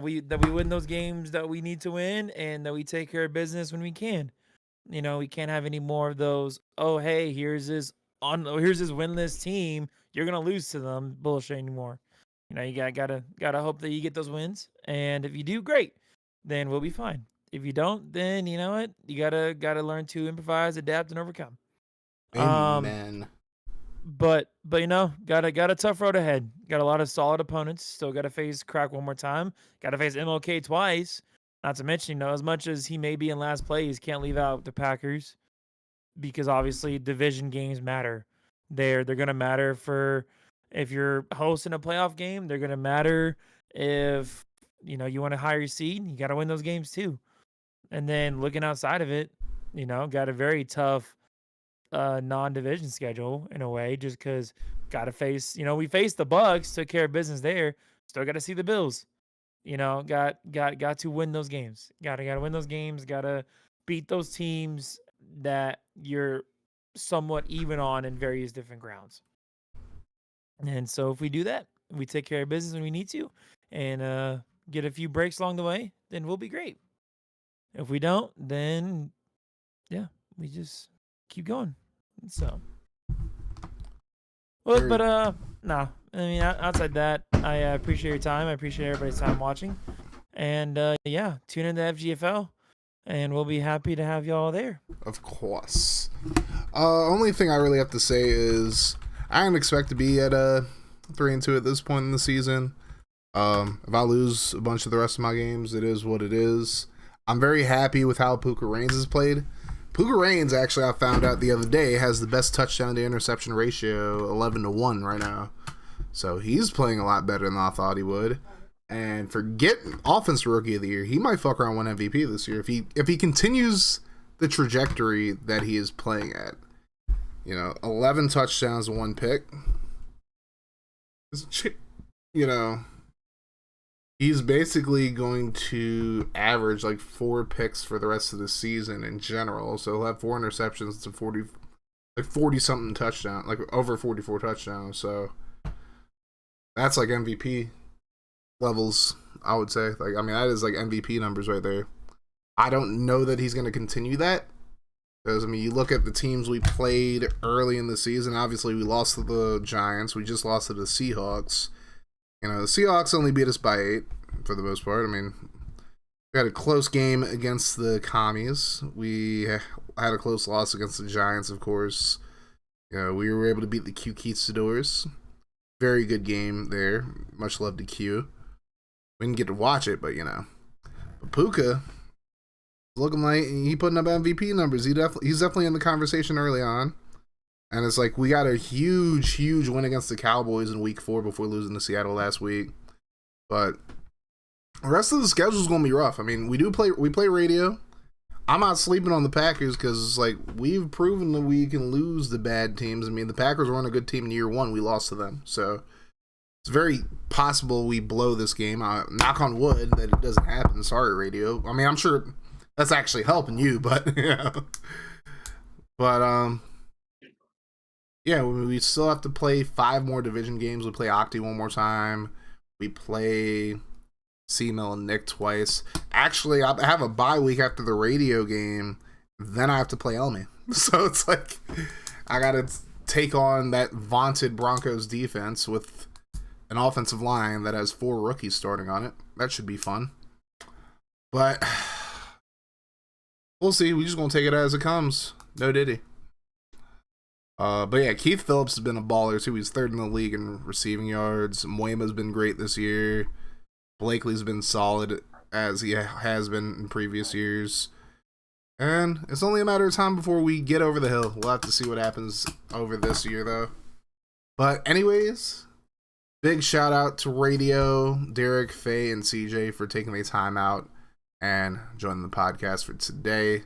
we win those games that we need to win, and that we take care of business when we can. We can't have any more of those. Oh, hey, here's this winless team. You're gonna lose to them. Bullshit anymore. You gotta hope that you get those wins, and if you do, great. Then we'll be fine. If you don't, then you know what? You gotta learn to improvise, adapt, and overcome. Amen. But got a tough road ahead. Got a lot of solid opponents. Still got to face Crack one more time. Got to face MLK twice. Not to mention, as much as he may be in last place, can't leave out the Packers, because obviously division games matter. They're gonna matter for if you're hosting a playoff game. They're gonna matter if you want a higher seed. You got to win those games too. And then looking outside of it, got a very tough non-division schedule in a way, just because got to face, we faced the Bucks, took care of business there. Still got to see the Bills. Got to win those games. Got to win those games. Got to beat those teams that you're somewhat even on in various different grounds. And so if we do that, we take care of business when we need to, and get a few breaks along the way, then we'll be great. If we don't, then yeah, we just keep going. So, well, but no, I mean, outside that, I appreciate your time. I appreciate everybody's time watching, and yeah, tune into FGFL, and we'll be happy to have y'all there. Of course. Only thing I really have to say is I don't expect to be at 3-2 at this point in the season. If I lose a bunch of the rest of my games, it is what it is. I'm very happy with how Puka Reigns has played. Puka Reigns, actually, I found out the other day, has the best touchdown to interception ratio, 11-1 right now. So he's playing a lot better than I thought he would. And forget Offensive Rookie of the Year, he might fuck around win MVP this year if he continues the trajectory that he is playing at. 11 touchdowns and 1 pick. He's basically going to average like 4 picks for the rest of the season in general. So he'll have 4 interceptions to 40 something touchdown, like over 44 touchdowns. So that's like MVP levels, I would say. Like, I mean, that is like MVP numbers right there. I don't know that he's going to continue that. Because, I mean, you look at the teams we played early in the season. Obviously, we lost to the Giants. We just lost to the Seahawks. You know, the Seahawks only beat us by 8 for the most part. I mean, we had a close game against the Commies. We had a close loss against the Giants, of course. You know, we were able to beat the Conquistadors. Very good game there. Much love to Q. We didn't get to watch it, but, you know. But Puka, looking like he putting up MVP numbers. He's definitely in the conversation early on. And it's like we got a huge win against the Cowboys in week 4 before losing to Seattle last week. But the rest of the schedule is going to be rough. I mean, we play radio. I'm not sleeping on the Packers because like we've proven that we can lose the bad teams. I mean, the Packers weren't a good team in year 1. We lost to them. So it's very possible we blow this game. Knock on wood that it doesn't happen. Sorry, radio. I mean, I'm sure that's actually helping you, but yeah. But yeah, we still have to play 5 more division games. We play Octi one more time. We play C-Mill and Nick twice. Actually, I have a bye week after the radio game. Then I have to play Elmy. So it's like I got to take on that vaunted Broncos defense with an offensive line that has 4 rookies starting on it. That should be fun. But we'll see. We just going to take it as it comes. No diddy. But yeah, Keith Phillips has been a baller too. He's 3rd in the league in receiving yards. Moema's been great this year. Blakely's been solid as he has been in previous years. And it's only a matter of time before we get over the hill. We'll have to see what happens over this year though. But anyways, big shout out to Radio, Derek, Faye, and CJ for taking the time out and joining the podcast for today.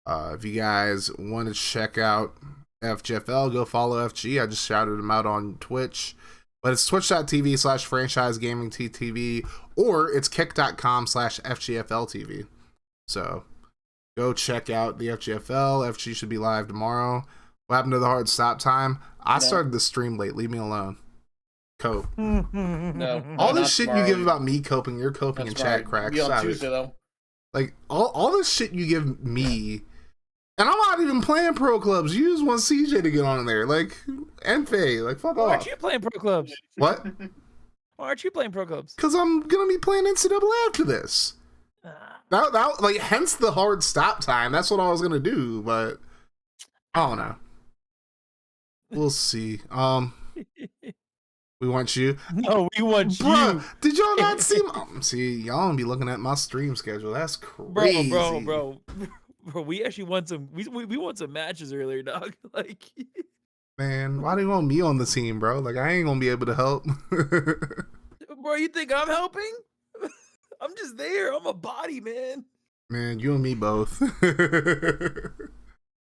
If you guys want to check out FGFL, go follow FG. I just shouted him out on Twitch. But it's twitch.tv/franchisegamingttv or it's kick.com/FGFLTV. So go check out the FGFL. FG should be live tomorrow. What happened to the hard stop time? I started the stream late. Leave me alone. Cope. No. All this shit you give about me coping, you're coping in chat cracks. Be on Tuesday, though. Like, all this shit you give me, and I'm not even playing pro clubs. You just want CJ to get on there. Like, and Faye. Like, fuck off. Why aren't you playing pro clubs? What? Why aren't you playing pro clubs? Because I'm going to be playing NCAA after this. That, like, hence the hard stop time. That's what I was going to do, but I don't know. We'll see. We want you. No, we want Bruh, you. did y'all not see see, y'all gonna be looking at my stream schedule. That's crazy. Bro, we actually want some we want some matches earlier, dog. Like, man, why do you want me on the team, bro? Like, I ain't gonna be able to help. bro, you think I'm helping? I'm just there. I'm a body, man. Man, you and me both.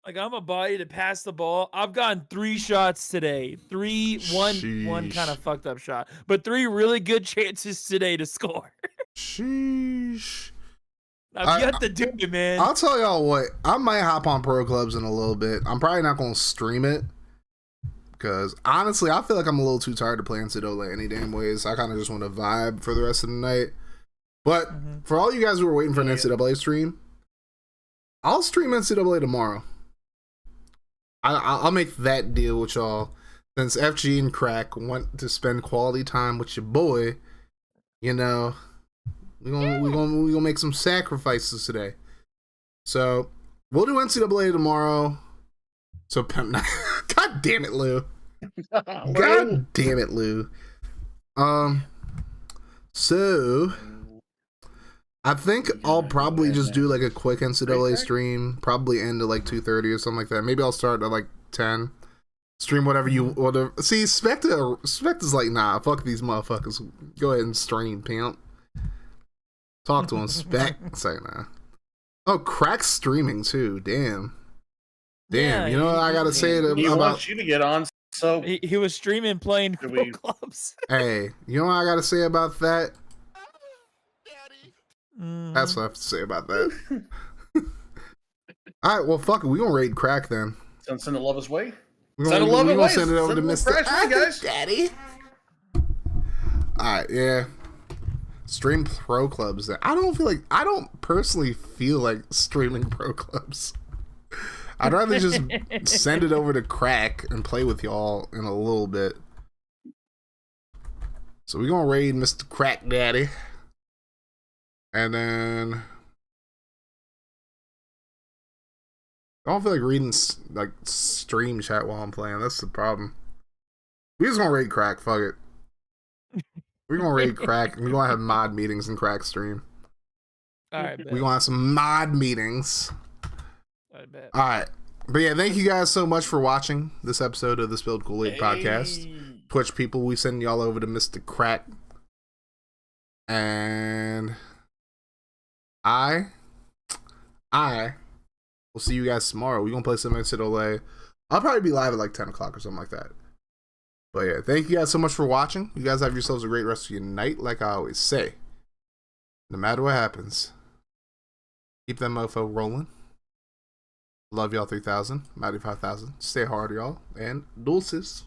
Like, I'm a body to pass the ball. I've gotten 3 shots today. One kind of fucked up shot, but 3 really good chances today to score. Sheesh. I've yet to do it, man. I'll tell y'all what. I might hop on pro clubs in a little bit. I'm probably not gonna stream it because honestly, I feel like I'm a little too tired to play NCAA any damn ways. I kind of just want to vibe for the rest of the night. But for all you guys who are waiting for an NCAA stream, I'll stream NCAA tomorrow. I'll make that deal with y'all. Since FG and Crack want to spend quality time with your boy, you know, we gonna make some sacrifices today. So we'll do NCAA tomorrow. So God damn it, Lou. God damn it, Lou. So I think I'll probably just do like a quick NCAA stream, probably end at like 2:30 or something like that. Maybe I'll start at like 10. Stream whatever you whatever. See, Specta's like, nah, fuck these motherfuckers. Go ahead and stream, pimp. Talk to him, Spec. Say nah. Oh, Crack's streaming too. Damn. Yeah, you know what I gotta say He about wants you to get on, so he was streaming playing pro clubs. Hey, you know what I gotta say about that? That's what I have to say about that. All right, well, fuck it. We gonna raid crack then. Send a love his way. We Send a love we his gonna way. send it over to Mr. Fresh, guys. Daddy. All right, yeah. Stream pro clubs. I don't personally feel like streaming pro clubs. I'd rather just send it over to crack and play with y'all in a little bit. So we're gonna raid Mr. Crack Daddy. And then I don't feel like reading like stream chat while I'm playing. That's the problem. We just gonna raid crack. Fuck it. We're gonna raid crack. And we're gonna have mod meetings in crack stream. All right, We're gonna have some mod meetings. I bet. All right. But yeah, thank you guys so much for watching this episode of the Spilled Kool-Aid podcast. Twitch people, we send y'all over to Mr. Crack. And I will see you guys tomorrow. We're gonna play some NCAA. I'll probably be live at like 10 o'clock or something like that. But yeah, thank you guys so much for watching. You guys have yourselves a great rest of your night, like I always say. No matter what happens, keep that mofo rolling. Love y'all 3000, mighty 5000. Stay hard, y'all, and deuces.